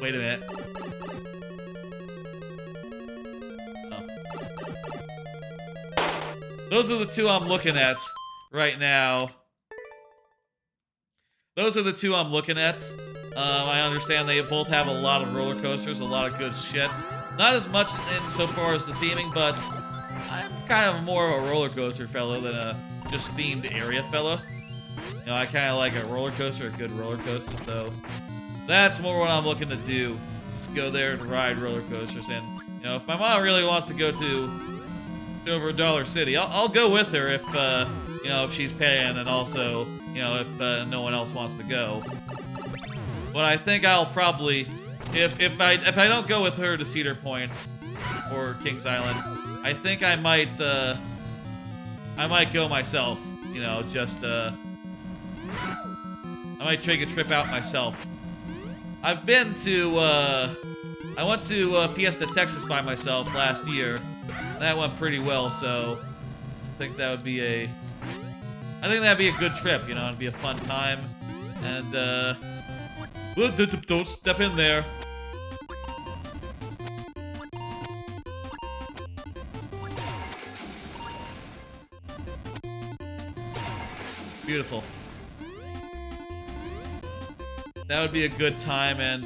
Wait a minute. Those are the two I'm looking at right now. Those are the two I'm looking at. I understand they both have a lot of roller coasters, a lot of good shit. Not as much in so far as the theming, but I'm kind of more of a roller coaster fellow than a just themed area fellow. You know, I kind of like a roller coaster, a good roller coaster, so that's more what I'm looking to do. Just go there and ride roller coasters. And, you know, if my mom really wants to go to Silver Dollar City, I'll go with her if, you know, if she's paying and also, you know, if no one else wants to go. But I think I'll probably, if I don't go with her to Cedar Point or Kings Island, I think I might go myself, you know, just I might take a trip out myself. I've been to, I went to Fiesta, Texas by myself last year. And that went pretty well, so I think that would be a good trip, you know, it'd be a fun time. And, don't step in there. Beautiful. That would be a good time, and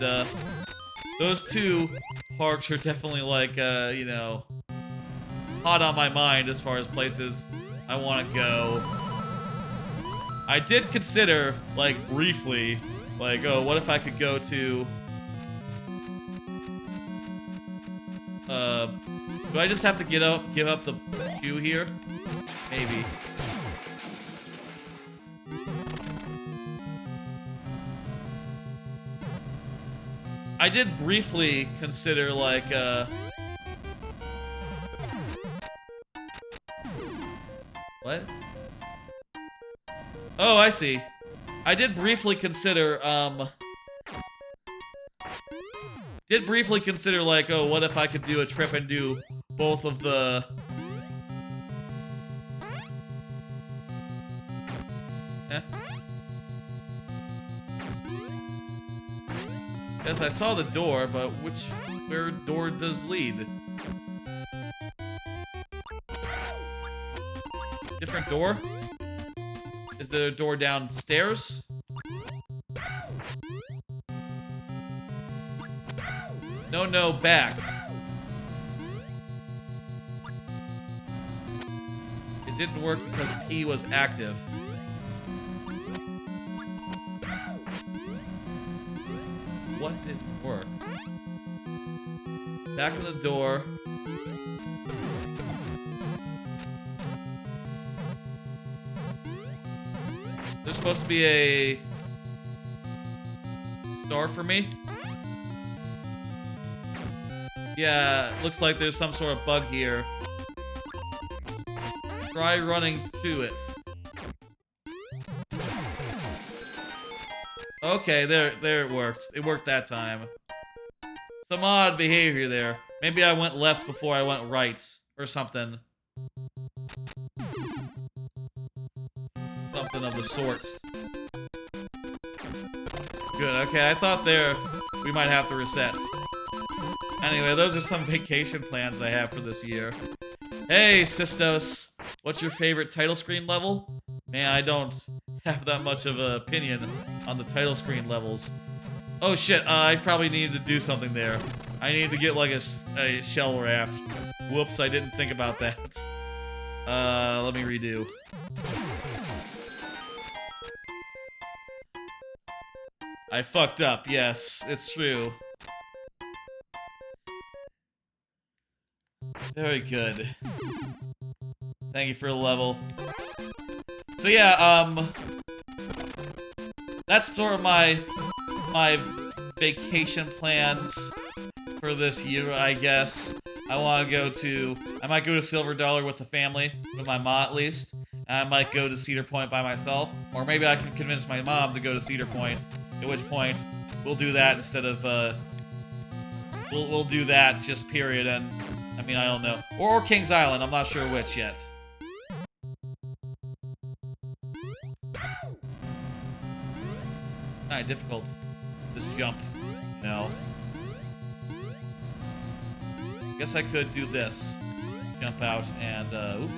those two parks are definitely like, you know, hot on my mind as far as places I want to go. I did consider, like, briefly, like, oh, what if I could go to... do I just have to give up the queue here? Maybe. I did briefly consider, like, what? Oh, I see. I did briefly consider, like, oh, what if I could do a trip and do both of the... Eh? Yes, I saw the door, but where door does lead? Different door? Is there a door downstairs? No, back. It didn't work because P was active. What didn't work? Back in the door. There's supposed to be a star for me. Yeah, looks like there's some sort of bug here. Try running to it. Okay, there it worked. It worked that time. Some odd behavior there. Maybe I went left before I went right, or something. Something of the sort. Good, okay, I thought we might have to reset. Anyway, those are some vacation plans I have for this year. Hey, Sistos! What's your favorite title screen level? Man, I don't have that much of an opinion on the title screen levels. Oh shit, I probably needed to do something there. I need to get like a shell raft. Whoops, I didn't think about that. Let me redo. I fucked up, yes, it's true. Very good. Thank you for the level. So yeah, that's sort of my vacation plans for this year, I guess. I might go to Silver Dollar with the family, with my mom at least. And I might go to Cedar Point by myself, or maybe I can convince my mom to go to Cedar Point, at which point we'll do that instead of, we'll do that, just period, and, I mean, I don't know. Or Kings Island, I'm not sure which yet. Kinda difficult, this jump, no. Guess I could do this. Jump out and, oop.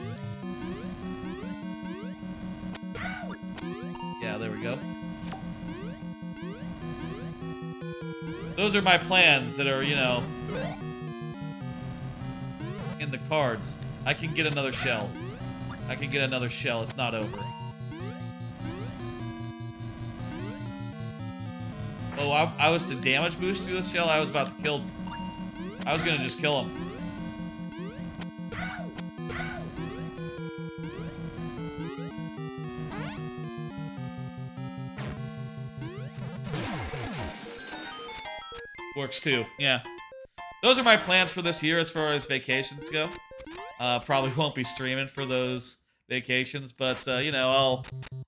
Yeah, there we go. Those are my plans that are, you know, in the cards. I can get another shell. I can get another shell. It's not over. Oh, I was to damage boost through this shell? I was about to kill... I was gonna just kill him. Works too, yeah. Those are my plans for this year as far as vacations go. Probably won't be streaming for those vacations, but you know,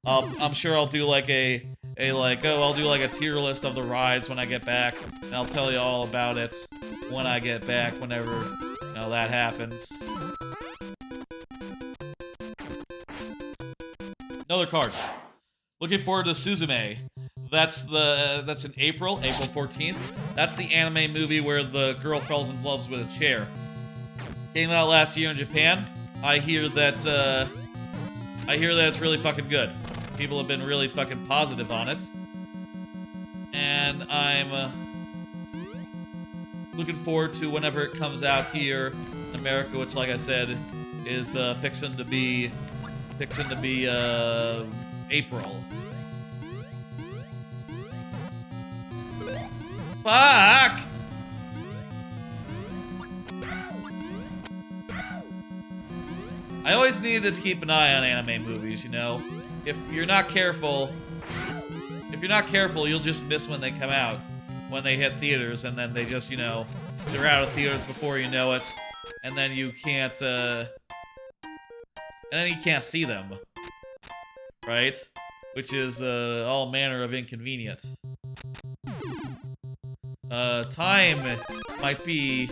I'm sure I'll do like I'll do like a tier list of the rides when I get back, and I'll tell you all about it when I get back, whenever you know that happens. Another card. Looking forward to Suzume. That's in April 14th. That's the anime movie where the girl falls in love with a chair. Came out last year in Japan. I hear that it's really fucking good. People have been really fucking positive on it. And I'm looking forward to whenever it comes out here in America, which, like I said, is fixing to be April. Fuck! I always needed to keep an eye on anime movies, you know? If you're not careful, you'll just miss when they come out, when they hit theaters, and then they just, you know, they're out of theaters before you know it, and then you can't see them, right? Which is all manner of inconvenient. Time might be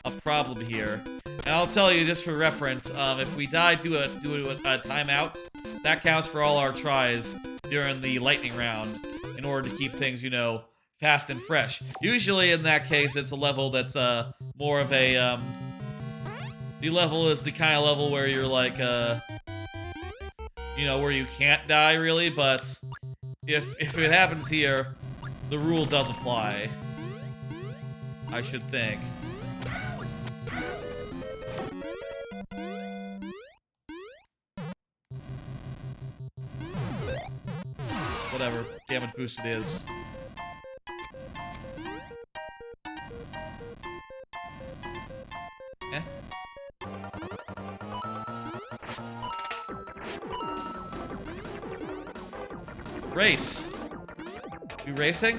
a problem here. And I'll tell you, just for reference, if we die do a timeout, that counts for all our tries during the lightning round in order to keep things, you know, fast and fresh. Usually in that case, it's a level that's more of a the level is the kind of level where you're like you know, where you can't die really, but if it happens here, the rule does apply. I should think. Whatever, damage boost it is. Eh? Race. You racing?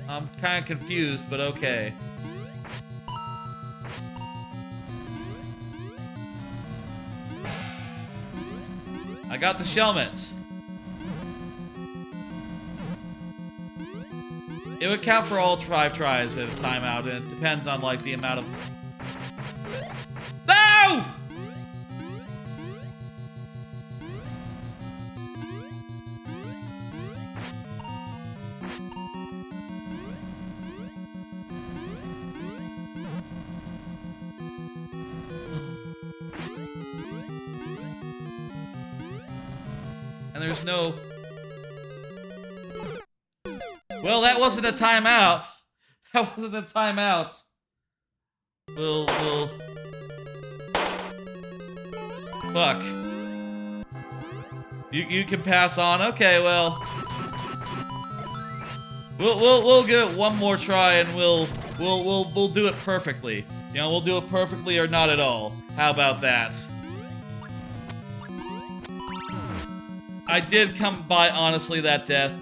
I'm kind of confused, but okay. I got the Shelmets. It would count for all 5 tries at a timeout, and it depends on, like, the amount of... No! And there's no... Well, that wasn't a timeout. That wasn't a timeout. We'll... Fuck. You can pass on. Okay, well... We'll give it one more try and we'll do it perfectly. You know, we'll do it perfectly or not at all. How about that? I did come by, honestly, that death.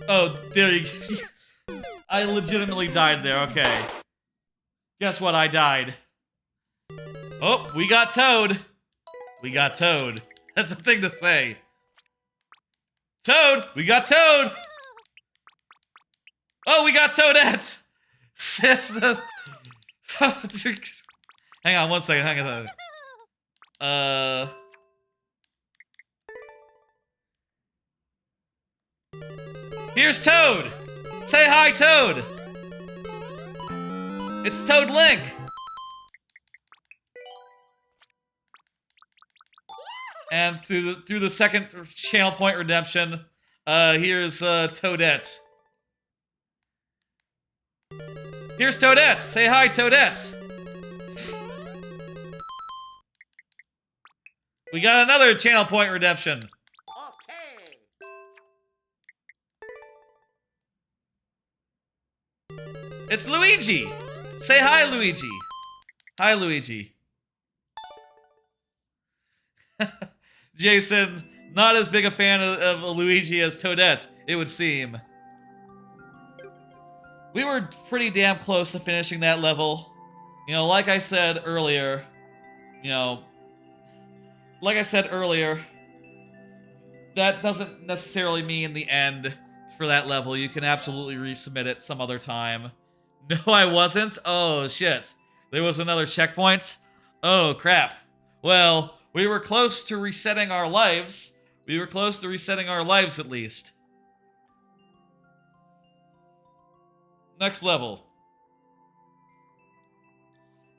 Oh, there you go. I legitimately died there, okay. Guess what? I died. Oh, we got Toad. We got Toad. That's a thing to say. Toad! We got Toad! Oh, we got Toadettes! Hang on one second, hang on a second. Here's Toad! Say hi, Toad! It's Toad Link! And through the second channel point redemption, here's Toadettes. Here's Toadettes! Say hi, Toadettes! We got another channel point redemption. It's Luigi! Say hi, Luigi! Hi, Luigi. Jason, not as big a fan of Luigi as Toadette, it would seem. we were pretty damn close to finishing that level. You know, like I said earlier, that doesn't necessarily mean the end for that level. You can absolutely resubmit it some other time. No, I wasn't? Oh, shit. There was another checkpoint? Oh, crap. Well, we were close to resetting our lives. We were close to resetting our lives, at least. Next level.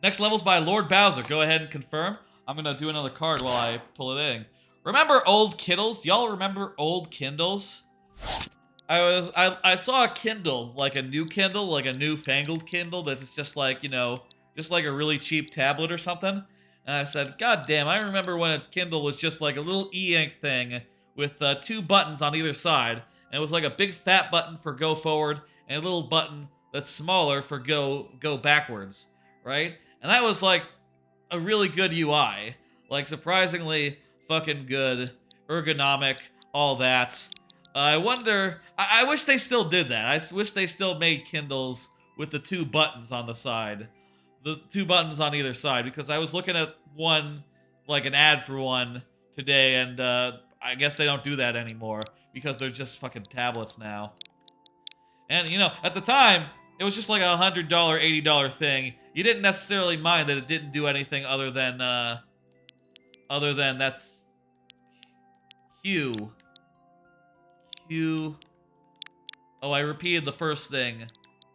Next level's by Lord Bowser. Go ahead and confirm. I'm gonna do another card while I pull it in. Remember old Kindles? Y'all remember old Kindles? I saw a Kindle, like a new Kindle, like a newfangled Kindle that's just like, just like a really cheap tablet or something. And I said, God damn, I remember when a Kindle was just like a little e-ink thing with 2 buttons on either side. And it was like a big fat button for go forward and a little button that's smaller for go backwards, right? And that was like a really good UI. Like surprisingly fucking good, ergonomic, all that. I wonder, I wish they still did that. I wish they still made Kindles with the 2 buttons on the side. The 2 buttons on either side, because I was looking at one, like an ad for one today, and I guess they don't do that anymore, because they're just fucking tablets now. And, at the time, it was just like a $100, $80 thing. You didn't necessarily mind that it didn't do anything other than that's Q. Oh, I repeated the first thing,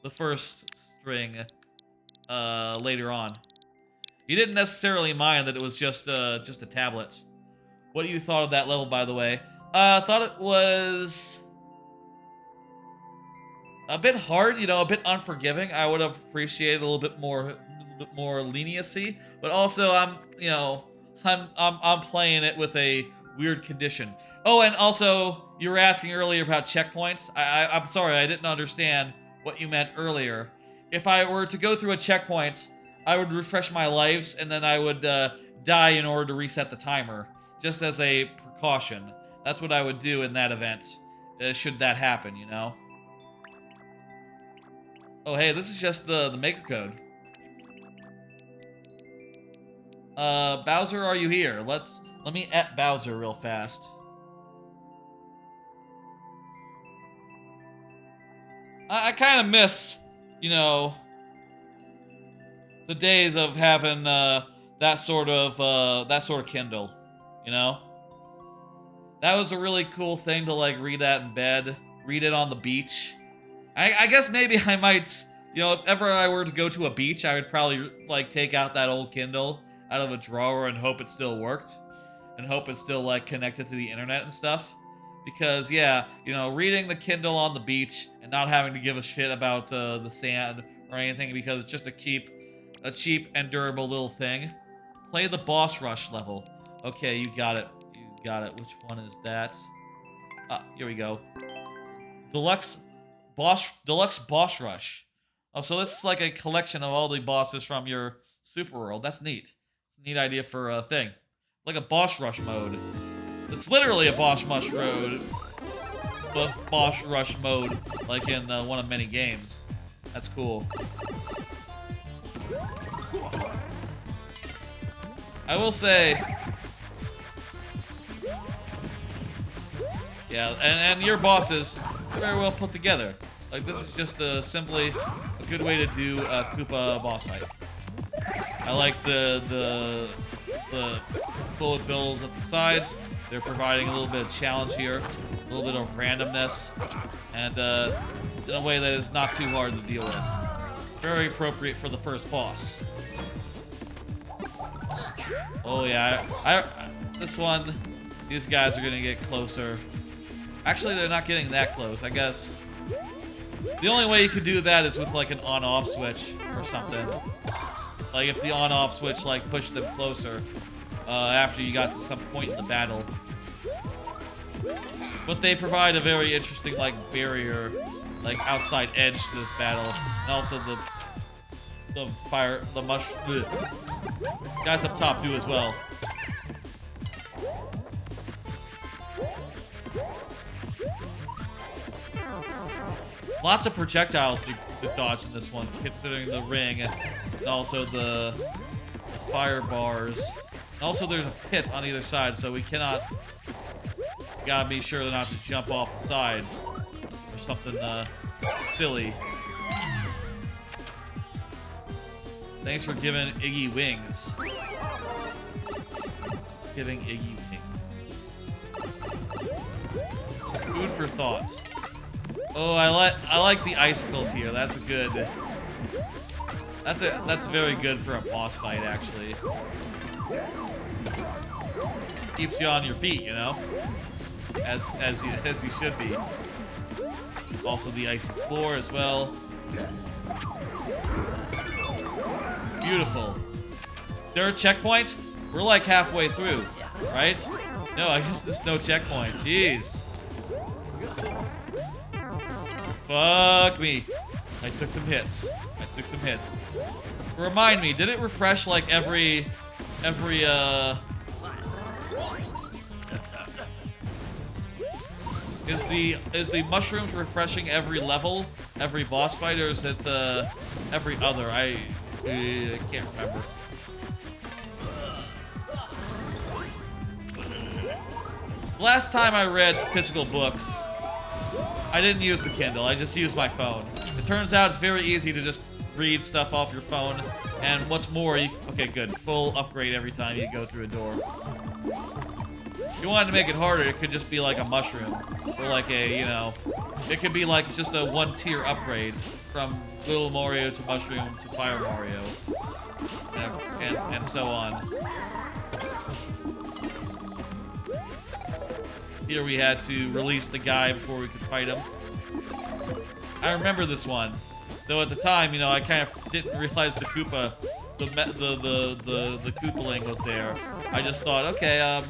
the first string, later on. You didn't necessarily mind that it was just a tablet. What do you thought of that level, by the way? Thought it was a bit hard, a bit unforgiving. I would have appreciated a little bit more leniency, but also I'm playing it with a weird condition. Oh, and also you were asking earlier about checkpoints. I'm sorry, I didn't understand what you meant earlier. If I were to go through a checkpoint, I would refresh my lives, and then I would die in order to reset the timer, just as a precaution. That's what I would do in that event, should that happen, Oh, hey, this is just the maker code. Bowser, are you here? Let me at Bowser real fast. I kind of miss, the days of having that sort of Kindle, That was a really cool thing to like read at in bed, read it on the beach. I guess maybe I might, if ever I were to go to a beach, I would probably like take out that old Kindle out of a drawer and hope it still worked, and hope it's still like connected to the internet and stuff. Because, yeah, reading the Kindle on the beach and not having to give a shit about the sand or anything because it's just a cheap and durable little thing. Play the boss rush level. Okay, you got it. You got it. Which one is that? Here we go. Deluxe boss rush. Oh, so this is like a collection of all the bosses from your super world. That's neat. It's a neat idea for a thing. It's like a boss rush mode. It's literally a boss rush mode, like in one of many games. That's cool. I will say, yeah, and your bosses very well put together. Like this is just simply a good way to do a Koopa boss fight. I like the bullet bills at the sides. They're providing a little bit of challenge here, a little bit of randomness, and in a way that is not too hard to deal with. Very appropriate for the first boss. Oh yeah, this one, these guys are gonna get closer. Actually, they're not getting that close, I guess. The only way you could do that is with like an on-off switch or something. Like if the on-off switch like pushed them closer after you got to some point in the battle. But they provide a very interesting like barrier, like outside edge to this battle, and also the guys up top do as well. Lots of projectiles to dodge in this one, considering the ring and also the fire bars. And also, there's a pit on either side, so we cannot. Gotta be sure not to jump off the side or something silly. Thanks for giving Iggy wings. Giving Iggy wings. Food for thought. Oh, I like the icicles here. That's good. That's very good for a boss fight, actually. Keeps you on your feet, you know, as you should be. Also the icy floor as well. Beautiful. There a checkpoint? We're like halfway through, right? No, I guess there's no checkpoint. Jeez. Fuck me. I took some hits. Remind me, did it refresh like every Is the mushrooms refreshing every level, every boss fight, or is it every other? I can't remember. Last time I read physical books, I didn't use the Kindle, I just used my phone. It turns out it's very easy to just read stuff off your phone, and what's more, okay, good, full upgrade every time you go through a door. If you wanted to make it harder, it could just be like a mushroom, or like a, you know, it could be like just a one-tier upgrade from Little Mario to Mushroom to Fire Mario, and so on. Here we had to release the guy before we could fight him. I remember this one, though at the time, you know, I kind of didn't realize the Koopa, the Koopaling was there. I just thought, okay, I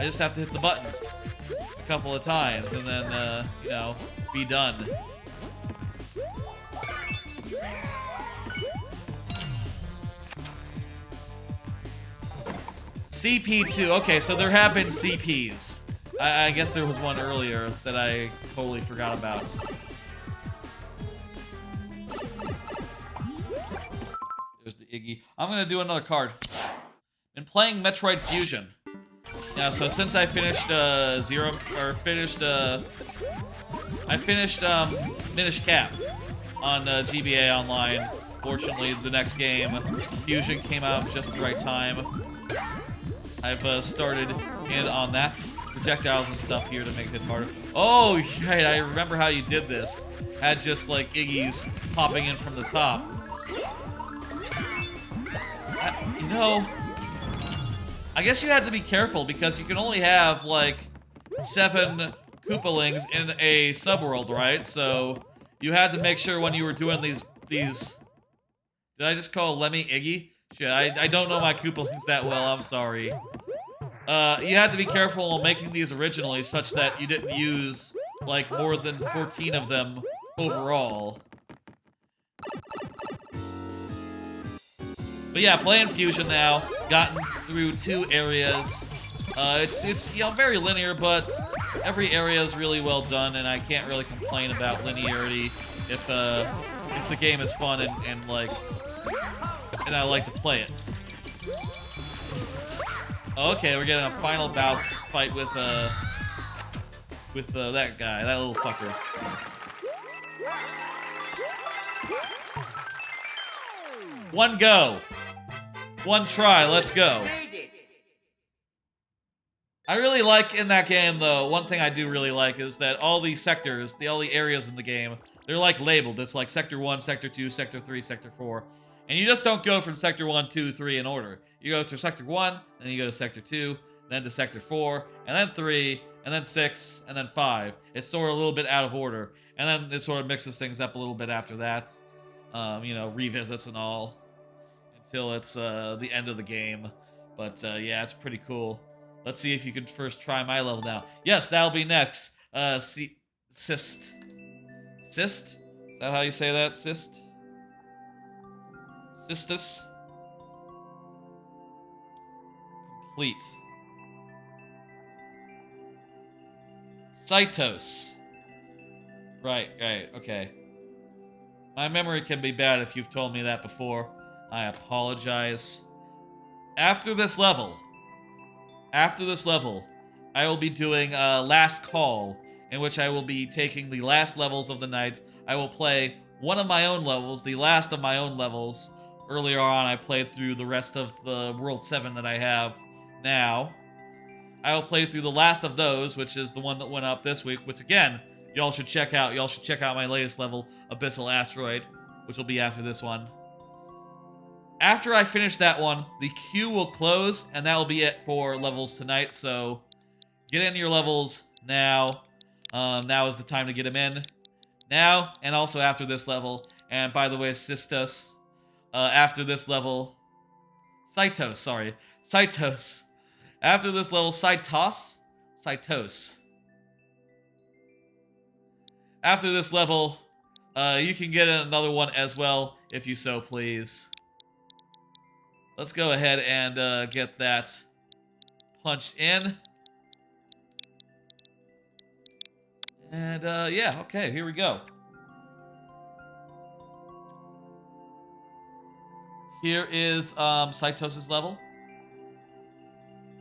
just have to hit the buttons a couple of times and then, you know, be done. CP2. Okay, so there have been CPs. I guess there was one earlier that I totally forgot about. There's the Iggy. I'm gonna do another card. Been playing Metroid Fusion. Yeah, so since I finished I finished Minish Cap on GBA Online. Fortunately, the next game, Fusion, came out just at the right time. I've started in on that. Projectiles and stuff here to make it harder. Oh, right, I remember how you did this. Had just like Iggy's popping in from the top. You know, I guess you had to be careful because you can only have like 7 Koopalings in a subworld, right? So you had to make sure when you were doing these. Did I just call Lemmy Iggy? Shit, I don't know my Koopalings that well. I'm sorry. You had to be careful while making these originally, such that you didn't use like more than 14 of them overall. But yeah, playing Fusion now, gotten through 2 areas. It's you know, very linear, but every area is really well done, and I can't really complain about linearity if the game is fun and like, and I like to play it. Okay, we're getting a final boss fight with that guy, that little fucker. One go. One try, let's go. I really like in that game, though, one thing I do really like is that all these sectors, all the areas in the game, they're like labeled. It's like Sector 1, Sector 2, Sector 3, Sector 4. And you just don't go from Sector 1, 2, 3 in order. You go to Sector 1, then you go to Sector 2, then to Sector 4, and then 3, and then 6, and then 5. It's sort of a little bit out of order. And then it sort of mixes things up a little bit after that. You know, revisits and all. Until it's the end of the game. But yeah, it's pretty cool. Let's see if you can first try my level now. Yes, that'll be next. Cyst. Cyst? Is that how you say that? Cyst? Cystus? Complete. Cytos. Right, okay. My memory can be bad if you've told me that before. I apologize. After this level, I will be doing a last call, in which I will be taking the last levels of the night. I will play one of my own levels, the last of my own levels. Earlier on, I played through the rest of the World 7 that I have now. I will play through the last of those, which is the one that went up this week, which again, y'all should check out. Y'all should check out my latest level, Abyssal Asteroid, which will be after this one. After I finish that one, the queue will close, and that will be it for levels tonight, so get in your levels now. Now is the time to get them in. Now, and also after this level. And by the way, Sistos, after this level... Cytos, sorry. Cytos. After this level, Cytos. After this level, you can get another one as well, if you so please. Let's go ahead and get that punch in. And yeah, okay, here we go. Here is Cytos' level.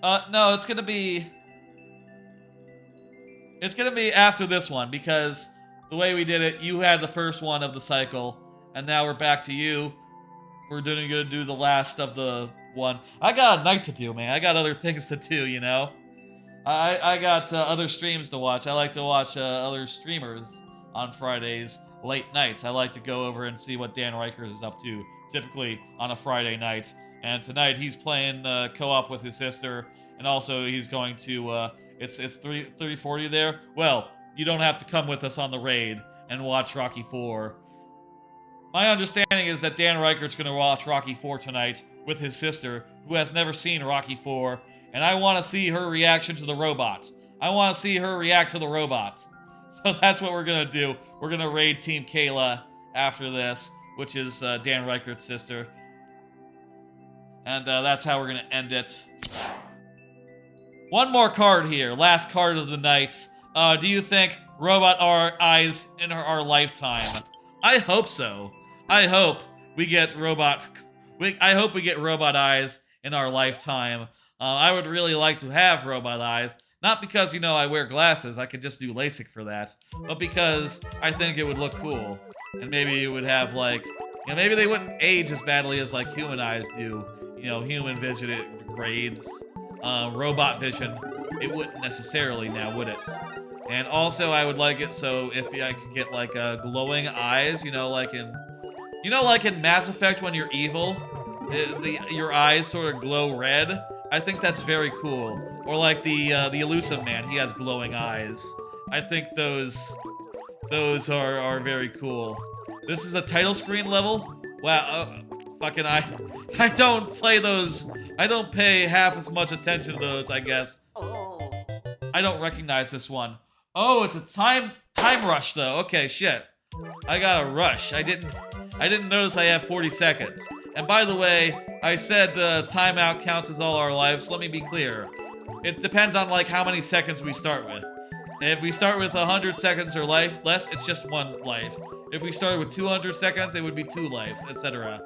No, it's gonna be after this one, because the way we did it, you had the first one of the cycle, and now we're back to you. We're gonna do the last of the one. I got a night to do, man. I got other things to do, you know? I got other streams to watch. I like to watch other streamers on Fridays, late nights. I like to go over and see what Dan Reichert is up to, typically on a Friday night. And tonight he's playing co-op with his sister, and also he's going to, it's 340 there. Well, you don't have to come with us on the raid and watch Rocky 4. My understanding is that Dan Reichert's going to watch Rocky 4 tonight with his sister, who has never seen Rocky 4, and I want to see her reaction to the robot. I want to see her react to the robot. So that's what we're going to do. We're going to raid Team Kayla after this, which is Dan Reichert's sister. And that's how we're going to end it. One more card here. Last card of the night. Do you think robot eyes in our lifetime? I hope so. I hope we get robot eyes in our lifetime. I would really like to have robot eyes. Not because, you know, I wear glasses. I could just do LASIK for that. But because I think it would look cool. And maybe it would have, like... You know, maybe they wouldn't age as badly as, like, human eyes do. You know, human vision, it degrades. Robot vision, it wouldn't necessarily now, would it? And also, I would like it so if I could get, like, glowing eyes, you know, like in Mass Effect when you're evil, your eyes sort of glow red. I think that's very cool. Or like the Elusive Man, he has glowing eyes. I think those are very cool. This is a title screen level? Wow, fucking I don't play those. I don't pay half as much attention to those, I guess. I don't recognize this one. Oh, it's a time rush though. Okay, shit. I got a rush. I didn't notice I have 40 seconds. And by the way, I said the timeout counts as all our lives. Let me be clear. It depends on like how many seconds we start with. If we start with 100 seconds or less, it's just 1 life. If we started with 200 seconds, it would be 2 lives, etc.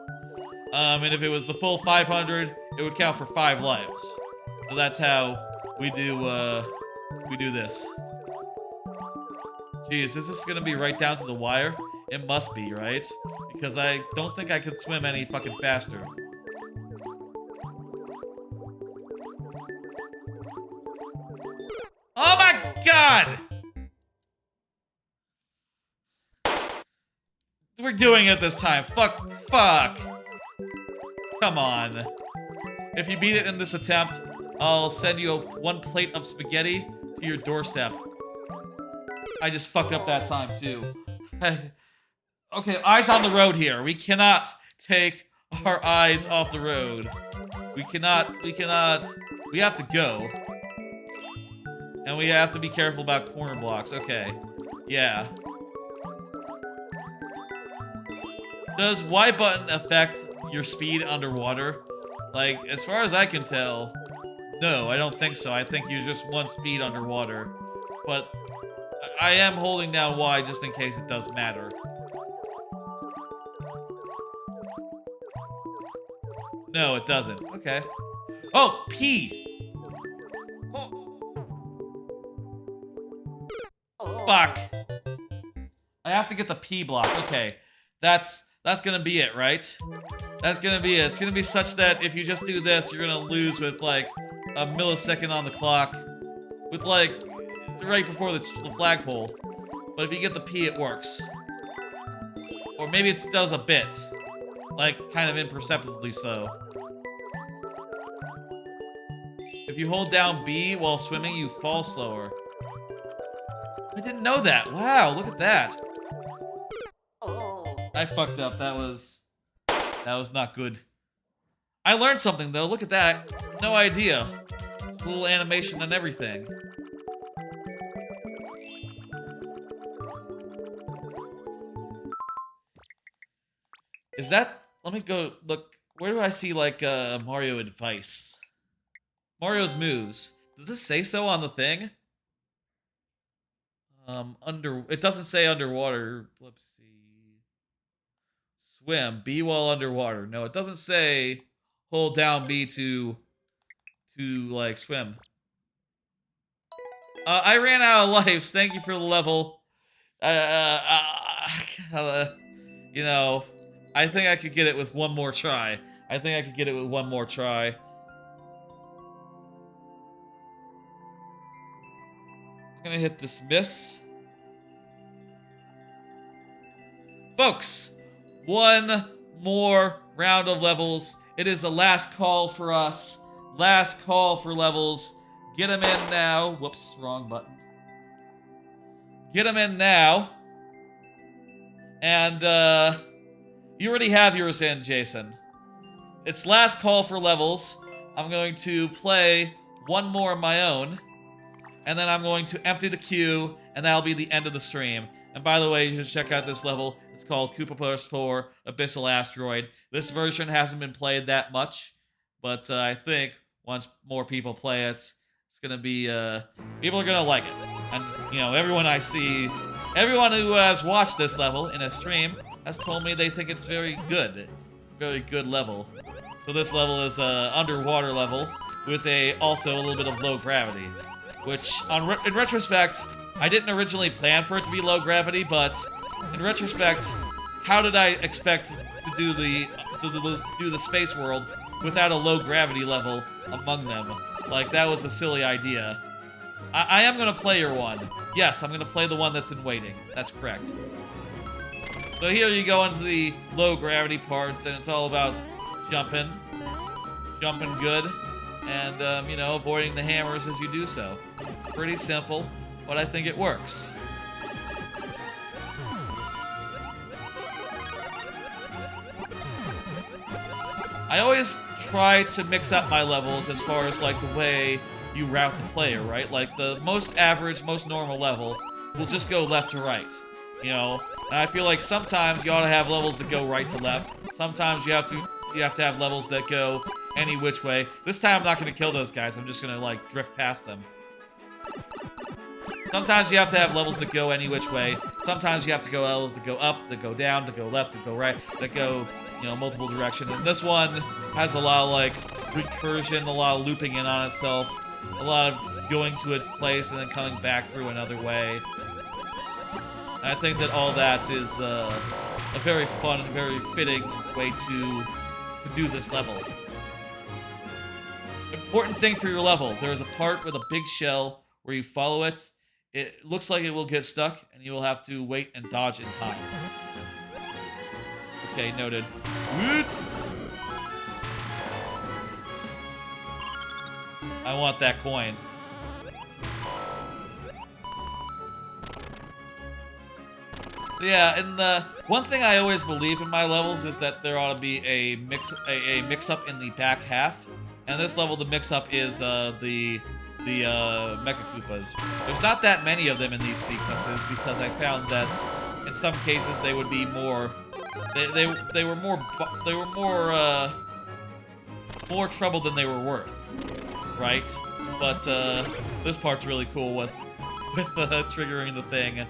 And if it was the full 500, it would count for 5 lives. So that's how we do this. Jeez, is this gonna be right down to the wire? It must be, right? Because I don't think I could swim any fucking faster. Oh my god! We're doing it this time. Fuck. Come on. If you beat it in this attempt, I'll send you 1 plate of spaghetti to your doorstep. I just fucked up that time, too. Okay, eyes on the road here. We cannot take our eyes off the road. We have to go. And we have to be careful about corner blocks. Okay. Yeah. Does Y button affect your speed underwater? Like, as far as I can tell, no, I don't think so. I think you're just 1 speed underwater. But I am holding down Y just in case it does matter. No, it doesn't. Okay. Oh, P. Fuck. I have to get the P block. Okay. That's gonna be it, right? That's gonna be it. It's gonna be such that if you just do this, you're gonna lose with like a millisecond on the clock. With like right before the flagpole. But if you get the P, it works. Or maybe it does a bit. Like, kind of imperceptibly so. If you hold down B while swimming, you fall slower. I didn't know that. Wow, look at that. I fucked up. That was not good. I learned something, though. Look at that. No idea. Little animation and everything. Is that... Let me go look. Where do I see, like, Mario advice? Mario's moves. Does this say so on the thing? It doesn't say underwater. Let's see. Swim. B while underwater. No, it doesn't say hold down B to like, swim. I ran out of lives. Thank you for the level. You know... I think I could get it with one more try. I'm gonna hit dismiss. Folks, one more round of levels. It is a last call for us. Last call for levels. Get them in now. Whoops, wrong button. Get them in now. And, you already have yours in, Jason. It's last call for levels. I'm going to play one more of my own. And then I'm going to empty the queue, and that'll be the end of the stream. And by the way, you should check out this level. It's called Koopaverse 4 Abyssal Asteroid. This version hasn't been played that much. But I think once more people play it, it's going to be... people are going to like it. And, you know, everyone I see... Everyone who has watched this level in a stream has told me they think it's very good. It's a very good level. So this level is a underwater level with also a little bit of low gravity, which in retrospect, I didn't originally plan for it to be low gravity, but in retrospect, how did I expect to do the space world without a low gravity level among them? Like, that was a silly idea. I am gonna play your one. Yes, I'm gonna play the one that's in waiting. That's correct. So here you go into the low gravity parts, and it's all about jumping good, and you know, avoiding the hammers as you do so. Pretty simple, but I think it works. I always try to mix up my levels as far as like the way you route the player, right? Like the most average, most normal level will just go left to right, you know? And I feel like sometimes you ought to have levels that go right to left. Sometimes you have to have levels that go any which way. This time I'm not going to kill those guys. I'm just going to like drift past them. Sometimes you have to have levels that go any which way. Sometimes you have to go levels that go up, that go down, that go left, that go right, that go, you know, multiple directions. And this one has a lot of like recursion, a lot of looping in on itself. A lot of going to a place and then coming back through another way. And I think that all that is a very fun and very fitting way to do this level. Important thing for your level. There is a part with a big shell where you follow it. It looks like it will get stuck, and you will have to wait and dodge in time. Okay, noted. Woot! I want that coin. Yeah, and the one thing I always believe in my levels is that there ought to be a mix-up in the back half. And this level, the mix-up is the Mecha Koopas. There's not that many of them in these sequences because I found that in some cases they would be more. They were more trouble than they were worth. Right, but this part's really cool with triggering the thing,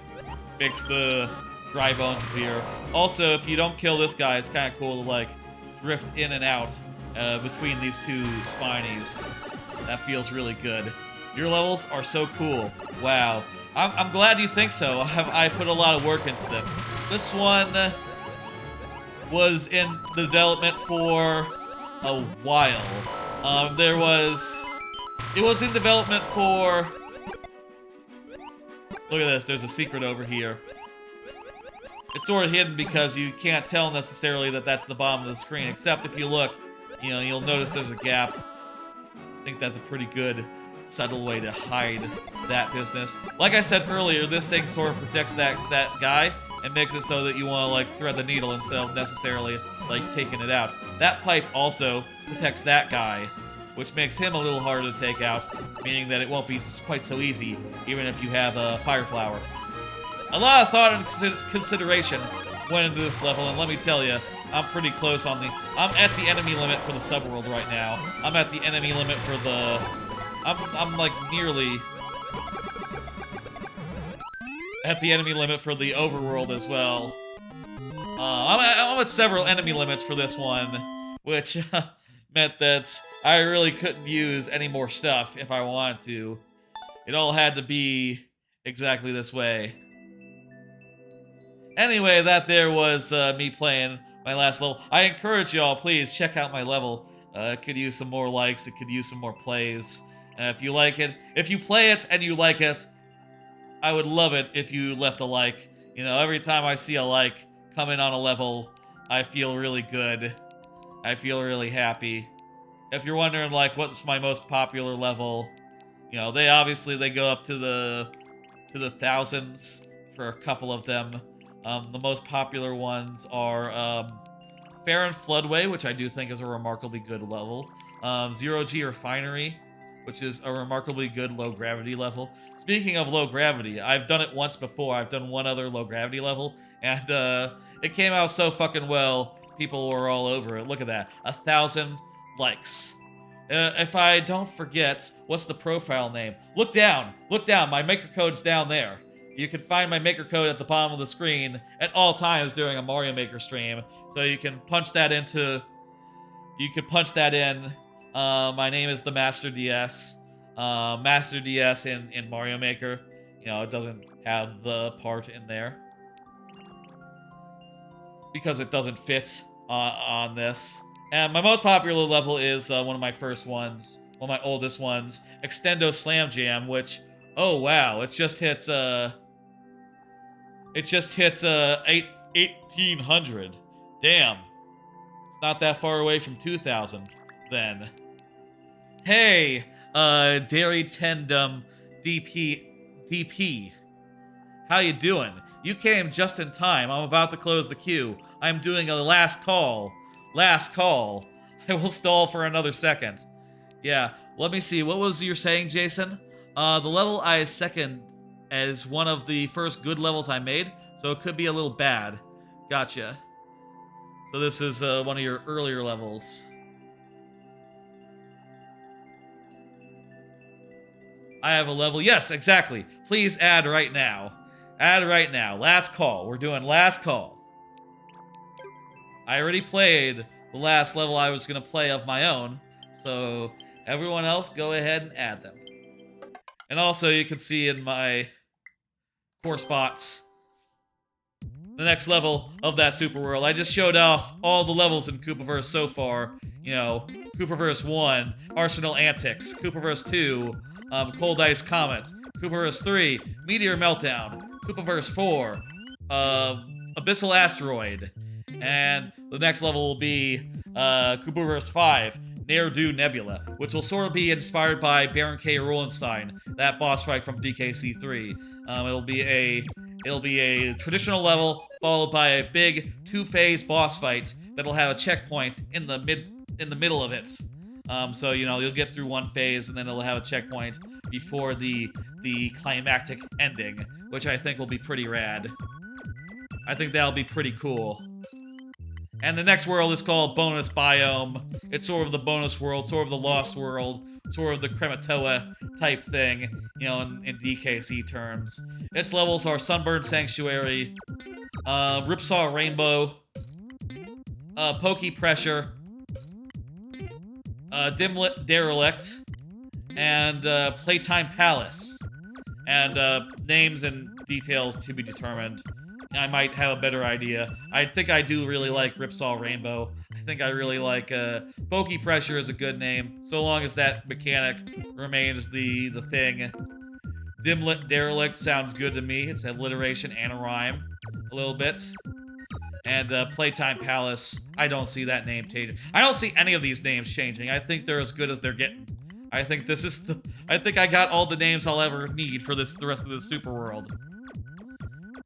makes the dry bones appear. Also, if you don't kill this guy, it's kind of cool to like drift in and out between these two spinies. That feels really good. Your levels are so cool. Wow. I'm glad you think so. I put a lot of work into them. This one was in development for a while. It was in development for... Look at this, there's a secret over here. It's sort of hidden because you can't tell necessarily that that's the bottom of the screen, except if you look, you know, you'll notice there's a gap. I think that's a pretty good, subtle way to hide that business. Like I said earlier, this thing sort of protects that guy and makes it so that you want to, like, thread the needle instead of necessarily, like, taking it out. That pipe also protects that guy, which makes him a little harder to take out, meaning that it won't be quite so easy, even if you have a fire flower. A lot of thought and consideration went into this level, and let me tell you, I'm pretty close on the... I'm at the enemy limit for the subworld right now. I'm at the enemy limit for the... I'm like nearly... at the enemy limit for the overworld as well. I'm at several enemy limits for this one, which meant that I really couldn't use any more stuff if I wanted to. It all had to be exactly this way. Anyway, that there was me playing my last level. I encourage y'all, please check out my level. It could use some more likes, it could use some more plays. If you like it, if you play it and you like it, I would love it if you left a like. You know, every time I see a like come in on a level, I feel really good. I feel really happy. If you're wondering, like, what's my most popular level, you know, they go up to the thousands for a couple of them. The most popular ones are Fair and Floodway, which I do think is a remarkably good level. Zero G Refinery, which is a remarkably good low gravity level. Speaking of low gravity, I've done it once before. I've done one other low gravity level, and it came out so fucking well. People were all over it. Look at that, 1,000 likes. If I don't forget, what's the profile name? Look down, my maker code's down there. You can find my maker code at the bottom of the screen at all times during a Mario Maker stream. So you can punch that in. My name is the Master DS. Master DS in Mario Maker. You know, it doesn't have the part in there because it doesn't fit on this. And my most popular level is one of my first ones, one of my oldest ones, Extendo Slam Jam, which, oh wow, it just hits 1800. Damn. It's not that far away from 2000 then. Hey, Dairy Tendum DP. How you doing? You came just in time. I'm about to close the queue. I'm doing a last call. Last call. I will stall for another second. Yeah, let me see. What was you saying, Jason? The level I second as one of the first good levels I made, so it could be a little bad. Gotcha. So this is one of your earlier levels. I have a level. Yes, exactly. Please add right now. Add right now. Last call. We're doing last call. I already played the last level I was going to play of my own, so everyone else go ahead and add them. And also, you can see in my core spots the next level of that super world. I just showed off all the levels in Koopaverse so far. You know, Koopaverse 1, Arsenal Antics. Koopaverse 2, Cold Ice Comet. Koopaverse 3, Meteor Meltdown. Koopaverse 4, Abyssal Asteroid. And the next level will be Koopaverse 5, Ne'er-Do Nebula, which will sort of be inspired by Baron K. Rollenstein, that boss fight from DKC3. It'll be a traditional level followed by a big two-phase boss fight that'll have a checkpoint in the middle of it. So you know, you'll get through one phase and then it'll have a checkpoint before the climactic ending, which I think will be pretty rad. I think that'll be pretty cool. And the next world is called Bonus Biome. It's sort of the bonus world, sort of the lost world, sort of the Krematoa type thing, you know, in DKC terms. Its levels are Sunburned Sanctuary, Ripsaw Rainbow, Pokey Pressure, Derelict, and Playtime Palace. And names and details to be determined. I might have a better idea. I think I do really like Ripsaw Rainbow. I think I really like Pokey Pressure is a good name, so long as that mechanic remains the thing. Dimlit Derelict sounds good to me. It's alliteration and a rhyme, a little bit. And Playtime Palace, I don't see that name changing. I don't see any of these names changing. I think they're as good as they're getting. I think this is the. I think I got all the names I'll ever need for the rest of the super world.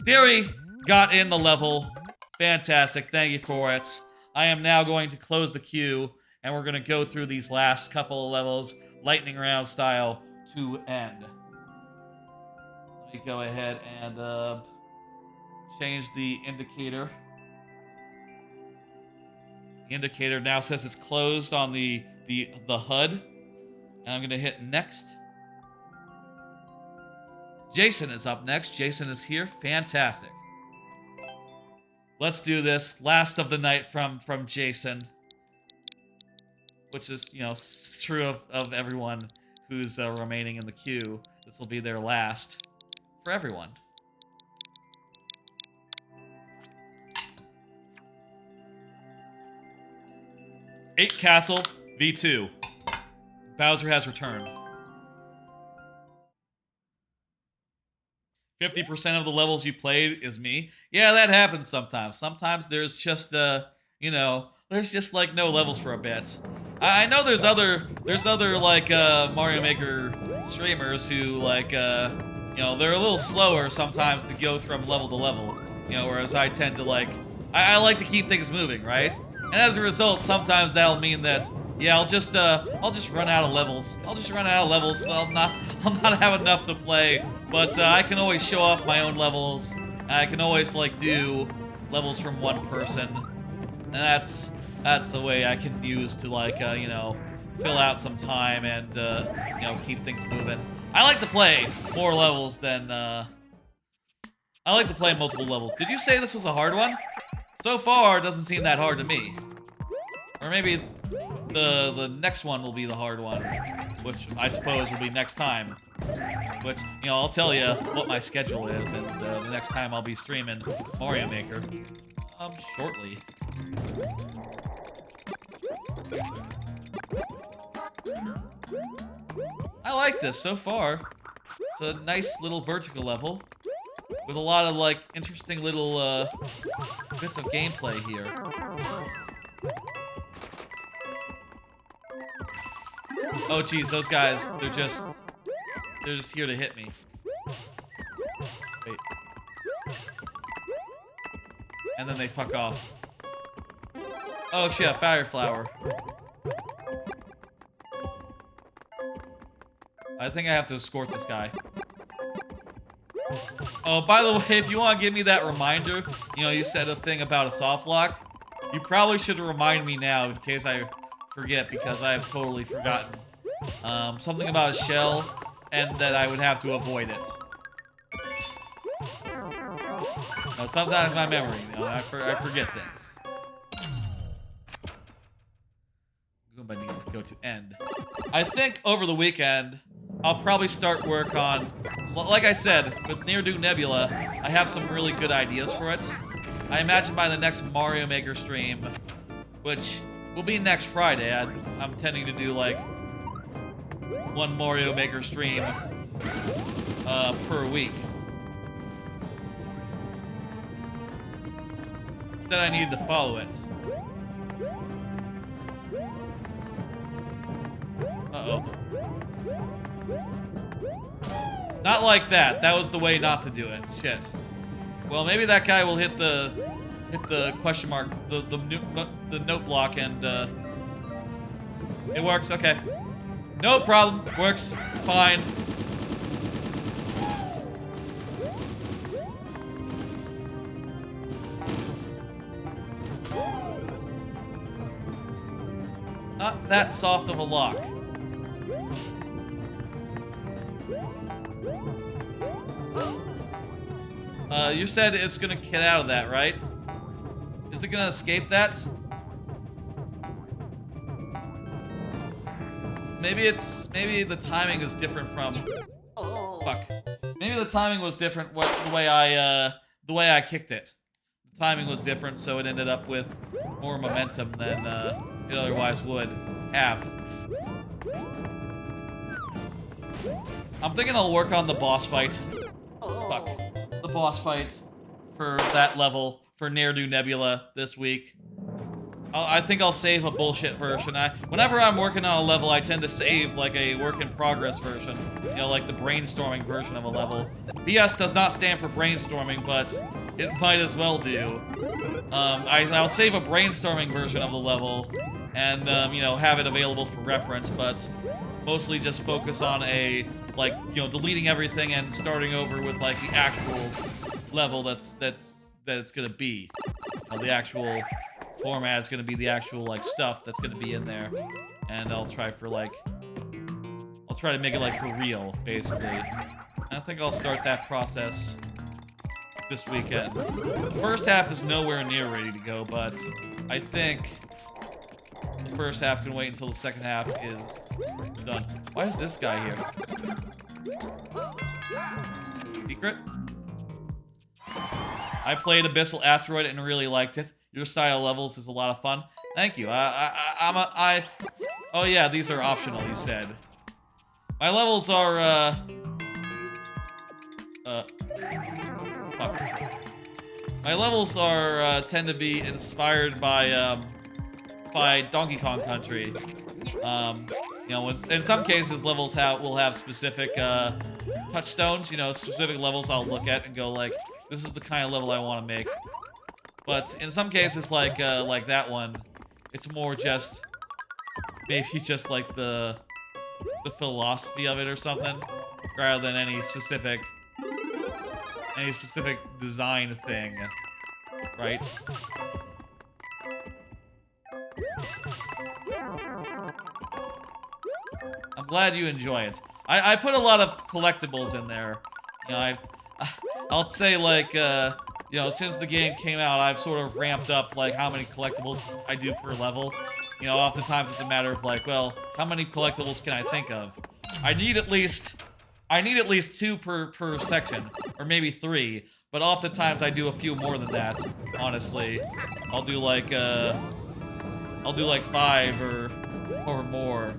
Theory got in the level. Fantastic. Thank you for it. I am now going to close the queue, and we're going to go through these last couple of levels, lightning round style, to end. Let me go ahead and change the indicator. The indicator now says it's closed on the HUD. And I'm going to hit next. Jason is up next. Jason is here. Fantastic. Let's do this. Last of the night from Jason. Which is, you know, true of everyone who's remaining in the queue. This will be their last for everyone. Eight Castle V2. Bowser has returned. 50% of the levels you played is me. Yeah, that happens sometimes. Sometimes there's just you know, there's just like no levels for a bit. I know there's other like Mario Maker streamers who like you know, they're a little slower sometimes to go from level to level. You know, whereas I tend to like I like to keep things moving, right? And as a result, sometimes that'll mean that yeah, I'll just run out of levels. I'll not have enough to play, but I can always show off my own levels. I can always like do levels from one person, and that's the way I can use to like you know, fill out some time and you know, keep things moving. I like to play more levels than I like to play multiple levels. Did you say this was a hard one? So far, it doesn't seem that hard to me. Or maybe the next one will be the hard one, which I suppose will be next time. Which, you know, I'll tell you what my schedule is, and the next time I'll be streaming Mario Maker shortly. I like this so far. It's a nice little vertical level with a lot of like interesting little bits of gameplay here. Oh geez, those guys, they're just here to hit me. Wait. And then they fuck off. Oh shit, Fire Flower. I think I have to escort this guy. Oh, by the way, if you want to give me that reminder, you know, you said a thing about a soft lock. You probably should remind me now in case I forget, because I have totally forgotten. Something about a shell, and that I would have to avoid it. Now, sometimes my memory, you know, I forget things. Goomba needs to go to end. I think over the weekend, I'll probably start work on, like I said, with Near Do Nebula, I have some really good ideas for it. I imagine by the next Mario Maker stream, which will be next Friday, I'm tending to do like one Mario Maker stream per week. Said I needed to follow it. Uh-oh. Not like that. That was the way not to do it. Shit. Well, maybe that guy will hit the question mark, the note block, and it works. Okay. No problem. Works. Fine. Not that soft of a lock. You said it's gonna get out of that, right? Is it gonna escape that? maybe the timing is different from. Oh. Fuck. Maybe the timing was different. The way I kicked it. The timing was different, so it ended up with more momentum than it otherwise would have. I'm thinking I'll work on the boss fight. Fuck. The boss fight for that level for Ne'er-Do Nebula this week. I think I'll save a bullshit version. Whenever I'm working on a level, I tend to save like a work-in-progress version. You know, like the brainstorming version of a level. BS does not stand for brainstorming, but it might as well do. I'll save a brainstorming version of the level and, you know, have it available for reference, but mostly just focus on a, like, you know, deleting everything and starting over with, like, the actual level that it's gonna be. You know, the actual format is gonna be the actual, like, stuff that's gonna be in there. And I'll try to make it, like, for real, basically. And I think I'll start that process this weekend. The first half is nowhere near ready to go, but I think the first half can wait until the second half is done. Why is this guy here? Secret? I played Abyssal Asteroid and really liked it. Your style of levels is a lot of fun. Thank you. Oh yeah, these are optional, you said. My levels are, fuck. My levels are, tend to be inspired by Donkey Kong Country. You know, in some cases, levels will have specific, touchstones, you know, specific levels I'll look at and go like, this is the kind of level I want to make. But in some cases, like that one, it's more just, maybe just like the philosophy of it or something, rather than any specific design thing, right? I'm glad you enjoy it. I put a lot of collectibles in there. You know, I'll say like, you know, since the game came out, I've sort of ramped up like how many collectibles I do per level. You know, oftentimes it's a matter of like, well, how many collectibles can I think of? I need at least 2 per section, or maybe 3. But oftentimes I do a few more than that. Honestly, I'll do like 5 or more.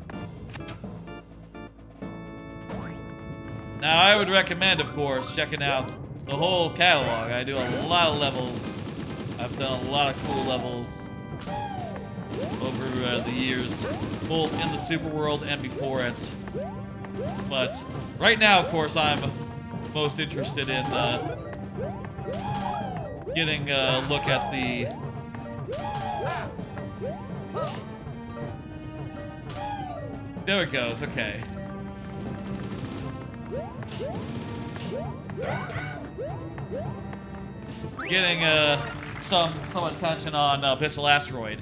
Now, I would recommend, of course, checking out the whole catalog. I do a lot of levels. I've done a lot of cool levels over the years, both in the Super World and before it. But right now, of course, I'm most interested in getting a look at the... There it goes, okay. Getting some attention on Abyssal Asteroid.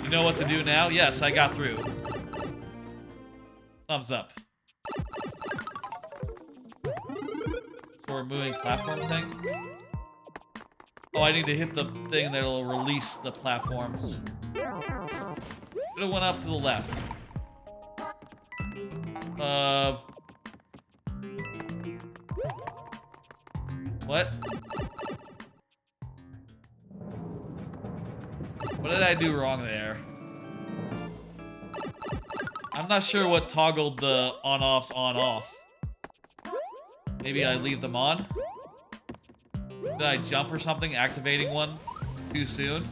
You know what to do now? Yes, I got through. Thumbs up. For a moving platform thing? Oh, I need to hit the thing that'll release the platforms. Should've went up to the left. What? What did I do wrong there? I'm not sure what toggled the on-offs on-off. Maybe I leave them on? Did I jump or something, activating one too soon?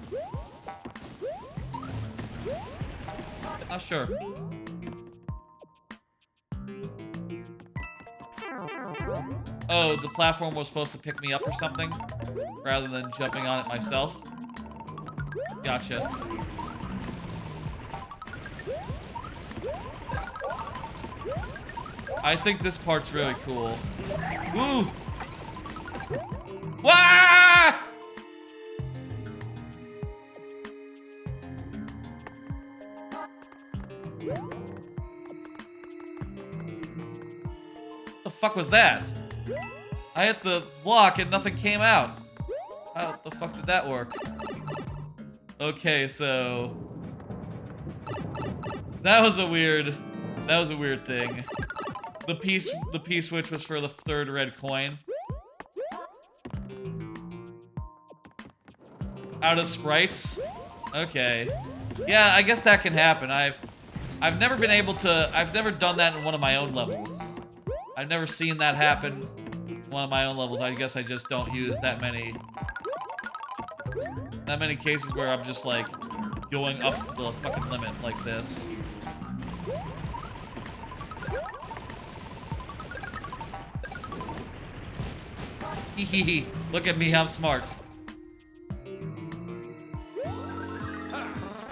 Not sure. Oh, the platform was supposed to pick me up or something, rather than jumping on it myself. Gotcha. I think this part's really cool. Ooh! Wah! The fuck was that? I hit the block and nothing came out. How the fuck did that work? Okay, so... That was a weird That was a weird thing. The P switch was for the third red coin. Out of sprites? Okay. Yeah, I guess that can happen. I've never been able to... I've never done that in one of my own levels. I've never seen that happen in one of my own levels. I guess I just don't use that many cases where I'm just, like, going up to the fucking limit like this. Hehehe. Look at me, I'm smart.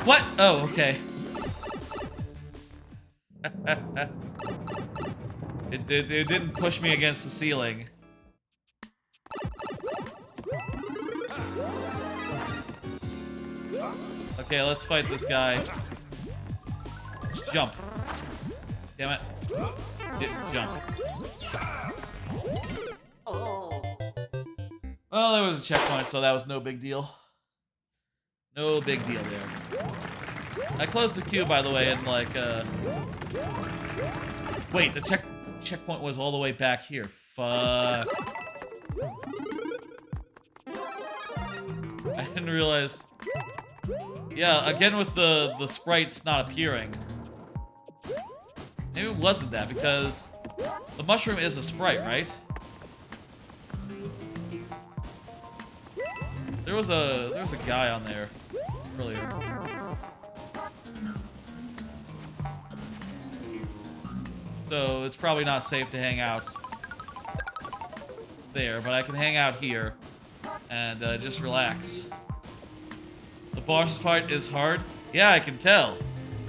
What? Oh, okay. It didn't push me against the ceiling. Okay, let's fight this guy. Just jump. Damn it. Didn't jump. Well, there was a checkpoint, so that was no big deal. No big deal there. I closed the queue, by the way, and like, wait, the checkpoint was all the way back here. Fuck. I didn't realize. Yeah, again with the sprites not appearing. Maybe it wasn't that, because the mushroom is a sprite, right? There was a guy on there earlier. So it's probably not safe to hang out there, but I can hang out here and just relax. The boss fight is hard. Yeah, I can tell.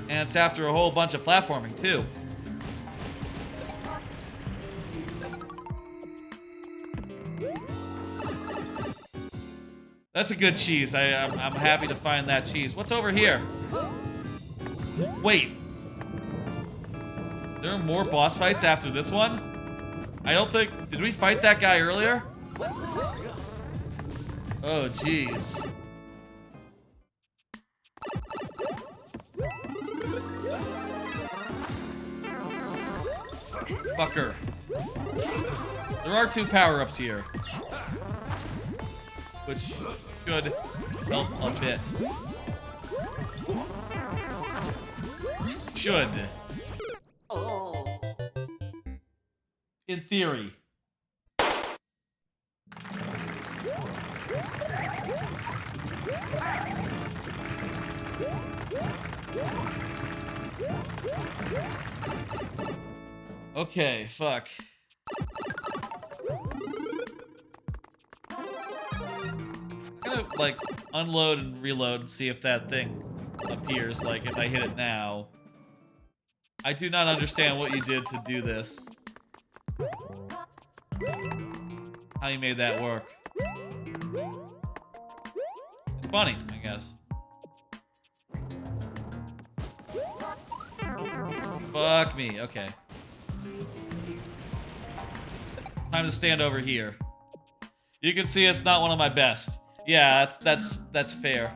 And it's after a whole bunch of platforming too. That's a good cheese. I'm happy to find that cheese. What's over here? Wait. There are more boss fights after this one? I don't think... Did we fight that guy earlier? Oh, jeez. Fucker. There are 2 power-ups here. Which should help a bit. Should. In theory. Okay, fuck. I'm gonna, like, unload and reload and see if that thing appears, like, if I hit it now. I do not understand what you did to do this. How you made that work. It's funny, I guess. Fuck me, okay. Time to stand over here. You can see it's not one of my best. Yeah, that's fair.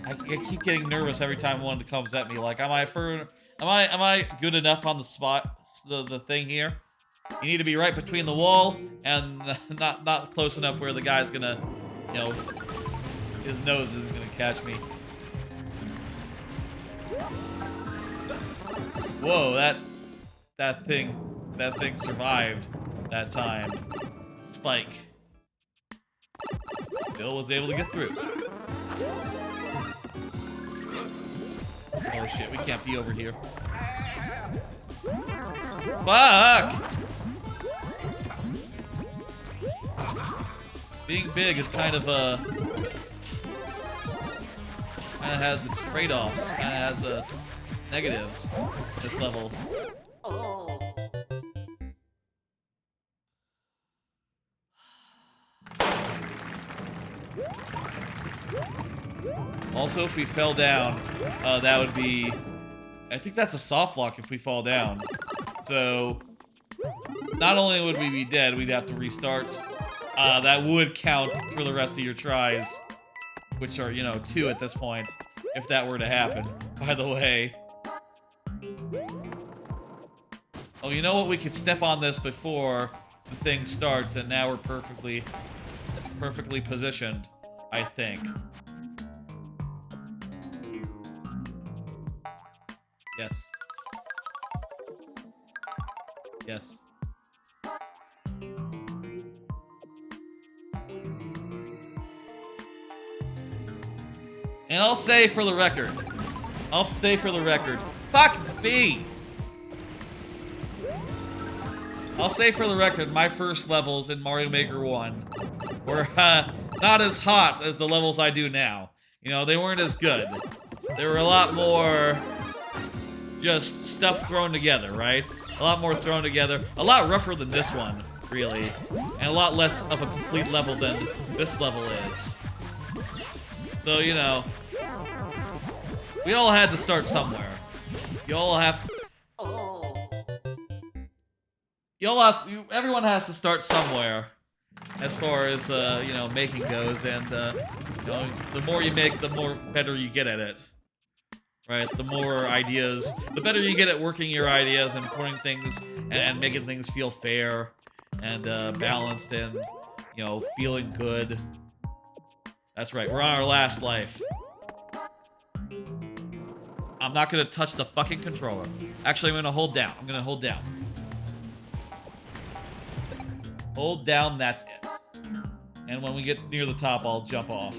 I keep getting nervous every time one comes at me. Like, am I good enough on the spot, the thing here? You need to be right between the wall and not close enough where the guy's gonna, you know, his nose isn't gonna catch me. Whoa, that thing survived that time. Spike. Bill was able to get through. Oh shit, we can't be over here. Fuck! Being big is kind of has its trade-offs, kind of has negatives this level. Also, if we fell down, that would be... I think that's a soft lock if we fall down. So, not only would we be dead, we'd have to restart. That would count for the rest of your tries, which are, you know, 2 at this point, if that were to happen, by the way. Oh, you know what? We could step on this before the thing starts, and now we're perfectly positioned, I think. Yes. Yes. And I'll say for the record, fuck me! I'll say for the record, my first levels in Mario Maker 1 were not as hot as the levels I do now. You know, they weren't as good. They were a lot more just stuff thrown together, right? A lot more thrown together. A lot rougher than this one, really. And a lot less of a complete level than this level is. So, you know, we all had to start somewhere. Everyone has to start somewhere, as far as, you know, making goes, and, you know, the more you make, the more better you get at it. Right? The more ideas, the better you get at working your ideas and putting things, and making things feel fair, and, balanced, and, you know, feeling good. That's right, we're on our last life. I'm not gonna touch the fucking controller. Actually, I'm gonna hold down. Hold down, that's it. And when we get near the top, I'll jump off.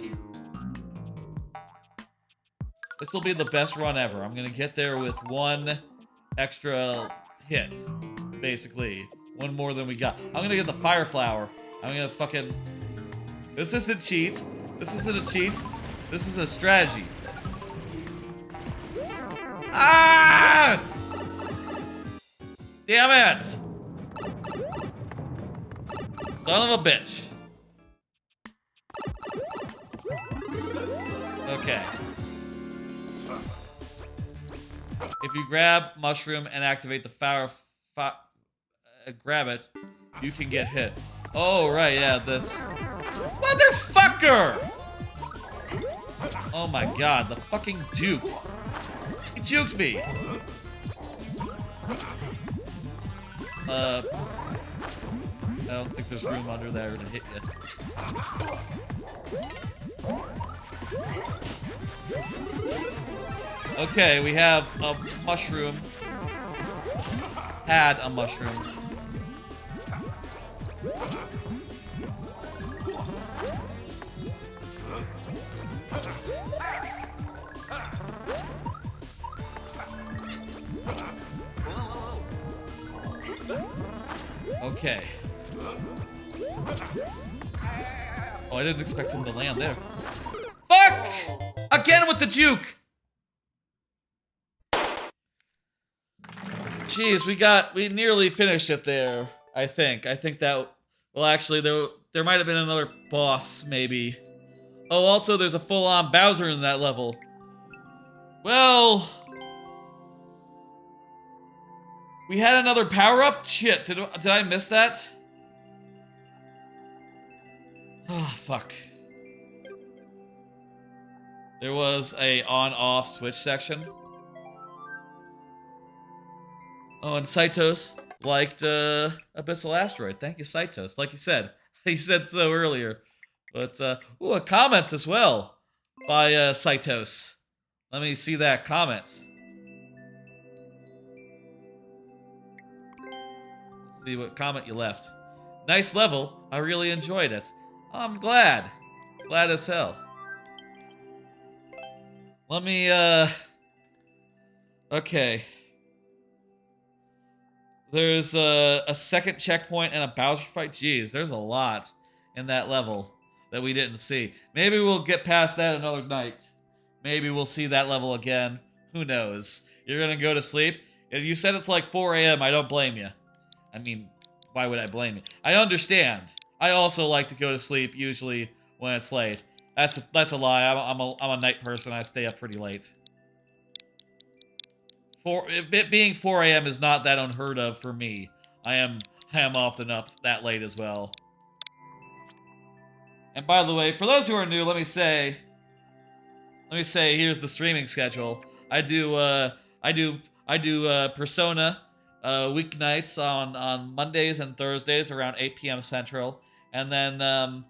This will be the best run ever. I'm gonna get there with one extra hit, basically. One more than we got. I'm gonna get the fire flower. I'm gonna fucking... This isn't cheat. This isn't a cheat. This is a strategy. Ah! Damn it! Son of a bitch. Okay. If you grab mushroom and activate the grab it, you can get hit. Oh, right, yeah, this... Motherfucker! Oh my god, the fucking juke. He juked me! I don't think there's room under there to hit you. Okay, we have a mushroom. Had a mushroom. Okay. Oh, I didn't expect him to land there. Fuck! Again with the juke! Jeez, we nearly finished it there, I think. I think that, well, actually, there might have been another boss, maybe. Oh, also, there's a full-on Bowser in that level. Well... We had another power-up? Shit, did I miss that? Oh, fuck. There was a on-off switch section. Oh, and Saitos liked Abyssal Asteroid. Thank you, Saitos. Like you said. He said so earlier. But, ooh, a comment as well by Saitos. Let me see that comment. Let's see what comment you left. Nice level. I really enjoyed it. I'm glad. Glad as hell. Let me, okay. There's a second checkpoint and a Bowser fight. Jeez, there's a lot in that level that we didn't see. Maybe we'll get past that another night. Maybe we'll see that level again. Who knows? You're gonna go to sleep? If you said it's like 4 a.m., I don't blame you. I mean, why would I blame you? I understand. I also like to go to sleep usually when it's late. That's a lie. I'm a night person. I stay up pretty late. It being 4 a.m. is not that unheard of for me. I am often up that late as well. And by the way, for those who are new, let me say here's the streaming schedule. I do Persona weeknights on Mondays and Thursdays around 8 p.m. Central, and then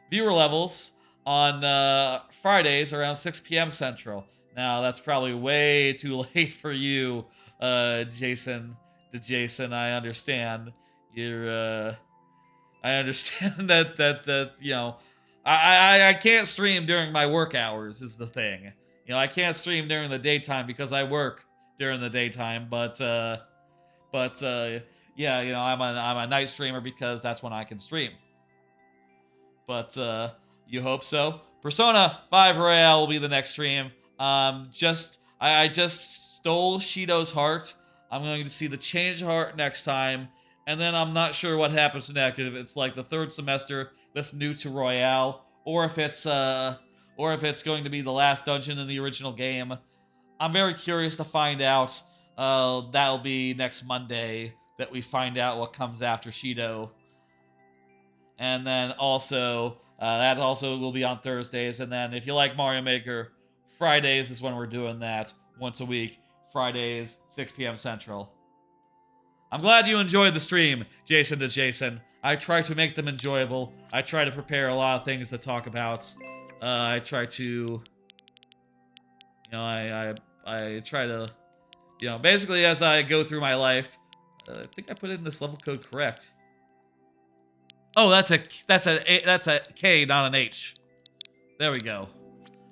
viewer levels on Fridays around 6 p.m. Central. Now that's probably way too late for you, Jason. Jason, I understand. I understand that you know, I can't stream during my work hours is the thing. You know, I can't stream during the daytime because I work during the daytime, but yeah, you know, I'm a night streamer because that's when I can stream. But you hope so. Persona 5 Royale will be the next stream. I just stole Shido's heart. I'm going to see the change heart next time, and then I'm not sure what happens next. If it's like the third semester that's new to Royale, or if it's going to be the last dungeon in the original game. I'm very curious to find out. That'll be next Monday that we find out what comes after Shido. And then also, that also will be on Thursdays. And then if you like Mario Maker, Fridays is when we're doing that once a week. Fridays, 6 p.m. Central. I'm glad you enjoyed the stream, Jason to Jason. I try to make them enjoyable. I try to prepare a lot of things to talk about. I try to, you know, I try to, you know, basically as I go through my life, I think I put in this level code correct. Oh, that's a K, not an H. There we go.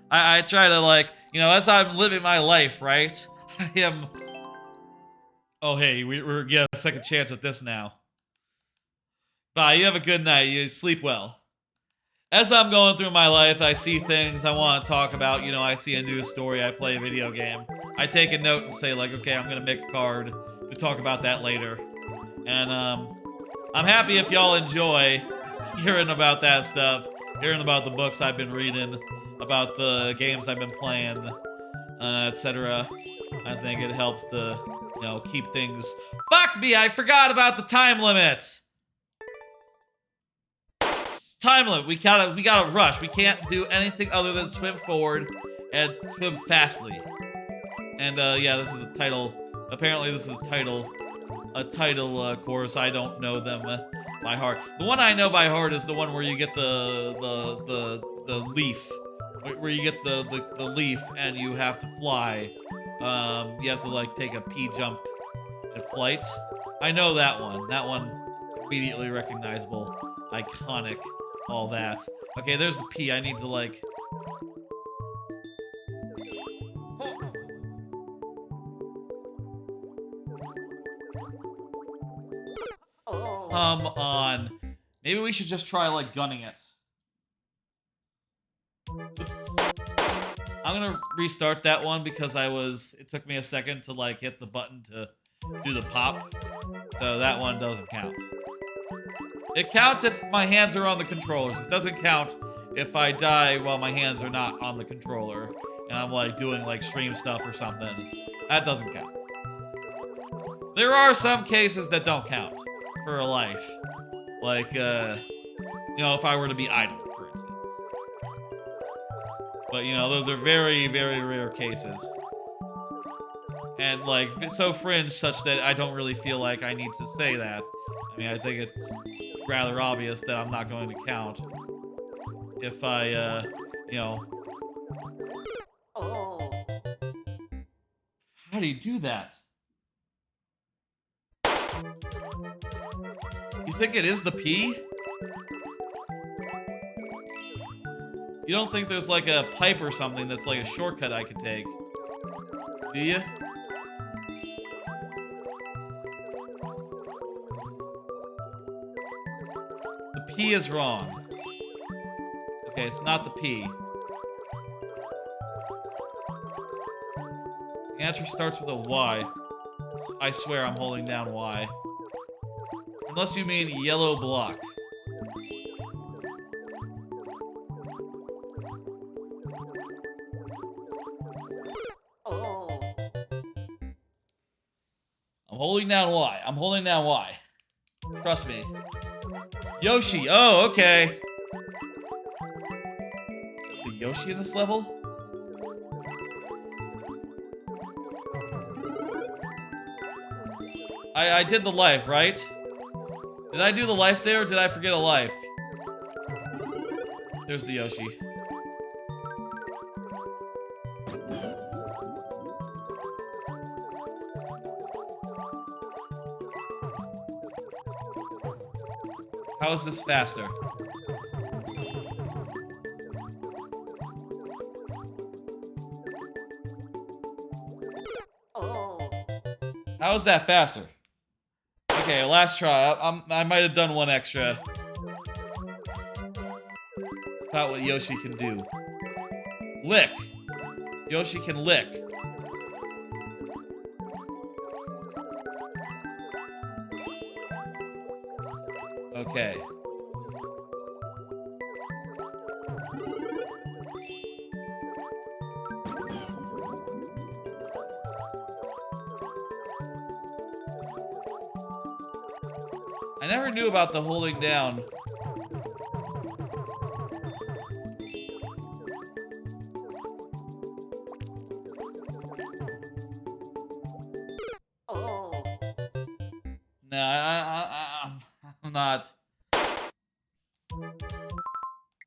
I try to, like, you know, as I'm living my life, right? I am. Oh, hey, we're getting a second chance at this now. Bye. You have a good night. You sleep well. As I'm going through my life, I see things I want to talk about. You know, I see a news story. I play a video game. I take a note and say, like, okay, I'm gonna make a card to talk about that later. And I'm happy if y'all enjoy hearing about that stuff, hearing about the books I've been reading, about the games I've been playing, etc. I think it helps to, you know, keep things. Fuck me! I forgot about the time limits. Time limit. We gotta rush. We can't do anything other than swim forward and swim fastly. And yeah, this is a title. Apparently, this is a title course. I don't know them by heart. The one I know by heart is the one where you get the leaf, where you get the leaf and you have to fly. You have to like take a P jump and flight. I know that one. That one immediately recognizable, iconic, all that. Okay, there's the P. I need to like. Come on. Maybe we should just try, like, gunning it. Oops. I'm gonna restart that one because it took me a second to, like, hit the button to do the pop. So that one doesn't count. It counts if my hands are on the controllers. It doesn't count if I die while my hands are not on the controller and I'm, like, doing, like, stream stuff or something. That doesn't count. There are some cases that don't count for a life. Like, you know, if I were to be idle, for instance. But, you know, those are very, very rare cases. And, like, it's so fringe such that I don't really feel like I need to say that. I mean, I think it's rather obvious that I'm not going to count if I, you know. How do you do that? You think it is the P? You don't think there's like a pipe or something that's like a shortcut I could take? Do you? The P is wrong. Okay, it's not the P. The answer starts with a Y. I swear I'm holding down Y. Unless you mean yellow block. I'm holding down Y. I'm holding down Y. Trust me. Yoshi. Oh, okay. Is Yoshi in this level? I did the life, right? Did I do the life there, or did I forget a life? There's the Yoshi. How is this faster? How is that faster? Okay, last try. I might have done one extra. About what Yoshi can do. Lick. Yoshi can lick. Okay. I never knew about the holding down. No, I'm not.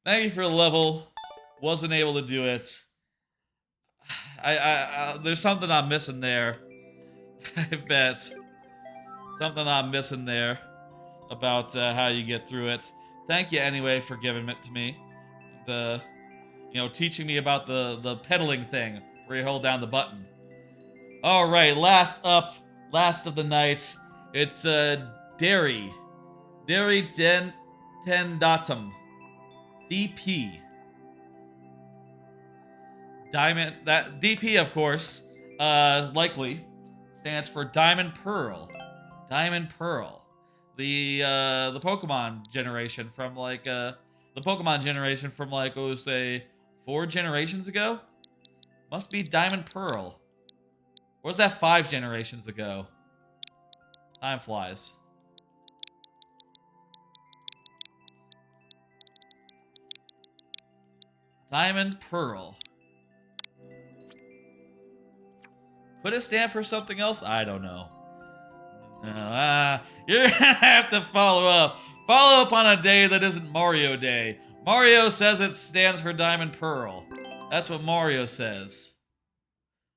Thank you for the level. Wasn't able to do it. There's something I'm missing there. I bet. Something I'm missing there about how you get through it. Thank you anyway for giving it to me. And, you know, teaching me about the pedaling thing where you hold down the button. All right, last up, last of the night. It's Dairy Tendatum. DP. Diamond, that DP of course, likely stands for Diamond Pearl. Diamond Pearl. The Pokemon generation from like oh, say 4 generations ago? Must be Diamond Pearl. Or was that 5 generations ago? Time flies. Diamond Pearl. Could it stand for something else? I don't know. No, you're gonna have to follow up. Follow up on a day that isn't Mario Day. Mario says it stands for Diamond Pearl. That's what Mario says.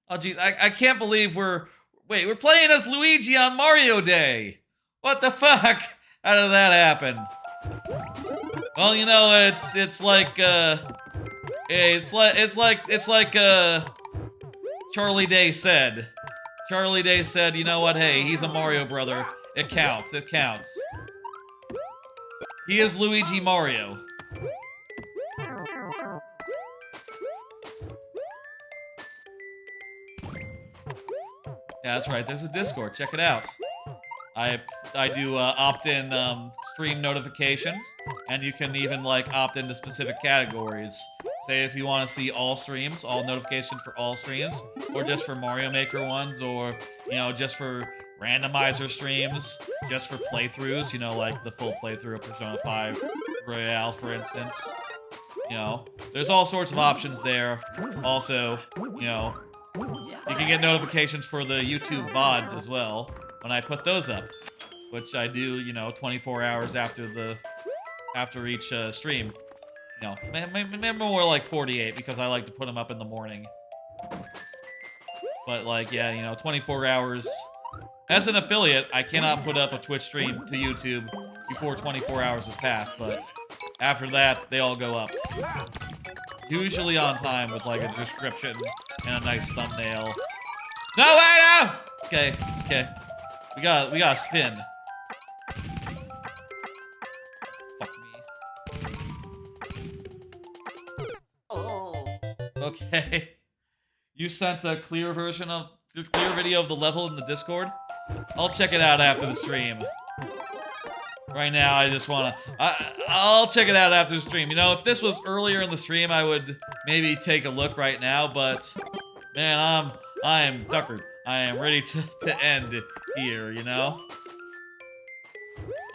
Oh geez, I can't believe we're playing as Luigi on Mario Day. What the fuck? How did that happen? Well, you know, it's like Charlie Day said. Charlie Day said, you know what, hey, he's a Mario brother. It counts, it counts. He is Luigi Mario. Yeah, that's right, there's a Discord, check it out. I do opt-in stream notifications, and you can even like opt into specific categories. Say if you want to see all streams, all notifications for all streams, or just for Mario Maker ones, or you know, just for randomizer streams, just for playthroughs, you know, like the full playthrough of Persona 5 Royale, for instance. You know, there's all sorts of options there. Also, you know, you can get notifications for the YouTube VODs as well when I put those up, which I do, you know, 24 hours after each stream. You know, maybe more like 48 because I like to put them up in the morning. But like, yeah, you know, 24 hours. As an affiliate, I cannot put up a Twitch stream to YouTube before 24 hours has passed, but after that, they all go up. Usually on time with like a description and a nice thumbnail. No, wait, no! Okay, okay. We gotta spin. Okay. You sent a clear video of the level in the Discord? I'll check it out after the stream. Right now, I just wanna... I'll check it out after the stream. You know, if this was earlier in the stream, I would maybe take a look right now, but... Man, I am tuckered. I am ready to end here, you know?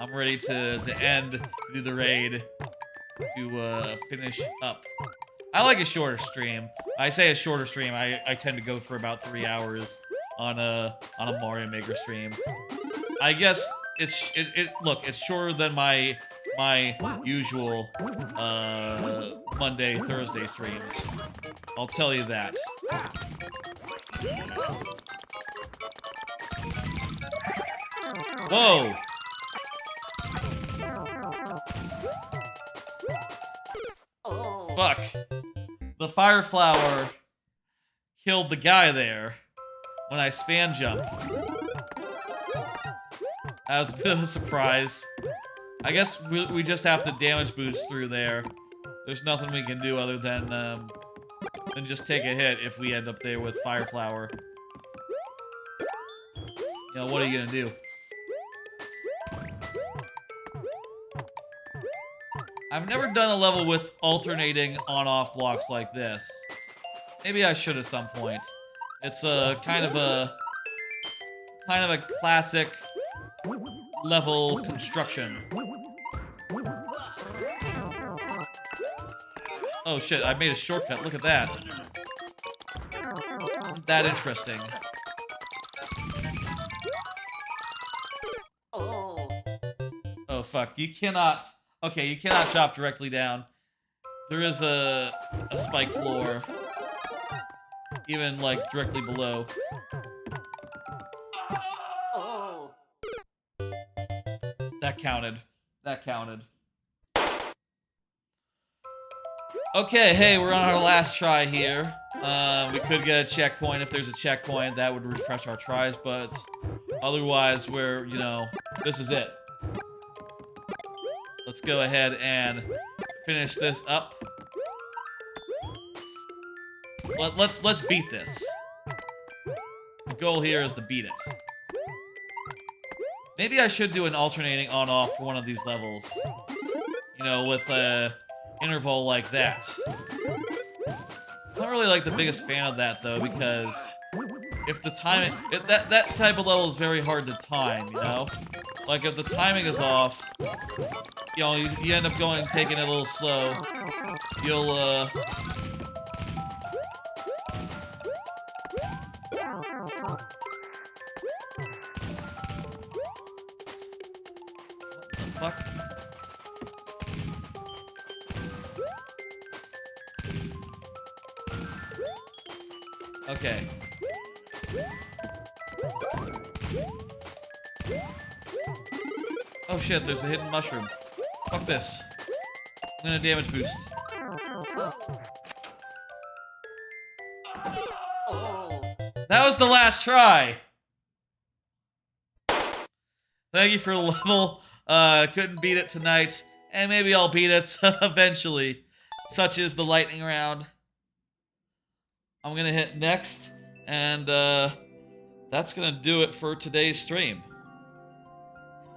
I'm ready to end, to do the raid, to finish up. I like a shorter stream. I say a shorter stream. I tend to go for about 3 hours on a Mario Maker stream. I guess look, it's shorter than my usual Monday, Thursday streams. I'll tell you that. Whoa! Fuck. The fire flower killed the guy there when I span jumped. That was a bit of a surprise. I guess we just have to damage boost through there. There's nothing we can do other than just take a hit if we end up there with fire flower. You know, what are you gonna do? I've never done a level with alternating on-off blocks like this. Maybe I should at some point. It's a kind of a classic level construction. Oh shit, I made a shortcut. Look at that. Isn't that interesting? Oh fuck, you cannot... Okay, you cannot chop directly down. There is a spike floor. Even, like, directly below. That counted. That counted. Okay, hey, we're on our last try here. We could get a checkpoint if there's a checkpoint. That would refresh our tries, but otherwise, we're, you know, this is it. Let's go ahead and finish this up. Let's beat this. The goal here is to beat it. Maybe I should do an alternating on-off for one of these levels. You know, with a interval like that. Not really like the biggest fan of that though, because if the timing that type of level is very hard to time, you know? Like if the timing is off, you know, you end up taking it a little slow. You'll what the fuck? Okay. Oh shit, there's a hidden mushroom. Fuck this. I'm gonna damage boost. That was the last try! Thank you for the level. Couldn't beat it tonight. And maybe I'll beat it eventually. Such is the lightning round. I'm gonna hit next. And that's gonna do it for today's stream.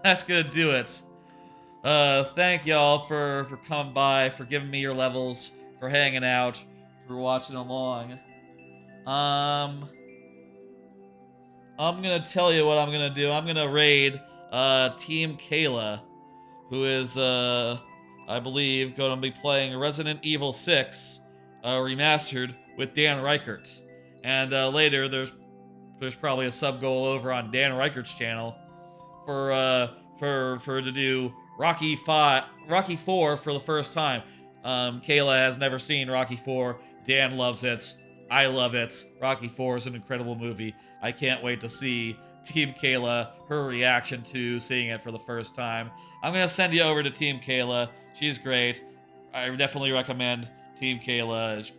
That's gonna do it. Thank y'all for coming by, for giving me your levels, for hanging out, for watching along. I'm gonna tell you what I'm gonna do. I'm gonna raid Team Kayla, who is I believe gonna be playing Resident Evil 6 remastered with Dan Reichert. And later there's probably a sub goal over on Dan Reichert's channel for to do Rocky 4 for the first time. Kayla has never seen Rocky 4. Dan loves it. I love it. Rocky 4 is an incredible movie. I can't wait to see Team Kayla, her reaction to seeing it for the first time. I'm gonna send you over to Team Kayla. She's great. I definitely recommend Team Kayla.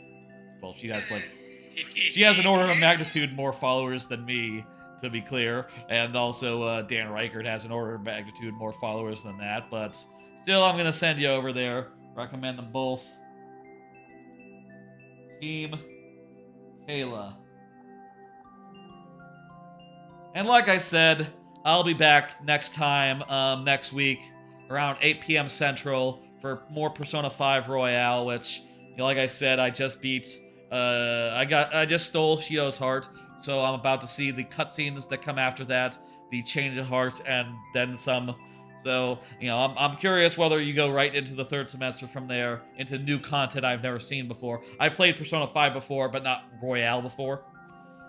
Well, she has an order of magnitude more followers than me, to be clear, and also Dan Reichert has an order of magnitude more followers than that, but still, I'm gonna send you over there. Recommend them both. Team Kayla. And like I said, I'll be back next time, next week, around 8 p.m. Central for more Persona 5 Royale, which, you know, like I said, I just beat. I just stole Shido's heart, so I'm about to see the cutscenes that come after that, the change of heart, and then some. So, you know, I'm curious whether you go right into the third semester from there, into new content I've never seen before. I played Persona 5 before, but not Royale before.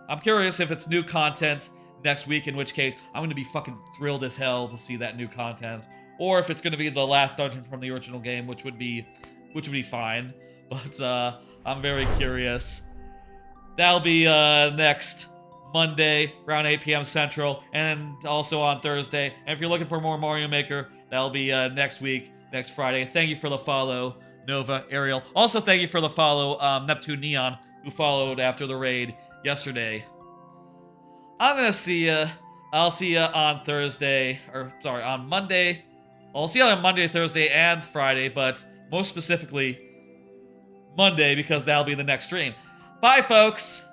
I'm curious if it's new content, next week, in which case I'm going to be fucking thrilled as hell to see that new content. Or if it's going to be the last dungeon from the original game, which would be fine. But I'm very curious. That'll be next Monday around 8 p.m. Central, and also on Thursday. And if you're looking for more Mario Maker, that'll be next week, next Friday. Thank you for the follow, Nova, Ariel. Also, thank you for the follow, Neptune Neon, who followed after the raid yesterday. I'm gonna see ya. I'll see ya on Thursday, or sorry, on Monday. I'll see you on Monday, Thursday, and Friday, but most specifically, Monday, because that'll be the next stream. Bye, folks!